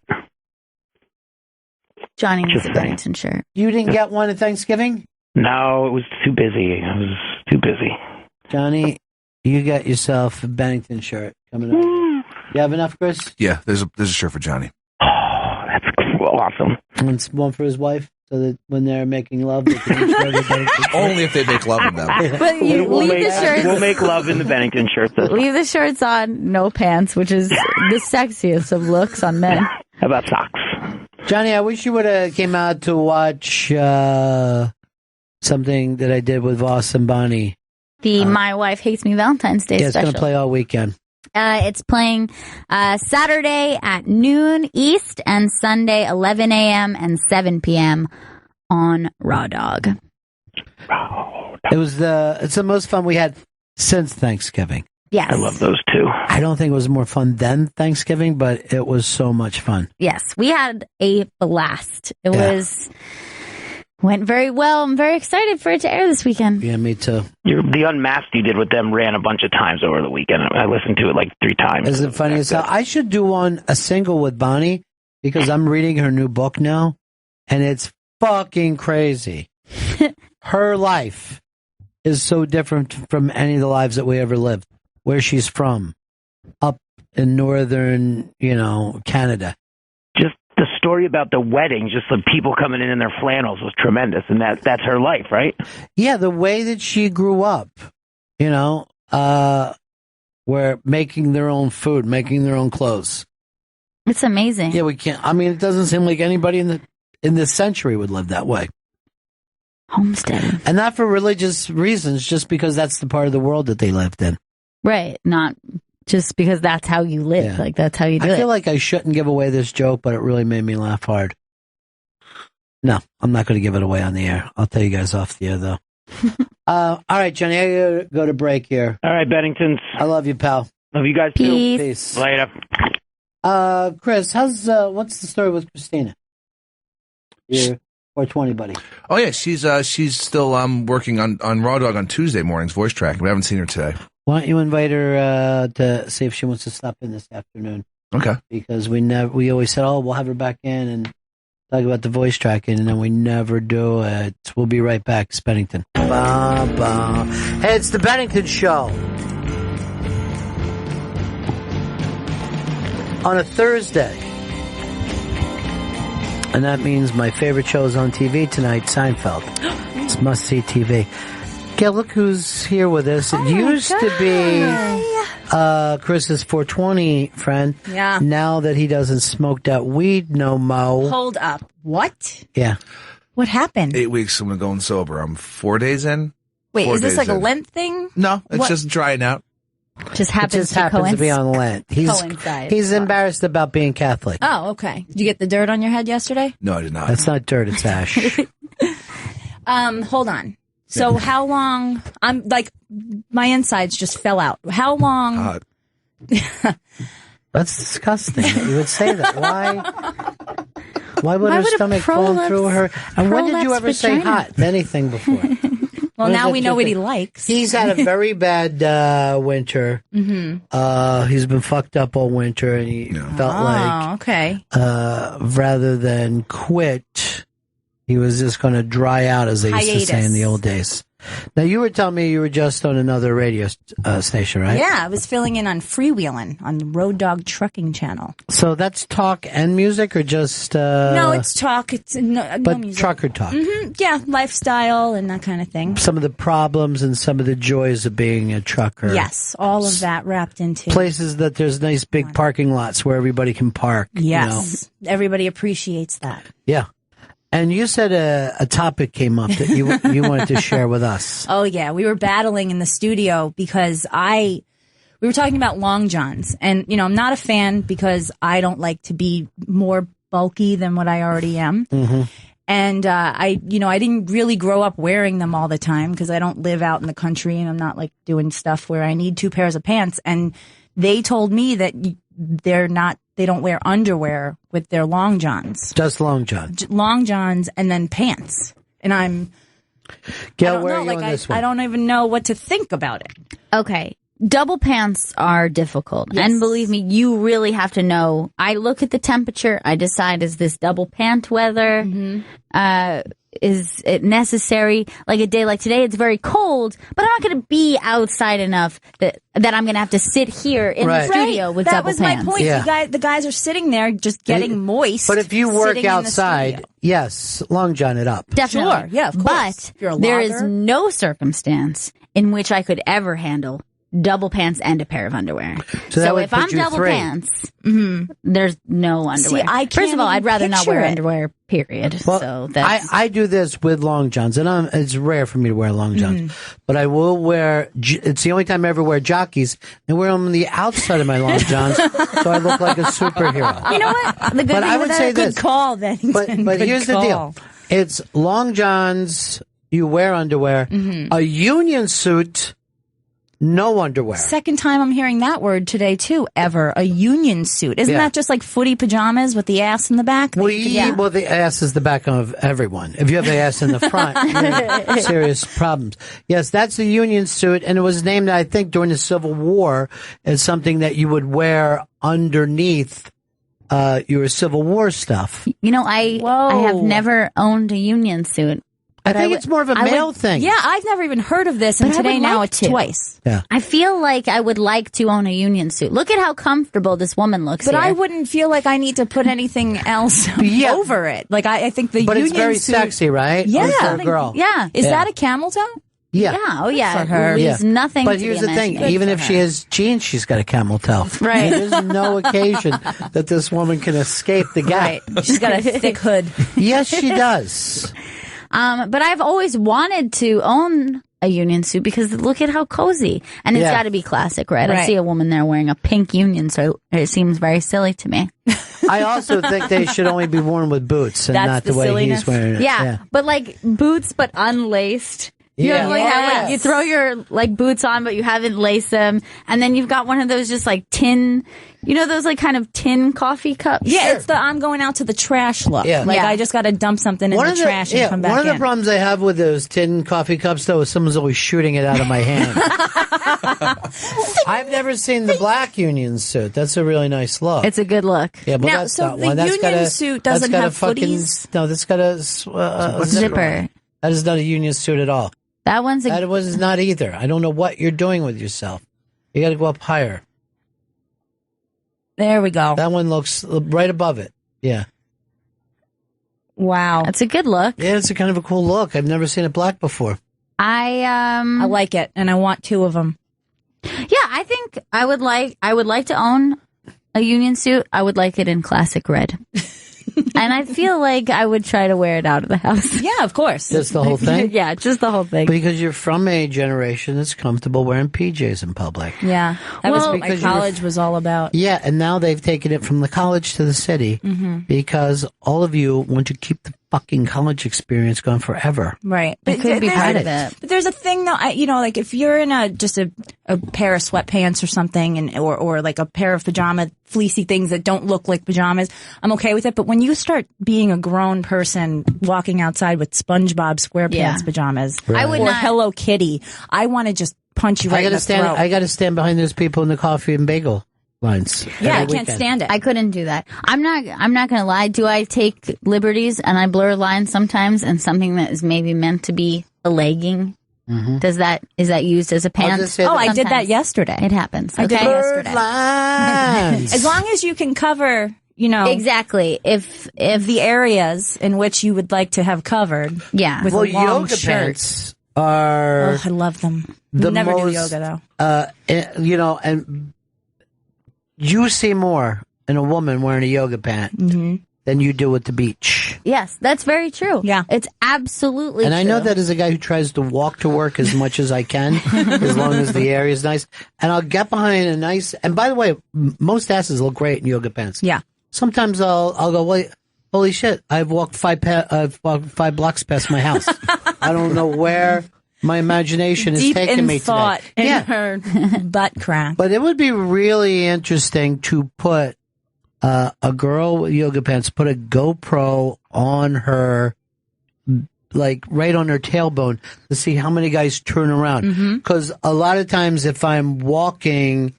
Johnny needs a Bennington shirt. You didn't get one at Thanksgiving? No, it was too busy. I was too busy. Johnny, you got yourself a Bennington shirt coming up. You have enough, Chris? Yeah, there's a shirt for Johnny. Oh, that's awesome. And one for his wife, so that when they're making love, they can each wear the Bennington shirt. Only if they make love in them. But you leave the shirts. We'll make love in the Bennington shirts. Leave the shirts on, no pants, which is the sexiest of looks on men. How about socks? Johnny, I wish you would have came out to watch something that I did with Voss and Bonnie. The My Wife Hates Me Valentine's Day Yeah, it's special. going to play all weekend. It's playing Saturday at noon East and Sunday 11 a.m. and 7 p.m. on Raw Dog. It's the most fun we had since Thanksgiving. Yes. I love those two. I don't think it was more fun than Thanksgiving, but it was so much fun. Yes, we had a blast. It went very well. I'm very excited for it to air this weekend. Yeah, me too. The Unmasked you did with them ran a bunch of times over the weekend. I listened to it like 3 times. Isn't it funny as hell? I should do a single with Bonnie because I'm reading her new book now, and it's fucking crazy. Her life is so different from any of the lives that we ever lived. Where she's from, up in northern, Canada. Just the story about the wedding, just the people coming in their flannels was tremendous, and that's her life, right? Yeah, the way that she grew up, where making their own food, making their own clothes. It's amazing. Yeah, we can't. I mean, it doesn't seem like anybody in this century would live that way. Homesteading, and not for religious reasons, just because that's the part of the world that they lived in. Right, not just because that's how you live. Yeah. Like, that's how you do it. I feel like I shouldn't give away this joke, but it really made me laugh hard. No, I'm not going to give it away on the air. I'll tell you guys off the air, though. All right, Johnny, I got to go to break here. All right, Benningtons. I love you, pal. Love you guys, too. Peace. Later. Chris, what's the story with Christina? Your 420 buddy. Oh, yeah, she's still working on Raw Dog on Tuesday mornings, voice tracking. We haven't seen her today. Why don't you invite her to see if she wants to stop in this afternoon? Okay. Because we always said, we'll have her back in and talk about the voice tracking, and then we never do it. We'll be right back. It's Bennington. Bah, bah. Hey, it's the Bennington Show. On a Thursday. And that means my favorite show is on TV tonight, Seinfeld. It's must-see TV. Gail, look who's here with us. It used to be Chris's 420 friend. Yeah. Now that he doesn't smoke that weed no mo. Hold up. What? Yeah. What happened? 8 weeks I'm going sober. I'm 4 days in. Wait, 4 is this days like a in. Lent thing? No, it's What? just drying out. Just happens to be on Lent. He's embarrassed about being Catholic. Oh, okay. Did you get the dirt on your head yesterday? No, I did not. That's not dirt, it's ash. Hold on. So how long? I'm like, my insides just fell out. How long? That's disgusting that you would say that. Why would her stomach fall through her? And when did you ever say hot? Anything before? Well, now we know what he likes. He's had a very bad winter. Mm-hmm. He's been fucked up all winter, and he felt like, okay. Rather than quit, he was just going to dry out, as they used to say in the old days. Now, you were telling me you were just on another radio station, right? Yeah, I was filling in on Freewheelin' on the Road Dog Trucking Channel. So that's talk and music, or just... no, it's talk. It's no music. Trucker talk. Mm-hmm. Yeah, lifestyle and that kind of thing. Some of the problems and some of the joys of being a trucker. Yes, all of that wrapped into... Places that there's nice big parking lots where everybody can park. Yes, everybody appreciates that. Yeah. And you said a topic came up that you wanted to share with us. Oh, yeah. We were battling in the studio because we were talking about long johns. And, I'm not a fan because I don't like to be more bulky than what I already am. Mm-hmm. And I didn't really grow up wearing them all the time because I don't live out in the country and I'm not like doing stuff where I need 2 pairs of pants. And they told me that they don't wear underwear with their long johns. Just long johns. Long johns and then pants. And Gail, where are you on this one? I don't even know what to think about it. Okay. Double pants are difficult. Yes. And believe me, you really have to know. I look at the temperature. I decide, is this double pant weather? Mm-hmm. Is it necessary? Like a day like today, it's very cold, but I'm not going to be outside enough that I'm going to have to sit here in the studio with double pants. That was my point. Yeah. The guys are sitting there just getting moist. But if you work outside, yes, long john it up. Definitely. Sure, yeah, of course. But there is no circumstance in which I could ever handle double pants and a pair of underwear. So if I'm double pants, there's no underwear. See, First of all, I'd rather not wear underwear, period. Well, so that's... I do this with long johns, and it's rare for me to wear long johns. But I will wear, it's the only time I ever wear jockeys, and wear them on the outside of my long johns, so I look like a superhero. You know what? The good but thing I would say good this. Call, Bennington. But here's the deal. It's long johns, you wear underwear, a union suit, no underwear. Second time I'm hearing that word today, too, ever. A union suit. Isn't that just like footy pajamas with the ass in the back? Well, the ass is the back of everyone. If you have the ass in the front, you have serious problems. Yes, that's the union suit, and it was named, I think, during the Civil War as something that you would wear underneath your Civil War stuff. I have never owned a union suit. I think it's more of a male thing. Yeah, I've never even heard of this, and today now it's twice. Yeah. I feel like I would like to own a union suit. Look at how comfortable this woman looks. But here. I wouldn't feel like I need to put anything else over it. Like I think the but union it's very suit, sexy, right? Yeah, for a girl. Yeah, is that a camel toe? Yeah. Oh yeah. For her. There's nothing. But here's the thing: even if she has jeans, she's got a camel toe. Right. There's no occasion that this woman can escape the gap. Right. She's got a thick hood. Yes, she does. But I've always wanted to own a union suit because look at how cozy. And it's got to be classic, right? I see a woman there wearing a pink union suit. It seems very silly to me. I also think they should only be worn with boots and not the way silliness. he's wearing it. Yeah, but like boots but unlaced. You know, how you throw your boots on, but you haven't laced them, and then you've got one of those just like tin, those like kind of tin coffee cups. Yeah, it's the I'm going out to the trash look. Yeah. I just got to dump something in the trash and come back in. One of the problems I have with those tin coffee cups, though, is someone's always shooting it out of my hand. I've never seen the black union suit. That's a really nice look. It's a good look. Yeah, but that's not one. That's got a suit doesn't have footies. No, that's got a zipper. That is not a union suit at all. That was not either. I don't know what you're doing with yourself. You got to go up higher. There we go. That one looks right above it. Yeah. Wow. That's a good look. Yeah, it's a kind of a cool look. I've never seen it black before. I like it, and I want 2 of them. Yeah, I think I would like to own a union suit. I would like it in classic red. And I feel like I would try to wear it out of the house. Yeah, of course. Just the whole thing? Yeah, just the whole thing. Because you're from a generation that's comfortable wearing PJs in public. Yeah. That was what my because college was all about. Yeah, and now they've taken it from the college to the city because all of you want to keep the fucking college experience going forever. Right. I couldn't be part of it. But there's a thing though, like if you're in just a pair of sweatpants or something or like a pair of pajama fleecy things that don't look like pajamas, I'm okay with it. But when you start being a grown person walking outside with SpongeBob SquarePants pajamas I would or not. Hello Kitty, I want to just punch you right in the throat. I got to stand behind those people in the coffee and bagel lines. Yeah, I can't stand it. I couldn't do that. I'm not going to lie. Do I take liberties and I blur lines sometimes and something that is maybe meant to be a legging? Is that used as a pants? I did that yesterday. It happens. I did Okay. it yesterday. Lines. As long as you can cover, exactly. If the areas in which you would like to have covered. Yeah. With well, a long yoga shirt. pants are. Oh, I love them. The Never do most, yoga though. And you see more in a woman wearing a yoga pant than you do at the beach. Yes, that's very true. Yeah. It's absolutely And true. I know that as a guy who tries to walk to work as much as I can, as long as the area is nice. And I'll get behind a nice, and by the way, most asses look great in yoga pants. Yeah. Sometimes I'll go, wait, holy shit, I've walked 5 blocks past my house. I don't know where my imagination is Deep taking in me thought today. in her butt crack. But it would be really interesting to put a girl with yoga pants, put a GoPro on her, like right on her tailbone, to see how many guys turn around. Because a lot of times if I'm walking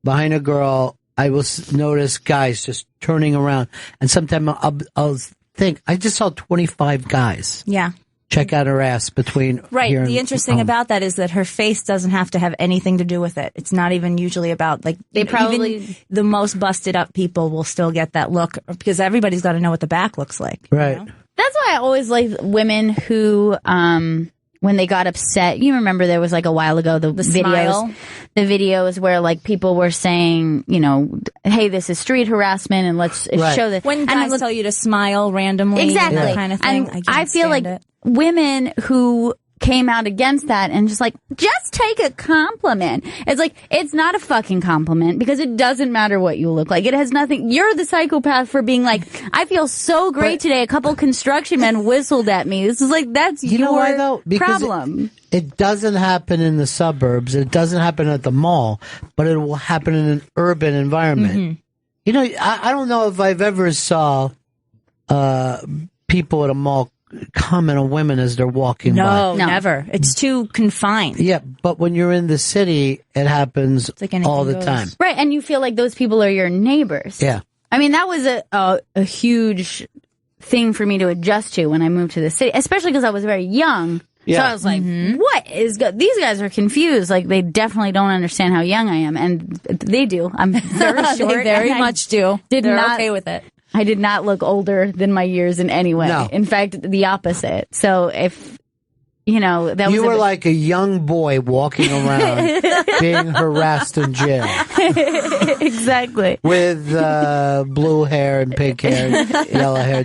behind a girl, I will notice guys just turning around. And sometimes I'll think, I just saw 25 guys. Yeah. Check out her ass between Right. here The and interesting home. about that is that her face doesn't have to have anything to do with it. It's not even usually about even the most busted up people will still get that look because everybody's got to know what the back looks like. Right. That's why I always like women who, when they got upset, you remember there was like a while ago the videos where like people were saying, hey, this is street harassment and let's show this. When guys tell you to smile randomly, exactly, that kind of thing. And I feel like women who came out against that and just take a compliment. It's like, it's not a fucking compliment because it doesn't matter what you look like. It has nothing. You're the psychopath for being like, I feel so great today. A couple construction men whistled at me. This is like, that's You know why, though? your Because problem. It doesn't happen in the suburbs. It doesn't happen at the mall, but it will happen in an urban environment. I don't know if I've ever saw people at a mall comment on women as they're walking by. No, never. It's too confined. Yeah, but when you're in the city, it happens all the time. Right, and you feel like those people are your neighbors. Yeah. I mean, that was a huge thing for me to adjust to when I moved to the city, especially because I was very young. Yeah. So I was like, what is these guys are confused. Like, they definitely don't understand how young I am. And they do. I'm very short. They very and I much do. They're They're okay with it. I did not look older than my years in any way. No. In fact, the opposite. So if, that was You were like a young boy walking around being harassed in jail. Exactly. With blue hair and pink hair, yellow hair.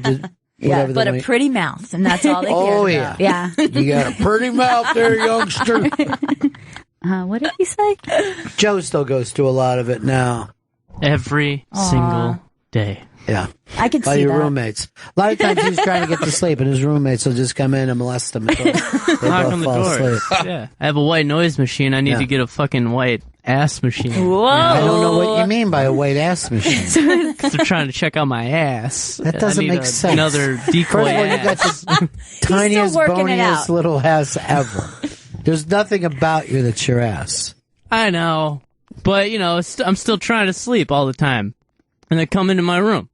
Yeah, but a pretty mouth, and that's all they care about. Yeah. You got a pretty mouth there, youngster. What did he say? Joe still goes through a lot of it now. Every single day. Yeah. I could By see your that. roommates. A lot of times he's trying to get to sleep, and his roommates will just come in and molest him until they Knock both on the fall door. asleep. Yeah. I have a white noise machine. I need to get a fucking white ass machine. Whoa. I don't know what you mean by a white ass machine. Because they're trying to check out my ass. That doesn't I need make sense. Another decoy First of all, you got ass. the tiniest, working it boniest out. little ass ever. There's nothing about you that's your ass. I know. But, I'm still trying to sleep all the time. And they come into my room.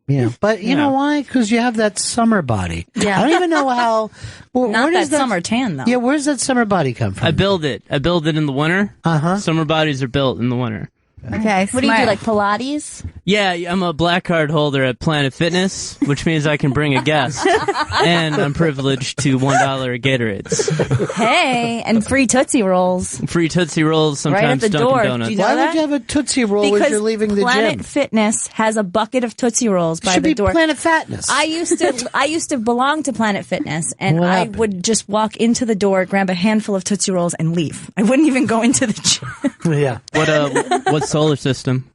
Yeah, but you know why? Because you have that summer body. Yeah. I don't even know how. Not that summer tan, though. Yeah, where's that summer body come from? I build it. I build it in the winter. Uh-huh. Summer bodies are built in the winter. Okay. What do you do, like Pilates? Yeah, I'm a black card holder at Planet Fitness, which means I can bring a guest. And I'm privileged to $1 Gatorades. Hey, and free Tootsie Rolls. Free Tootsie Rolls, sometimes right at the Dunkin' door. Donuts. Do you know Why that? would you have a Tootsie Roll Because as you're leaving the Planet gym? Fitness has a bucket of Tootsie Rolls by Should the be door. Planet Fatness. I used to belong to Planet Fitness, and What I happened? would just walk into the door, grab a handful of Tootsie Rolls, and leave. I wouldn't even go into the gym. Yeah. What solar system?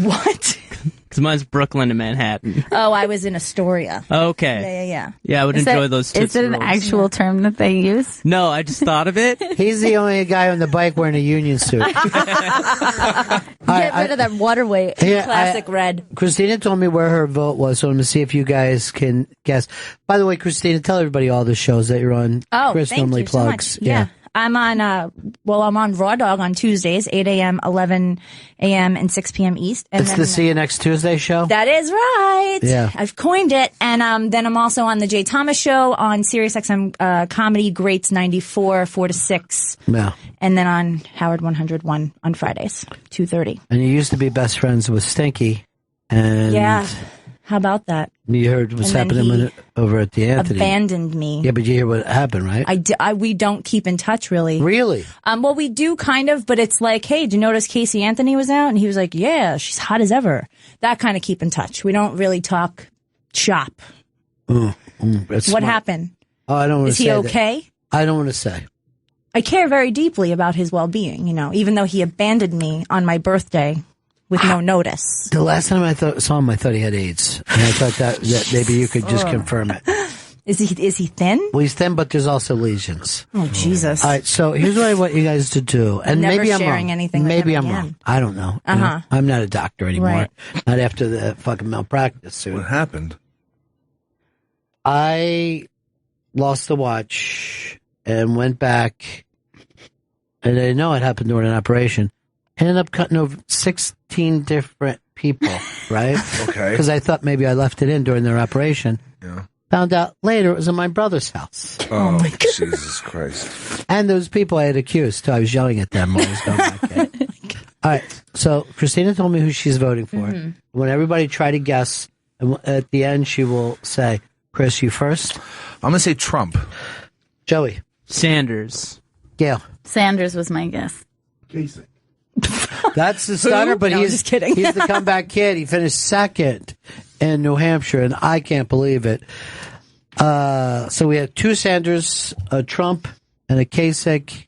What? Because mine's Brooklyn and Manhattan. Oh, I was in Astoria. Okay. Yeah. Yeah, I would enjoy those Is Tootsie it an Rolls. actual term that they use? No, I just thought of it. He's the only guy on the bike wearing a union suit. Get rid of that waterway classic red. Christina told me where her vote was, so I'm going to see if you guys can guess. By the way, Christina, tell everybody all the shows that you're on. Oh, Chris thank normally you so plugs. much. Yeah. I'm on, I'm on Raw Dog on Tuesdays, 8 a.m., 11 a.m., and 6 p.m. East. And It's the See You Next Tuesday show? That is right. Yeah. I've coined it. And then I'm also on the Jay Thomas Show on SiriusXM Comedy Greats 94, 4 to 6. Yeah. And then on Howard 101 on Fridays, 2:30. And you used to be best friends with Stinky. And Yeah. How about that? you heard what's And then happening he over at the Anthony. Abandoned me. Yeah, but you hear what happened, right? We don't keep in touch, really. Really? Well, we do kind of, but it's like, hey, did you notice Casey Anthony was out? And he was like, yeah, she's hot as ever. That kind of keep in touch. We don't really talk shop. That's What smart. happened? Oh, I don't want to Is say he that. okay? I don't want to say. I care very deeply about his well-being, even though he abandoned me on my birthday with no notice. The last time I saw him, I thought he had AIDS. And I thought that maybe you could just Ugh. confirm it. Is he thin? Well, he's thin, but there's also lesions. Oh, Jesus. All right, so here's what I want you guys to do. And Never maybe I'm sharing wrong. anything with Maybe him I'm again. wrong. I don't know. You Uh-huh. know, I'm not a doctor anymore. Right. Not after the fucking malpractice suit. What happened? I lost the watch and went back, and I didn't know it happened during an operation. Ended up cutting over 16 different people, right? Okay. Because I thought maybe I left it in during their operation. Yeah. Found out later it was in my brother's house. Oh, my God. Jesus Christ. And those people I had accused, so I was yelling at them while I was going back in. All right, so Christina told me who she's voting for. Mm-hmm. When everybody try to guess, and at the end she will say, Chris, you first? I'm going to say Trump. Joey. Sanders. Gail. Sanders was my guess. That's the stunner, but No, he's just kidding. he's the comeback kid. He finished second in New Hampshire, and I can't believe it. So we had two Sanders, a Trump, and a Kasich.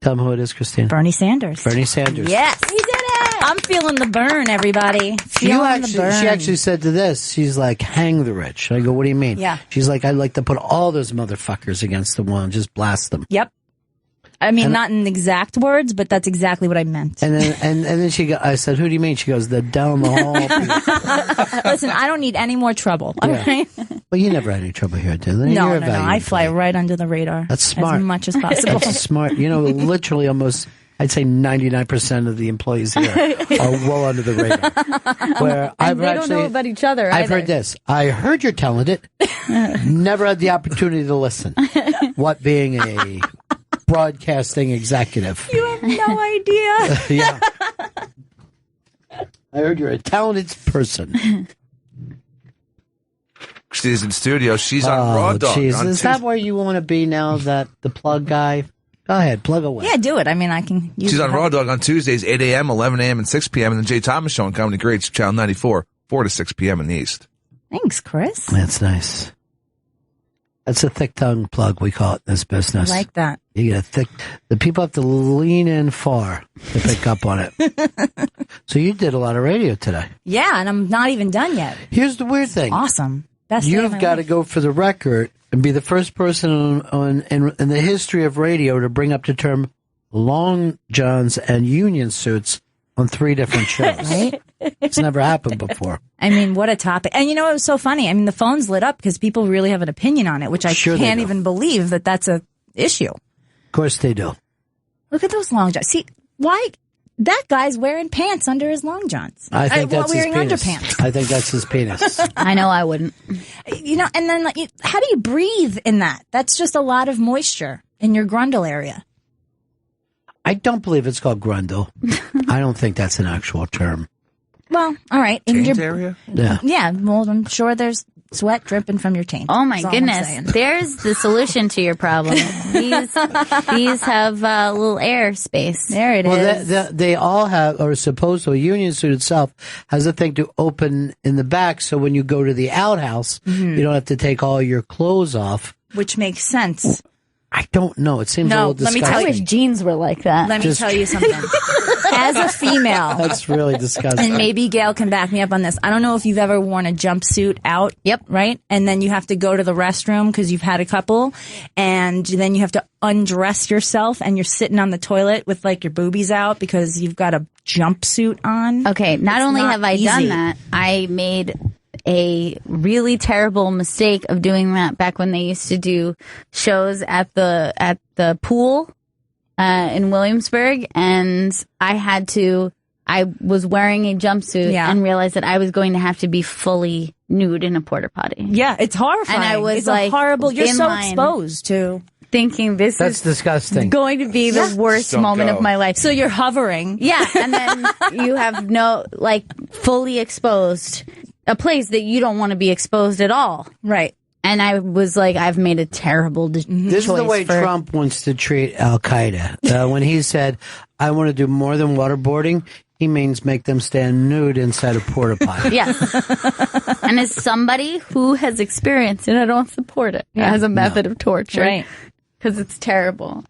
Tell me who it is, Christina. Bernie Sanders. Bernie Sanders. Yes. He did it. I'm feeling the burn, everybody. Feeling the burn. She actually said to this, she's like, hang the rich. I go, what do you mean? Yeah. She's like, I'd like to put all those motherfuckers against the wall and just blast them. Yep. I mean, And- not in exact words, but that's exactly what I meant. And then and then I said, who do you mean? She goes, the down the hall people. Listen, I don't need any more trouble. All Yeah. right? Well, you never had any trouble here, did you? No, You're a no, no. I valiant fly right under the radar. That's smart. As much as possible. That's smart. You know, literally almost, I'd say 99% of the employees here are well under the radar. Where I've they actually, don't know about each other I've either. heard this. I heard you're talented. Never had the opportunity to listen. What being a broadcasting executive. You have no idea. Yeah. I heard you're a talented person. She's in studio. She's on Raw Dog. Jesus. on Is that where you want to be now, that the plug guy? Go ahead, plug away. Yeah, do it. I mean, I can use She's the on help. Raw Dog on Tuesdays, 8 a.m., 11 a.m., and 6 p.m. And the Jay Thomas Show on Comedy Greats, Channel 94, 4 to 6 p.m. in the East. Thanks, Chris. That's nice. That's a thick tongue plug, we call it in this I business. like that. You get a thick, the people have to lean in far to pick up on it. So you did a lot of radio today. Yeah, and I'm not even done yet. Here's the weird thing. Awesome. Best day of You've my got to life. go for the record and be the first person in the history of radio to bring up the term long johns and union suits on 3 different shows. Right? It's never happened before. I mean, what a topic. And you know, it was so funny. I mean, the phone's lit up because people really have an opinion on it, which I Sure they can't do. even believe that that's a issue. Of course they do. Look at those long johns. See, why that guy's wearing pants under his long johns? I think that's his wearing penis. underpants. I think that's his penis. I know I wouldn't. You know, and then like, how do you breathe in that? That's just a lot of moisture in your grundle area. I don't believe it's called grundle. I don't think that's an actual term. Well, all right. Taint area? Yeah. Yeah. Well, I'm sure there's sweat dripping from your taint. Oh my That's all I'm goodness! saying. There's the solution to your problem. These have a little air space. There it is. Well, they all have, or supposed to, a union suit itself has a thing to open in the back, so when you go to the outhouse, you don't have to take all your clothes off. Which makes sense. I don't know. It seems a No, little let me disgusting. tell I wish jeans were like that. Let me Just- tell you something. As a female, That's really disgusting. and maybe Gail can back me up on this. I don't know if you've ever worn a jumpsuit out. Yep. Right? And then you have to go to the restroom because you've had a couple, and then you have to undress yourself, and you're sitting on the toilet with like your boobies out because you've got a jumpsuit on. Okay, not It's only not have I easy. done that, I made a really terrible mistake of doing that back when they used to do shows at the pool in Williamsburg, and I was wearing a jumpsuit and realized that I was going to have to be fully nude in a porta potty. Yeah, it's horrifying. And I was it's like, a horrible. You're in so line, exposed to thinking this That's is disgusting. going to be the worst Don't moment go. of my life. So you're hovering. Yeah, and then you have fully exposed, a place that you don't want to be exposed at all. Right. And I was like, I've made a terrible choice. This is the way Trump wants to treat Al Qaeda. When he said, I want to do more than waterboarding, he means make them stand nude inside a porta potty. Yes. And as somebody who has experienced it, I don't support it as a method of torture. Right. Because it's terrible.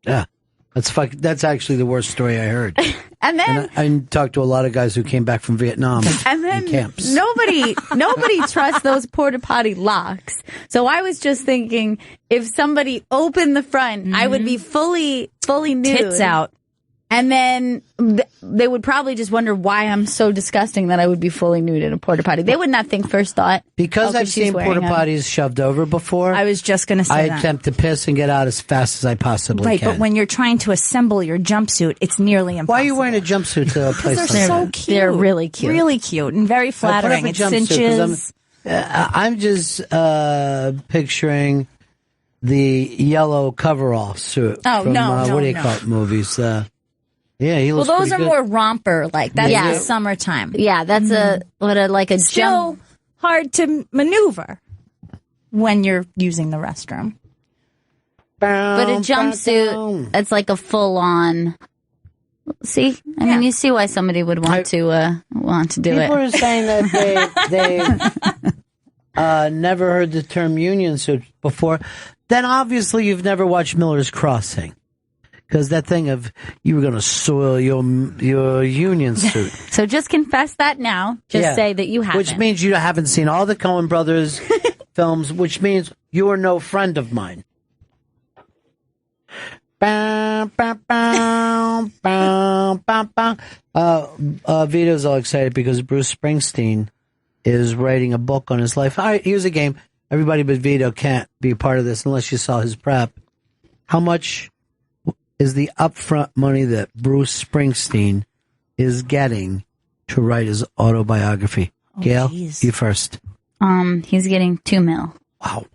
Yeah. That's actually the worst story I heard. And then I talked to a lot of guys who came back from Vietnam and then in camps. nobody trusts those porta potty locks. So I was just thinking, if somebody opened the front, I would be fully nude. Tits out. And then they would probably just wonder why I'm so disgusting that I would be fully nude in a porta potty. They would not think first thought. Because I've she's seen wearing porta a- potties shoved over before. I was just going to say I that. attempt to piss and get out as fast as I possibly Right, can. but when you're trying to assemble your jumpsuit, it's nearly impossible. Why are you wearing a jumpsuit to a place like They're so that? cute. They're really cute. Really cute and very I put up flattering. a It jumpsuit 'cause cinches. I'm just picturing the yellow coverall suit Oh, from no, what do you no. call it movies? Yeah, he Well, looks those are pretty good. more romper like. That's Yeah. the summertime. Yeah, that's a Still hard to maneuver when you're using the restroom. But a jumpsuit, it's like a full on. See, I mean, you see why somebody would want to do People it. are saying that they've never heard the term union suit before. Then obviously you've never watched Miller's Crossing. Because that thing of you were going to soil your union suit. So just confess that now. Just Yeah. say that you haven't. Which means you haven't seen all the Coen Brothers films, which means you are no friend of mine. Vito's all excited because Bruce Springsteen is writing a book on his life. All right, here's a game. Everybody but Vito can't be a part of this unless you saw his prep. How much is the upfront money that Bruce Springsteen is getting to write his autobiography? Gail, you first. He's getting $2 million. Wow.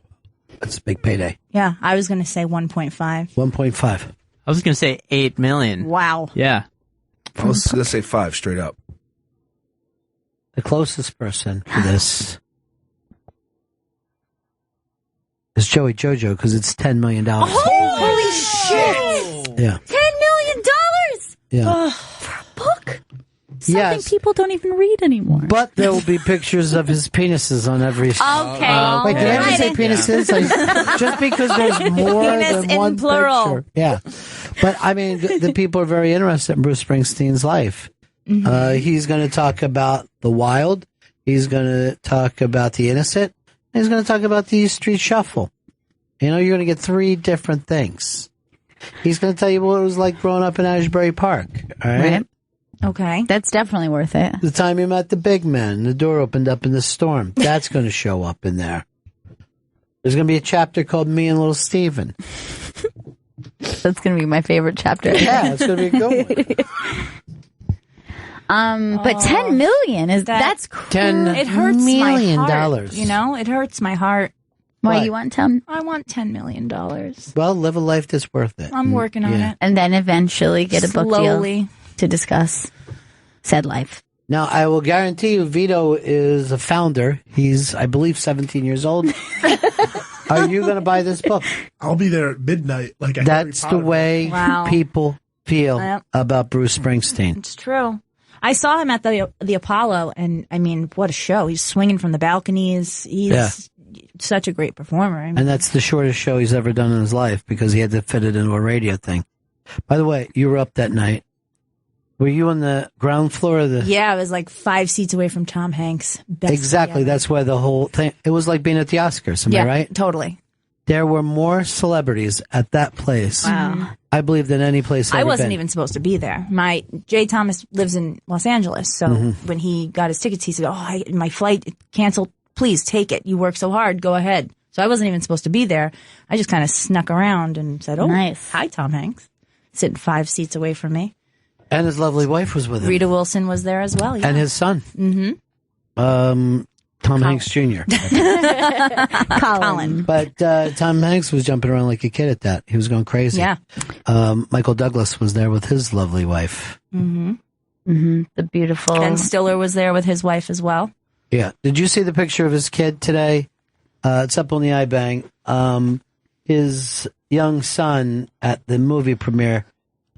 That's a big payday. Yeah, I was going to say 1.5. 1.5. I was going to say 8 million. Wow. Yeah. I was going to say 5 straight up. The closest person to this is Joey Jojo because it's $10 million. Holy shit! Yeah. $10 million Yeah. for a book. Something Yes. people don't even read anymore. But there will be pictures of his penises on every. Okay. Wait, did I ever say penises? Like, just because there's more Penis than in one plural. picture. Yeah. But I mean, the people are very interested in Bruce Springsteen's life. He's going to talk about the wild. He's going to talk about the innocent. And he's going to talk about the street shuffle. You know, you're going to get 3 different things. He's going to tell you what it was like growing up in Asbury Park. All right. Okay. That's definitely worth it. The time you met the big man, the door opened up in the storm. That's going to show up in there. There's going to be a chapter called Me and Little Steven. That's going to be my favorite chapter. Yeah, it's going to be a good one. But 10 million that's $10 $10 It hurts million my heart. dollars. You know, it hurts my heart. Why What? you want 10? I want $10 million. Well, live a life that's worth it. I'm working on it. And then eventually get a book Slowly. deal to discuss said life. Now, I will guarantee you, Vito is a founder. He's, I believe, 17 years old. Are you going to buy this book? I'll be there at midnight. Like a That's Harry the Potter way Wow. people feel Yep. about Bruce Springsteen. It's true. I saw him at the Apollo, and I mean, what a show! He's swinging from the balconies. He's such a great performer. I mean, And that's the shortest show he's ever done in his life because he had to fit it into a radio thing. By the way, you were up that night. Were you on the ground floor of the... yeah, I was like 5 seats away from Tom Hanks. Best Exactly. ever. That's why the whole thing... It was like being at the Oscars. Am yeah, I right? Totally. There were more celebrities at that place, Wow. I believe, than any place I've I ever wasn't been. even supposed to be there. My Jay Thomas lives in Los Angeles, so when he got his tickets, he said, my flight canceled. Please take it. You work so hard. Go ahead. So I wasn't even supposed to be there. I just kind of snuck around and said, Nice. Hi, Tom Hanks. Sitting 5 seats away from me. And his lovely wife was with him. Rita Wilson was there as well. Yeah. And his son. Mm-hmm. Tom Hanks Jr. Colin. But Tom Hanks was jumping around like a kid at that. He was going crazy. Yeah. Michael Douglas was there with his lovely wife. Mm-hmm. Mm-hmm. The beautiful. Ken Stiller was there with his wife as well. Yeah. Did you see the picture of his kid today? It's up on the iBang. His young son at the movie premiere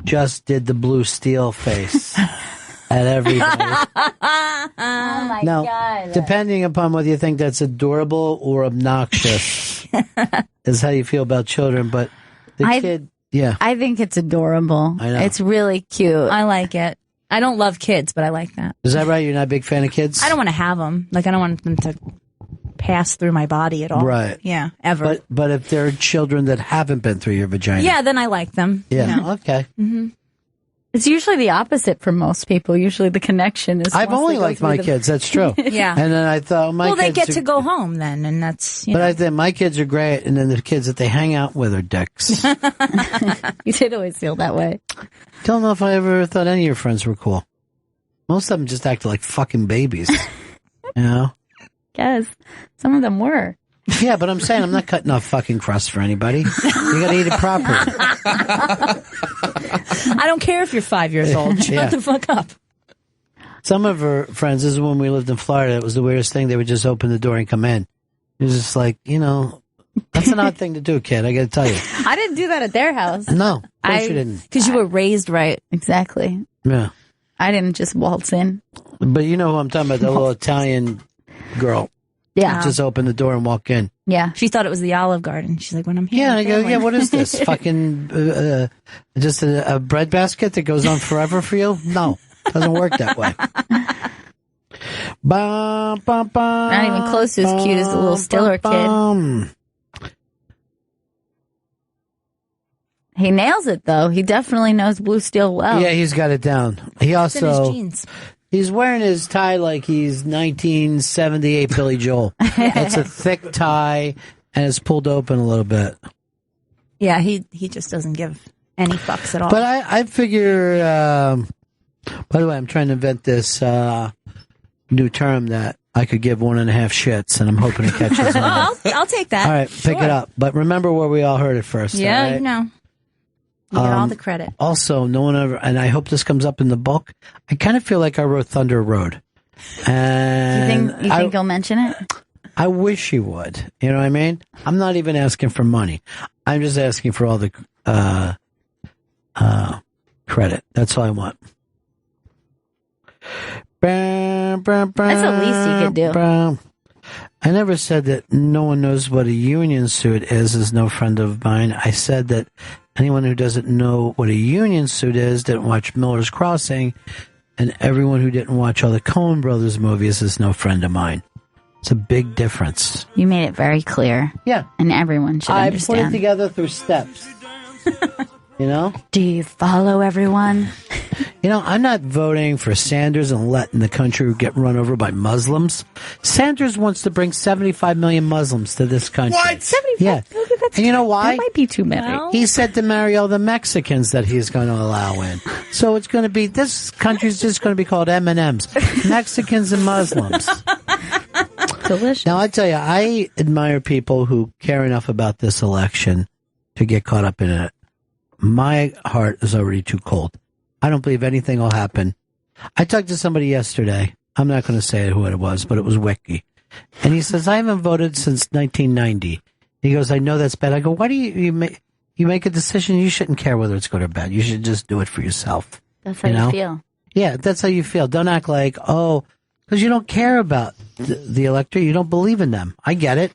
just did the blue steel face at everybody. Oh my Now, God. depending upon whether you think that's adorable or obnoxious, is how you feel about children. But the kid, yeah. I think it's adorable. I know. It's really cute. I like it. I don't love kids, but I like that. Is that right? You're not a big fan of kids? I don't want to have them. Like, I don't want them to pass through my body at all. Right. Yeah, ever. But if there are children that haven't been through your vagina. yeah, then I like them. Yeah. You know. Okay. Mm-hmm. It's usually the opposite for most people. Usually the connection is. I've once only they go liked through my the- kids. That's true. Yeah. And then I thought, my well, they kids get are- to go home then, and that's, you But know. I think my kids are great, and then the kids that they hang out with are dicks. You did always feel that way. Don't know if I ever thought any of your friends were cool. Most of them just acted like fucking babies. You know? Yes, some of them were. Yeah, but I'm saying I'm not cutting off fucking crust for anybody. You gotta eat it properly. I don't care if you're 5 years old. Shut Yeah. the fuck up. Some of her friends, this is when we lived in Florida, it was the weirdest thing. They would just open the door and come in. It was just like, that's an odd thing to do, kid. I gotta tell you. I didn't do that at their house. No, of course you didn't. Because you were raised right. Exactly. Yeah. I didn't just waltz in. But you know who I'm talking about, the little Italian girl. Yeah. Just open the door and walk in. Yeah. She thought it was the Olive Garden. She's like, when I'm here. Yeah, I'm and I go, going. yeah, what is this? Fucking, just a bread basket that goes on forever for you? No, doesn't work that way. Not even close to as cute as the little Stiller kid. He nails it, though. He definitely knows Blue Steel well. Yeah, he's got it down. He It's in his also, jeans. he's wearing his tie like he's 1978 Billy Joel. It's a thick tie and it's pulled open a little bit. Yeah, he just doesn't give any fucks at all. But I figure, by the way, I'm trying to invent this new term that I could give 1.5 shits, and I'm hoping it catches on. I'll take that. All right, pick Sure. it up. But remember where we all heard it first. Yeah, all right? you know. You get all the credit. Also, no one ever, and I hope this comes up in the book. I kind of feel like I wrote Thunder Road. And You think he'll mention it? I wish he would. You know what I mean? I'm not even asking for money. I'm just asking for all the credit. That's all I want. That's the least you could do. I never said that no one knows what a union suit is no friend of mine. I said that anyone who doesn't know what a union suit is didn't watch Miller's Crossing, and everyone who didn't watch all the Coen Brothers movies is no friend of mine. It's a big difference. You made it very clear. Yeah. And everyone should I put it understand. together through steps. You know? Do you follow everyone? You know, I'm not voting for Sanders and letting the country get run over by Muslims. Sanders wants to bring 75 million Muslims to this country. What? 75? Yeah. And you know why? That might be too many. Well, He said to marry all the Mexicans that he's going to allow in. So it's going to be, this country's just going to be called M&Ms. Mexicans and Muslims. delicious. Now, I tell you, I admire people who care enough about this election to get caught up in it. My heart is already too cold. I don't believe anything will happen. I talked to somebody yesterday. I'm not going to say who it was, but it was Wiki. And he says, I haven't voted since 1990. He goes, I know that's bad. I go, why do you make a decision? You shouldn't care whether it's good or bad. You should just do it for yourself. That's how you feel. Yeah, that's how you feel. Don't act like, because you don't care about the electorate. You don't believe in them. I get it.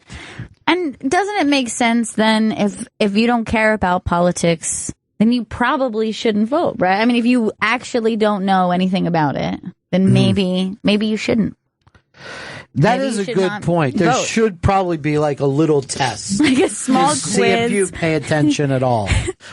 And doesn't it make sense then if you don't care about politics, then you probably shouldn't vote, right? I mean, if you actually don't know anything about it, then maybe you shouldn't. That is a good point. There should probably be like a little test. Like a small quiz. See if you pay attention at all.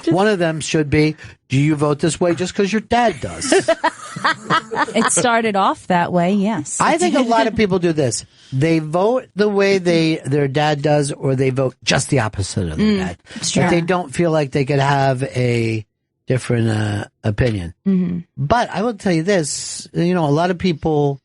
One of them should be, do you vote this way just because your dad does? It started off that way, yes. I think a lot of people do this. They vote the way their dad does, or they vote just the opposite of their dad. Sure. But they don't feel like they could have a different opinion. Mm-hmm. But I will tell you this, a lot of people,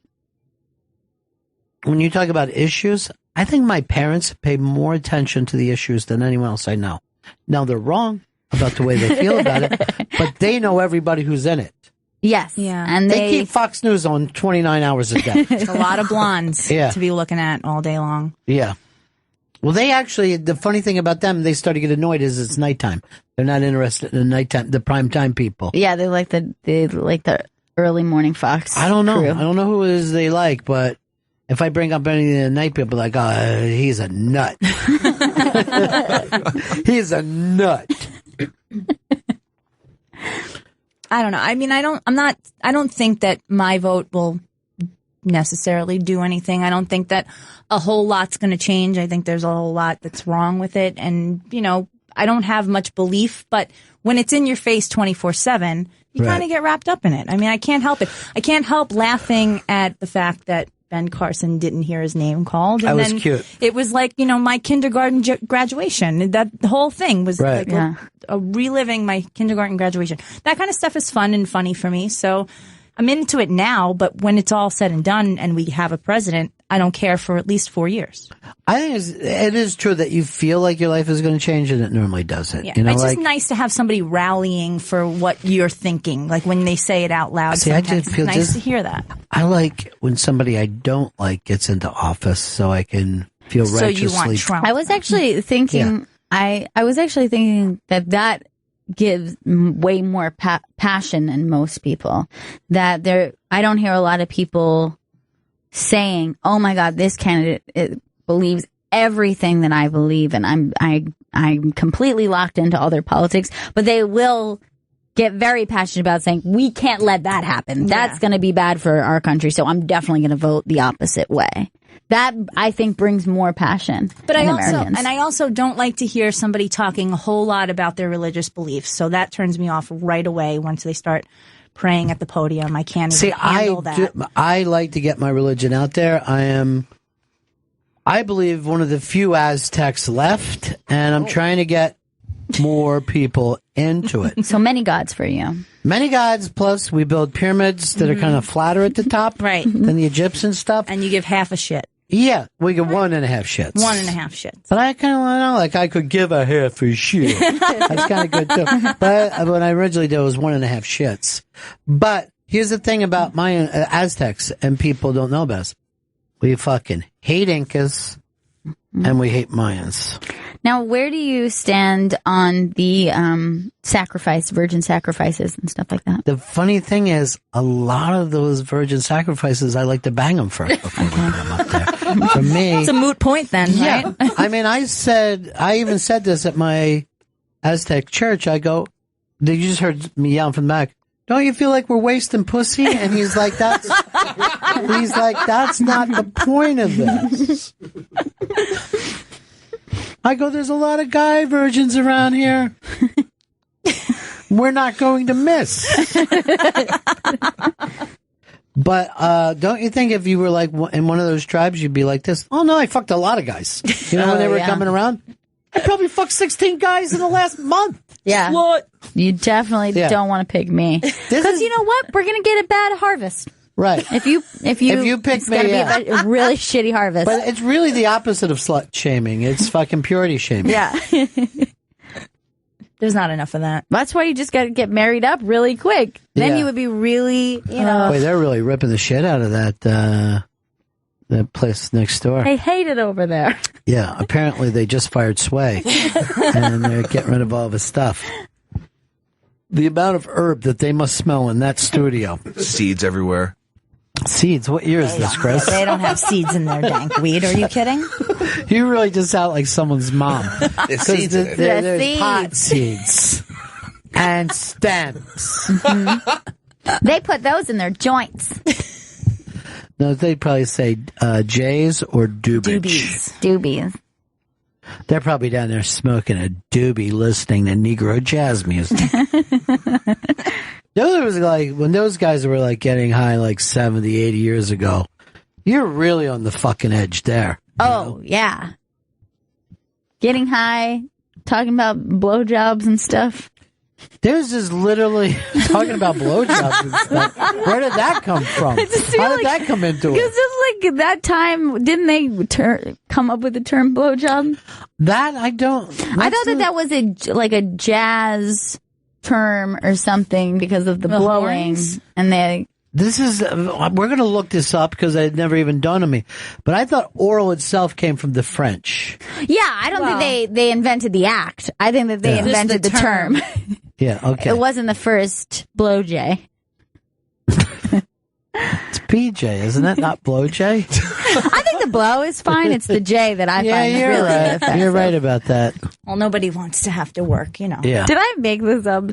when you talk about issues, I think my parents pay more attention to the issues than anyone else I know. Now, they're wrong about the way they feel about it, but they know everybody who's in it. Yes. Yeah. And They keep Fox News on 29 hours a day. It's a lot of blondes Yeah. to be looking at all day long. Yeah. Well, the funny thing about them, they start to get annoyed is it's nighttime. They're not interested in nighttime, the primetime people. Yeah, they like the early morning Fox. I don't know. crew. I don't know who it is they like, but if I bring up anything at night, people are like, he's a nut. He's a nut. I don't know. I mean, I don't think that my vote will necessarily do anything. I don't think that a whole lot's going to change. I think there's a whole lot that's wrong with it. And, I don't have much belief, but when it's in your face 24/7, you kind of get wrapped up in it. I mean, I can't help it. I can't help laughing at the fact that Ben Carson didn't hear his name called. And That was then cute. It was like, my kindergarten graduation. That whole thing was Right. like a reliving my kindergarten graduation. That kind of stuff is fun and funny for me. So I'm into it now, but when it's all said and done and we have a president, I don't care for at least 4 years. I think it is true that you feel like your life is going to change, and it normally doesn't. Yeah. You know, It's like, just nice to have somebody rallying for what you're thinking. Like when they say it out loud. See, I sometimes just feel it's nice to hear that. I like when somebody I don't like gets into office, so I can feel So righteously. you want Trump. I was actually thinking, I was actually thinking that gives way more passion in most people. I don't hear a lot of people saying, "Oh my God, this candidate believes everything that I believe, and I'm completely locked into other politics." But they will get very passionate about saying, "We can't let that happen. That's going to be bad for our country. So I'm definitely going to vote the opposite way." That, I think, brings more passion. But in I Americans. also don't like to hear somebody talking a whole lot about their religious beliefs. So that turns me off right away once they start praying at the podium. I can't even handle that. I like to get my religion out there. I believe one of the few Aztecs left, and I'm trying to get more people into it. So many gods for you. Many gods, plus we build pyramids that are kind of flatter at the top than the Egyptian stuff. And you give half a shit. Yeah, we get 1.5 shits. 1.5 shits. But I kind of want to know, like, I could give a half a shit. That's kind of good, too. But when I originally did, it was 1.5 shits. But here's the thing about Mayan Aztecs, and people don't know about us. We fucking hate Incas, and we hate Mayans. Now, where do you stand on the virgin sacrifices and stuff like that? The funny thing is, a lot of those virgin sacrifices, I like to bang them first before we put them up there. For me, It's a moot point then, yeah. right? I mean, I even said this at my Aztec church. I go, you just heard me yelling from the back, "Don't you feel like we're wasting pussy?" And he's like, that's not the point of this. I go, there's a lot of guy virgins around here. We're not going to miss. But don't you think if you were like in one of those tribes, you'd be like this? Oh no, I fucked a lot of guys. You know, when they were coming around, I probably fucked 16 guys in the last month. Yeah. What? You definitely don't want to pick me. Because you know what? We're going to get a bad harvest. Right. If you pick it's me, gotta be a really shitty harvest. But it's really the opposite of slut shaming. It's fucking purity shaming. Yeah. There's not enough of that. That's why you just got to get married up really quick. Then Yeah. you would be really, Boy, they're really ripping the shit out of that place next door. they hate it over there. Yeah, apparently they just fired Sway, and they're getting rid of all of his stuff. The amount of herb that they must smell in that studio. Seeds everywhere. Seeds? What year is this, Chris? They don't have seeds in their dank weed. Are you kidding? You really just sound like someone's mom. There's seeds in it. There's Seeds. pot seeds and stems. They put those in their joints. No, they'd probably say J's or Doobies. Doobies. They're probably down there smoking a doobie listening to Negro jazz music. It was like when those guys were like getting high like 70, 80 years ago, you're really on the fucking edge there. Oh, yeah. Getting high, talking about blowjobs and stuff. There's just literally talking about blowjobs and stuff. Where did that come from? How did that come into Because it? just like that time, didn't they come up with the term blowjob? That I don't. I thought that was a jazz term or something because of the blowing. horns? And they. This is, we're going to look this up because it had never even dawned on me. But I thought oral itself came from the French. Yeah, I don't think they invented the act. I think that they Yeah. invented the term. Yeah, okay. It wasn't the first blowjay. It's PJ, isn't it? Not blowjay? I think the blow is fine. It's the J that I Yeah, find you're really right. offensive. You're right about that. Well, nobody wants to have to work, you know. Yeah. Did I make this up?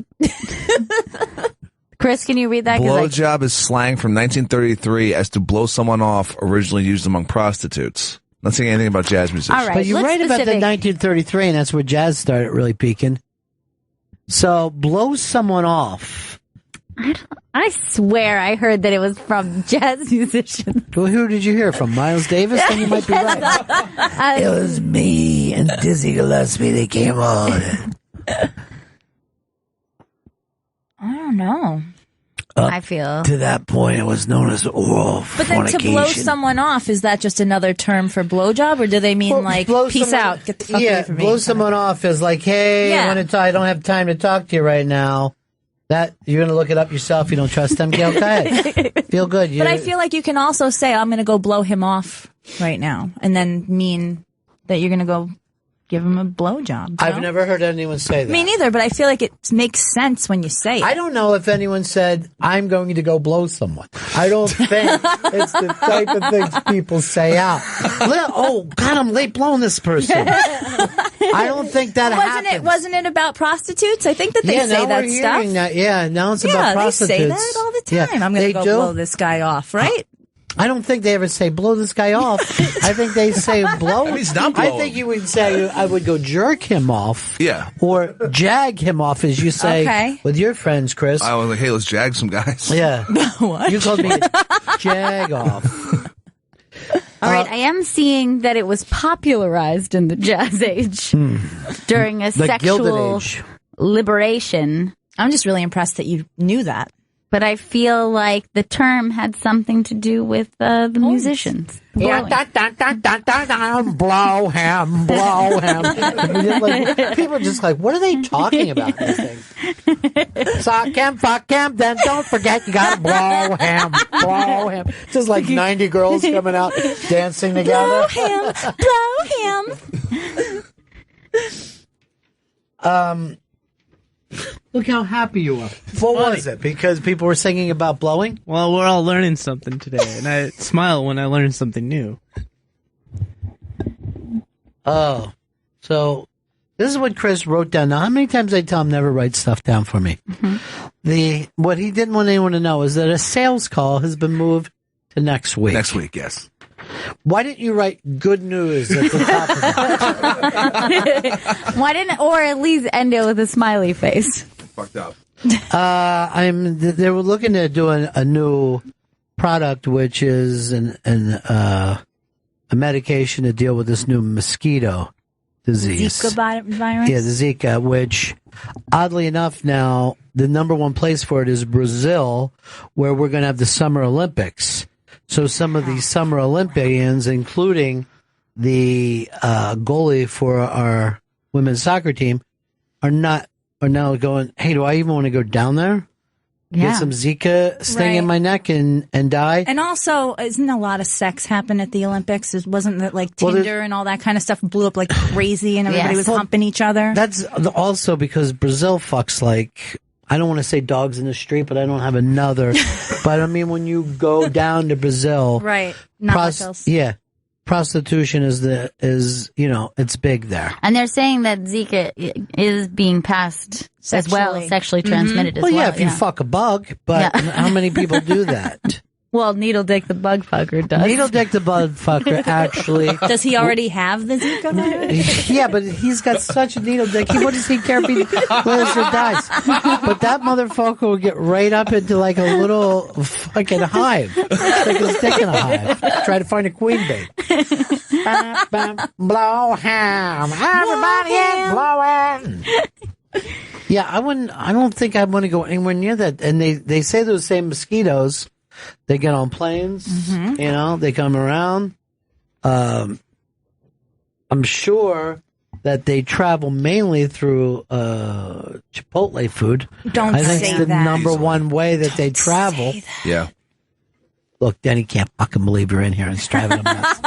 Chris, can you read that? 'Cause Blowjob is slang from 1933 as to blow someone off, originally used among prostitutes. Not saying anything about jazz musicians. All right, But you're let's right about the specific- 1933, and that's where jazz started really peaking. So, blow someone off. I swear I heard that it was from jazz musicians. Well, who did you hear from? Miles Davis? Then you might be right. It was me and Dizzy Gillespie that came on. I don't know. I feel. To that point, it was known as oral But then to blow fornication. someone off, is that just another term for blowjob, or do they mean like blow peace someone- out, get the fuck yeah, away from me? blow someone off is like, hey, Yeah. I don't have time to talk to you right now. That you're going to look it up yourself. You don't trust them. Go ahead. Feel good. But I feel like you can also say, I'm going to go blow him off right now, and then mean that you're going to go give him a blowjob. I've no? never heard anyone say that. Me neither, but I feel like it makes sense when you say it. I don't know if anyone said, I'm going to go blow someone. I don't think it's the type of things people say out. Oh, God, I'm late blowing this person. I don't think that happens. Wasn't it about prostitutes? I think that they Yeah, say now that we're stuff. hearing that. Yeah, now it's Yeah, about they prostitutes. say that all the time. Yeah, I'm going they to go do. blow this guy off, right? I don't think they ever say blow this guy off. I think they say blow. He's not I blowing. think you would say I would go jerk him off. Yeah. Or jag him off, as you say Okay. with your friends, Chris. I was like, hey, let's jag some guys. Yeah. What? You called me jag off. All right, I am seeing that it was popularized in the jazz age during a The Gilded sexual Age. liberation. I'm just really impressed that you knew that. But I feel like the term had something to do with the musicians. Yeah, blowing. blow him, blow him. Like, people are just like, what are they talking about? These things. Suck him, fuck him, then don't forget you gotta blow him, blow him. Just like 90 girls coming out dancing together. Blow him. Look how happy you are. What was it? Because people were singing about blowing? Well, we're all learning something today, and I smile when I learn something new. Oh, so this is what Chris wrote down. Now, how many times I tell him never write stuff down for me? What he didn't want anyone to know is that a sales call has been moved to next week. Next week, yes. Why didn't you write good news at the top of it? Why didn't, or at least end it with a smiley face? Fucked up. They were looking to do a new product, which is a medication to deal with this new mosquito disease. Zika virus? Yeah, the Zika, which oddly enough, now the number one place for it is Brazil, where we're going to have the Summer Olympics. So some of these Summer Olympians, including the goalie for our women's soccer team, are now going, hey, do I even want to go down there? Get some Zika sting in my neck and die? And also, isn't a lot of sex happen at the Olympics? Wasn't that like Tinder and all that kind of stuff blew up like crazy and everybody was humping each other? That's also because Brazil fucks like, I don't want to say dogs in the street, but I don't have another. But I mean, when you go down to Brazil, right? Not like else. Yeah, prostitution is it's big there. And they're saying that Zika is being passed as well, sexually transmitted as well. Well, yeah, if you fuck a bug, but how many people do that? Well, Needle Dick the bug fucker does. Needle Dick the bug fucker actually. Does he already have the Zika virus? Yeah, but he's got such a needle dick. What does he care if he lives or dies? But that motherfucker will get right up into like a little fucking hive. Like a stick in a hive. Try to find a queen bee. Blow ham. Everybody is blowing. Yeah, I don't think I want to go anywhere near that. And they say those same mosquitoes, they get on planes, they come around. I'm sure that they travel mainly through Chipotle food. Don't I think say it's the that. number one way that they travel. Yeah. Look, Denny can't fucking believe you're in here and striving a mess.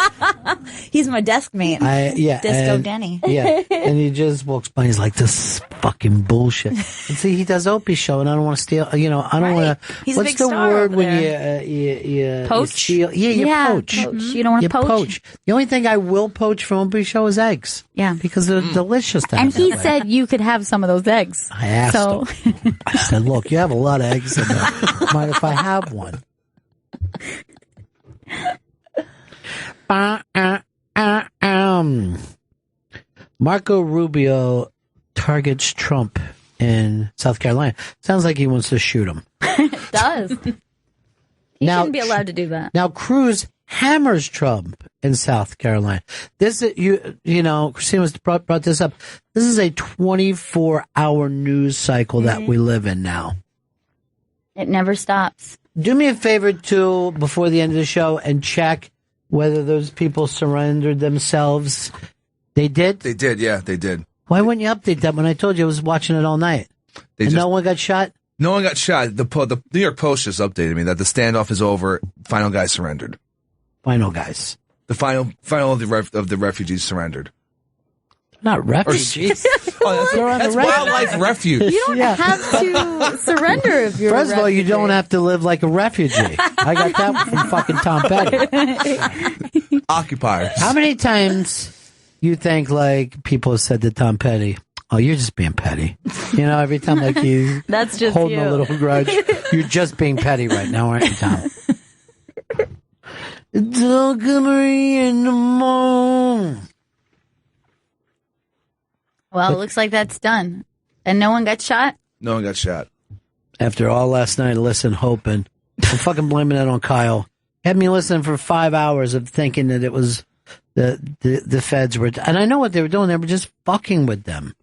He's my desk mate. Disco Denny. Yeah, and he just walks by. He's like, "This is fucking bullshit." And see, he does Opie's show, and I don't want to steal. I don't want to. He's a What's big the star word over when there. you Poach? steal? Yeah, you poach. You don't want to poach. The only thing I will poach from Opie's show is eggs. Yeah, because they're delicious. And he said you could have some of those eggs. I asked him. I said, "Look, you have a lot of eggs in there. Mind if I have one?" Marco Rubio targets Trump in South Carolina. Sounds like he wants to shoot him. It does. He Now- shouldn't be allowed to do that. Now Cruz hammers Trump in South Carolina. This is Christina was brought this up. This is a 24-hour news cycle that we live in now. It never stops. Do me a favor too before the end of the show and check whether those people surrendered themselves. They did? They did, yeah, they did. Why wouldn't you update that when I told you I was watching it all night? No one got shot? No one got shot. The New York Post just updated me that the standoff is over. Final guys surrendered. Final guys. The final of the refugees surrendered. Not refugees. That's wildlife refuge. You don't have to surrender if you're First a of all, you refugee. don't have to live like a refugee. I got that from fucking Tom Petty. Occupiers. How many times you think like people have said to Tom Petty, "Oh, you're just being petty." Every time like you That's just holding you. a little grudge. You're just being petty right now, aren't you, Tom? It's all Marie in the morning. Well, it looks like that's done. And no one got shot? No one got shot. After all last night, listen, hoping. I'm fucking blaming that on Kyle. Had me listening for 5 hours of thinking that it was the feds were, and I know what they were doing. They were just fucking with them.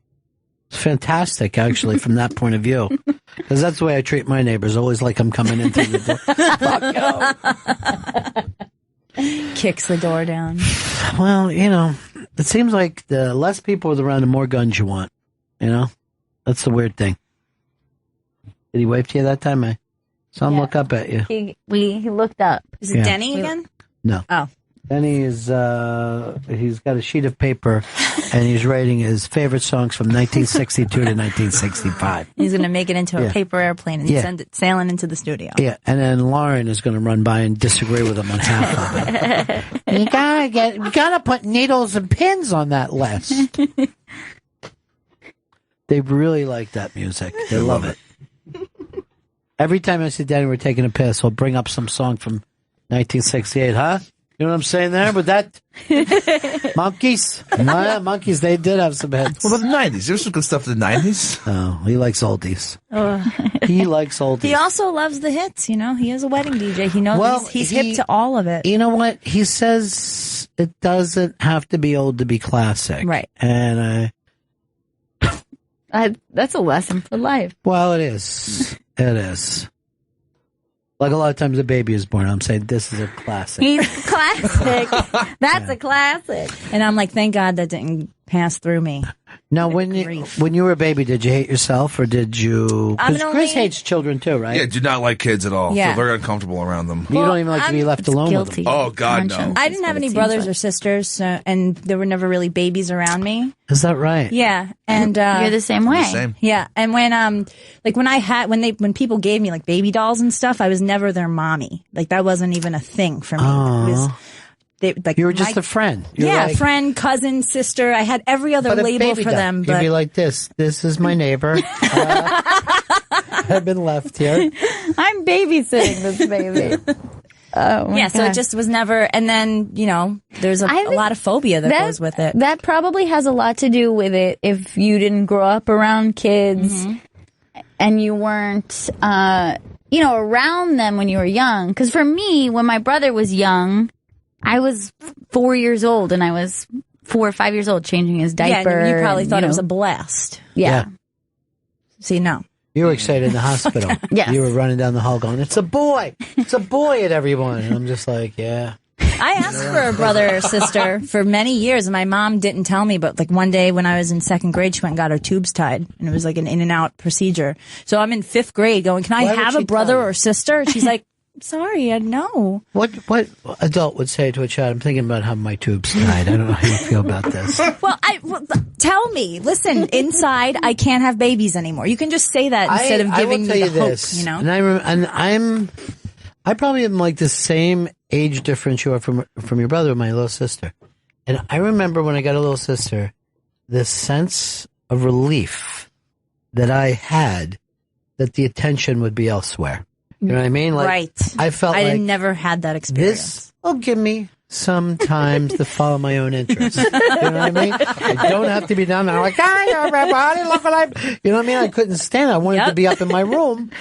It's fantastic, actually, from that point of view. Because that's the way I treat my neighbors. Always like I'm coming in through the door. Fuck you. Kicks the door down. Well, it seems like the less people around, the more guns you want. That's the weird thing. Did he wave to you that time? I saw him look up at you. He looked up. Is it Denny again? No. Oh. Then he's got a sheet of paper and he's writing his favorite songs from 1962 to 1965. He's going to make it into a Yeah. paper airplane and send it sailing into the studio. Yeah, and then Lauren is going to run by and disagree with him on half of it. You gotta put needles and pins on that list. They really like that music. They love it. Every time I sit down and we're taking a piss, I'll bring up some song from 1968, huh? You know what I'm saying there with that? Monkeys. Monkeys, they did have some hits. What about the 90s? There's some good stuff in the 90s. Oh, he likes oldies. He likes oldies. He also loves the hits, He is a wedding DJ. He knows Well, he's hip to all of it. You know what? He says it doesn't have to be old to be classic. Right. And That's a lesson for life. Well, it is. It is. Like a lot of times a baby is born, I'm saying this is a classic. He's classic. That's a classic. And I'm like, thank God that didn't pass through me. Now, when you were a baby, did you hate yourself or did you? Because Chris hates children too, right? Yeah, do not like kids at all. Yeah. Feel very uncomfortable around them. You don't even like to be left alone with them. Oh, God, no. I didn't have any brothers or sisters, and there were never really babies around me. Is that right? Yeah, and you're the same way. Yeah, and when people gave me like baby dolls and stuff, I was never their mommy. Like that wasn't even a thing for me. It was, you were just a friend. You were like, friend, cousin, sister. I had every other label for them. You'd But be like this. This is my neighbor. I've been left here. I'm babysitting this baby. Oh, yeah, so it just was never. And then there's a lot of phobia that goes with it. That probably has a lot to do with it. If you didn't grow up around kids and you weren't, around them when you were young. Because for me, when my brother was young, I was 4 years old, and I was 4 or 5 years old changing his diaper. Yeah, you probably thought it was a blast. Yeah. See, no. You were excited in the hospital. Yes. You were running down the hall going, "It's a boy! It's a boy!" at everyone. And I'm just like, yeah. I asked for a brother or sister for many years, and my mom didn't tell me. But like one day when I was in second grade, she went and got her tubes tied, and it was like an in and out procedure. So I'm in fifth grade going, "Can I have a brother or sister?" And she's like, "Sorry, I know." What adult would say to a child, "I'm thinking about having my tubes tied. I don't know how you feel about this." Well, tell me. Listen, inside, I can't have babies anymore. You can just say that instead of giving me the hope. And I probably am like the same age difference you are from your brother and my little sister. And I remember when I got a little sister, this sense of relief that I had that the attention would be elsewhere. You know what I mean? Like, right. I felt like never had that experience. This will give me some time to follow my own interests. You know what I mean? I don't have to be down there like, "Hi, everybody, look what I'm..." You know what I mean? I couldn't stand it. I wanted to be up in my room,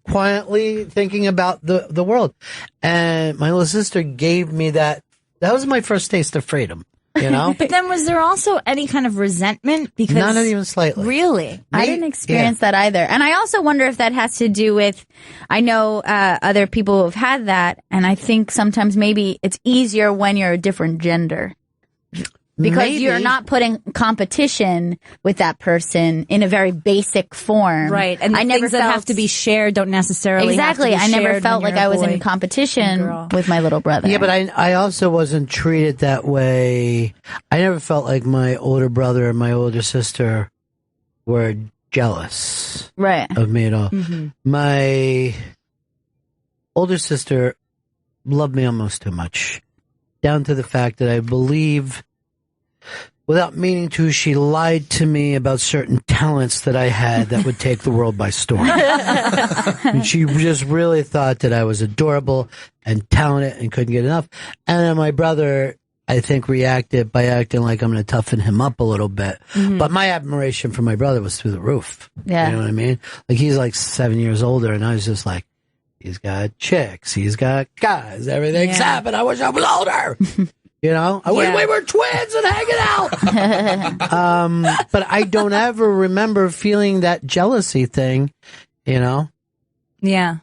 quietly thinking about the world. And my little sister gave me that. That was my first taste of freedom. But then was there also any kind of resentment? Because not even slightly. Really? I didn't experience that either. And I also wonder if that has to do with, I know other people have had that, and I think sometimes maybe it's easier when you're a different gender. Because you're not putting competition with that person in a very basic form. Right. And things that have to be shared don't necessarily Exactly. have to be I never shared felt when like you're I a was boy in competition girl. with my little brother. Yeah, but I also wasn't treated that way. I never felt like my older brother and my older sister were jealous of me at all. Mm-hmm. My older sister loved me almost too much, down to the fact that I believe, without meaning to, she lied to me about certain talents that I had that would take the world by storm. And she just really thought that I was adorable and talented and couldn't get enough. And then my brother, I think, reacted by acting like I'm going to toughen him up a little bit. Mm-hmm. But my admiration for my brother was through the roof. Yeah. You know what I mean? Like, he's like 7 years older, and I was just like, he's got chicks, he's got guys, everything's happened. I wish I was older. I wish we were twins and hanging out. But I don't ever remember feeling that jealousy thing, Yeah.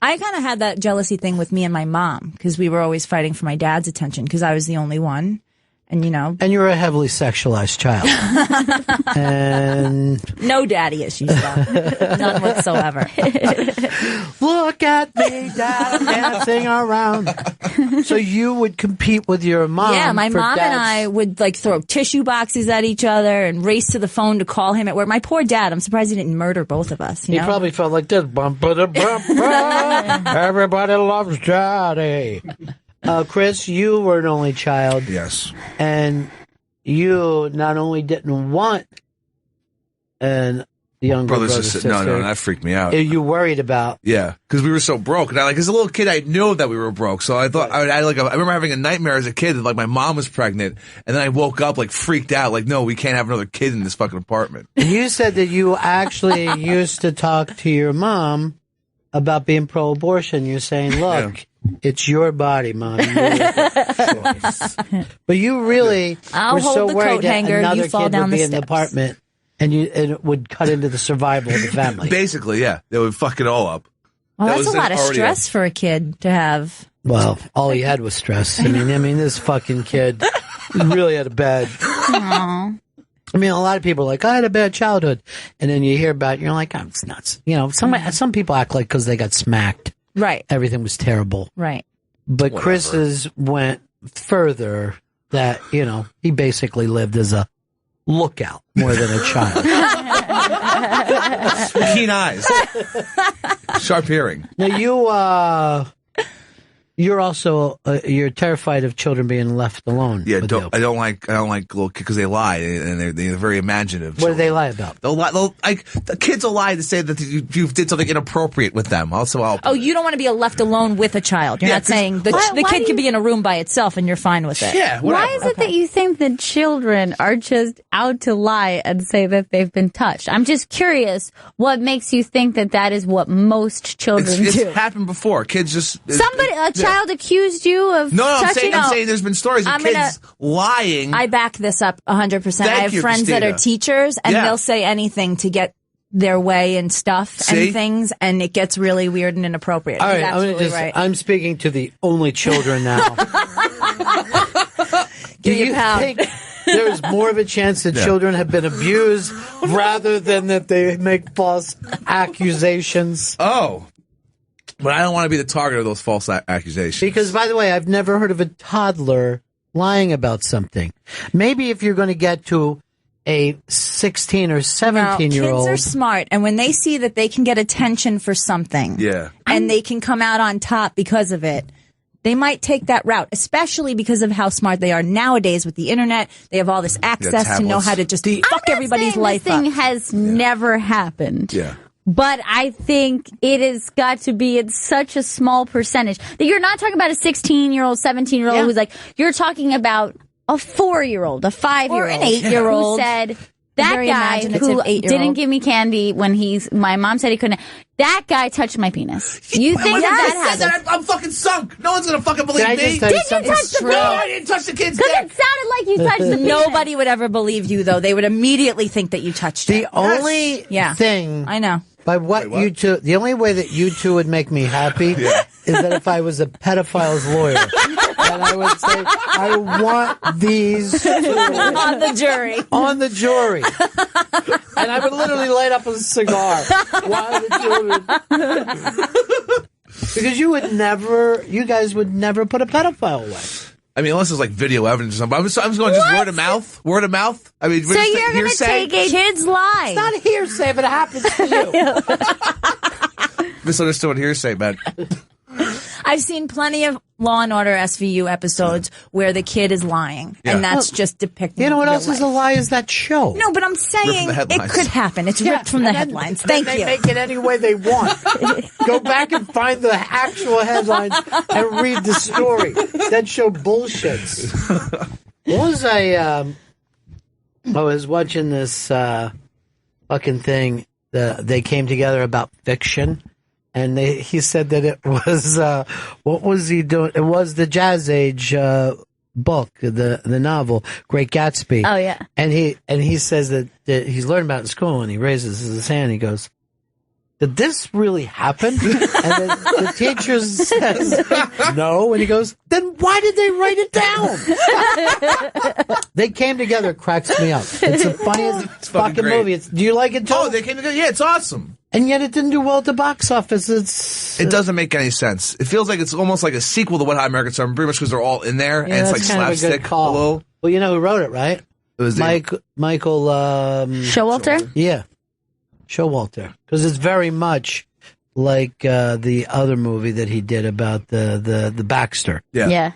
I kind of had that jealousy thing with me and my mom because we were always fighting for my dad's attention because I was the only one. And, And you were a heavily sexualized child. And no daddy issues, though. None whatsoever. Look at me, Dad, I'm dancing around. So you would compete with your mom. Yeah, my for mom and I would throw tissue boxes at each other and race to the phone to call him at work. My poor dad, I'm surprised he didn't murder both of us. He probably felt like this. Everybody loves Daddy. Chris, you were an only child. Yes. And you not only didn't want the younger brother sister. No, that freaked me out. You worried about. Yeah, because we were so broke. And as a little kid, I knew that we were broke. So I thought, I remember having a nightmare as a kid that my mom was pregnant. And then I woke up freaked out. No, we can't have another kid in this fucking apartment. You said that you actually used to talk to your mom about being pro-abortion. You're saying, look, it's your body, Mom. But you really were so worried that another kid would be in the apartment and it would cut into the survival of the family. Basically, yeah. They would fuck it all up. Well, that's a lot of stress for a kid to have. Well, all he had was stress. I mean, this fucking kid really had a bad. Aww. I mean, a lot of people are like, I had a bad childhood. And then you hear about it, and you're like, oh, it's nuts. You know, some people act like because they got smacked. Right. Everything was terrible. Right. But Chris's went further that, you know, he basically lived as a lookout more than a child. Keen eyes. Sharp hearing. Now, you're also you're terrified of children being left alone. Yeah, I don't like little kids because they lie and they're very imaginative. What do they lie about? They'll lie. The kids will lie to say that you did something inappropriate with them. Oh, you don't want to be left alone with a child. You're not saying the kid could be in a room by itself and you're fine with it. Yeah. Why is it that you think that children are just out to lie and say that they've been touched? I'm just curious. What makes you think that is what most children do? It's happened before. Kids just child accused you of touching? I'm saying there's been stories of kids lying. I back this up 100%. I have friends that are teachers, and they'll say anything to get their way and stuff and things, and it gets really weird and inappropriate. All right, I'm speaking to the only children now. Do you think there's more of a chance that children have been abused rather than that they make false accusations? Oh. But I don't want to be the target of those false accusations. Because, by the way, I've never heard of a toddler lying about something. Maybe if you're going to get to a 16 or 17-year-old. Kids are smart, and when they see that they can get attention for something, and they can come out on top because of it, they might take that route, especially because of how smart they are nowadays with the internet. They have all this access to know how to just fuck everybody's life up. This thing has never happened. Yeah. But I think it has got to be in such a small percentage that you're not talking about a 16-year-old, 17-year-old who's like, you're talking about a 4-year-old, a 5-year-old, or an 8-year-old who said, that guy who didn't give me candy when my mom said he couldn't. That guy touched my penis. You think that happened? I'm fucking sunk. No one's gonna fucking believe me. Did you touch the No, I didn't touch the kid's dick. Because it sounded like you touched the penis. Nobody would ever believe you, though. They would immediately think that you touched it. The only thing I know. By what you two, the only way that you two would make me happy is that if I was a pedophile's lawyer. And I would say, I want these on the jury. On the jury. And I would literally light up a cigar while the children. Because you guys would never put a pedophile away. I mean, unless there's like video evidence or something. I'm just going just word of mouth. Word of mouth. I mean, so you're going to take a kid's lie. It's not hearsay, but it happens to you. Misunderstood hearsay, man. I've seen plenty of Law and Order SVU episodes where the kid is lying, and that's just depicting. You know what else life. is a lie? Is that show? No, but I'm saying it could happen. It's ripped from the headlines. Thank you. They make it any way they want. Go back and find the actual headlines and read the story. That show bullshits. What was I was watching this fucking thing. They came together about fiction. And he said that it was, what was he doing? It was the Jazz Age book, the novel, Great Gatsby. Oh, yeah. And he says that he's learned about it in school, and he raises his hand, he goes, did this really happen? And then the teacher says, no. And he goes, then why did they write it down? They came together, it cracks me up. It's the funniest fucking movie. Do you like it too? Oh, they came together? Yeah, it's awesome. And yet it didn't do well at the box office. It doesn't make any sense. It feels like it's almost like a sequel to What High American Summer, pretty much because they're all in there, and it's like slapstick. A little. Well, you know who wrote it, right? It was Michael Showalter? Yeah. Showalter. Because it's very much like the other movie that he did about the Baxter. Yeah.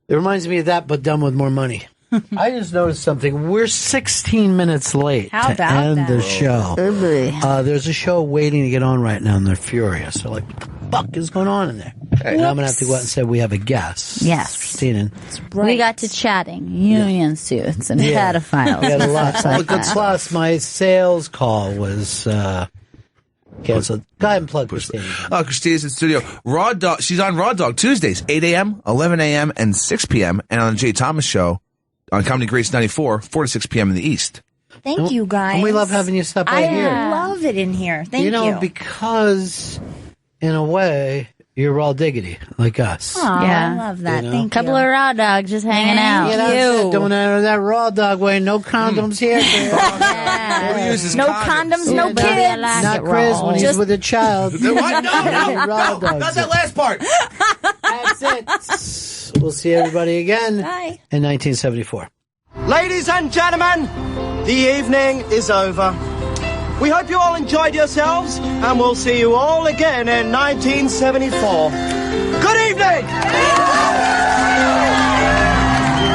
It reminds me of that, but done with more money. I just noticed something. We're 16 minutes late How to about end that? the show. Oh, there's a show waiting to get on right now, and they're furious. They're like, what the fuck is going on in there? And I'm going to have to go out and say we have a guest. Yes. Christina. We got to chatting, union suits, and pedophiles. We had a lot. and stuff like that. Plus, my sales call was canceled. Go ahead and plug Christina. Oh, Christina's in studio. Raw Dog. She's on Raw Dog Tuesdays, 8 a.m., 11 a.m., and 6 p.m., and on the Jay Thomas Show on Comedy Grace 94, 4 to 6 p.m. in the East. Thank you, guys. And we love having you stop by here. I love it in here. Thank you. Because in a way, you're raw diggity like us. Aw, Yeah. I love that. You know? Thank Couple you. of raw dogs just hanging out. Yeah, that's it. Doing that raw dog way. No condoms here. No condoms, no kids. Not Chris when he's with a child. What? No, Raw no, dogs. not that last part. That's it. We'll see everybody again Bye. in 1974. Ladies and gentlemen, the evening is over. We hope you all enjoyed yourselves, and we'll see you all again in 1974. Good evening!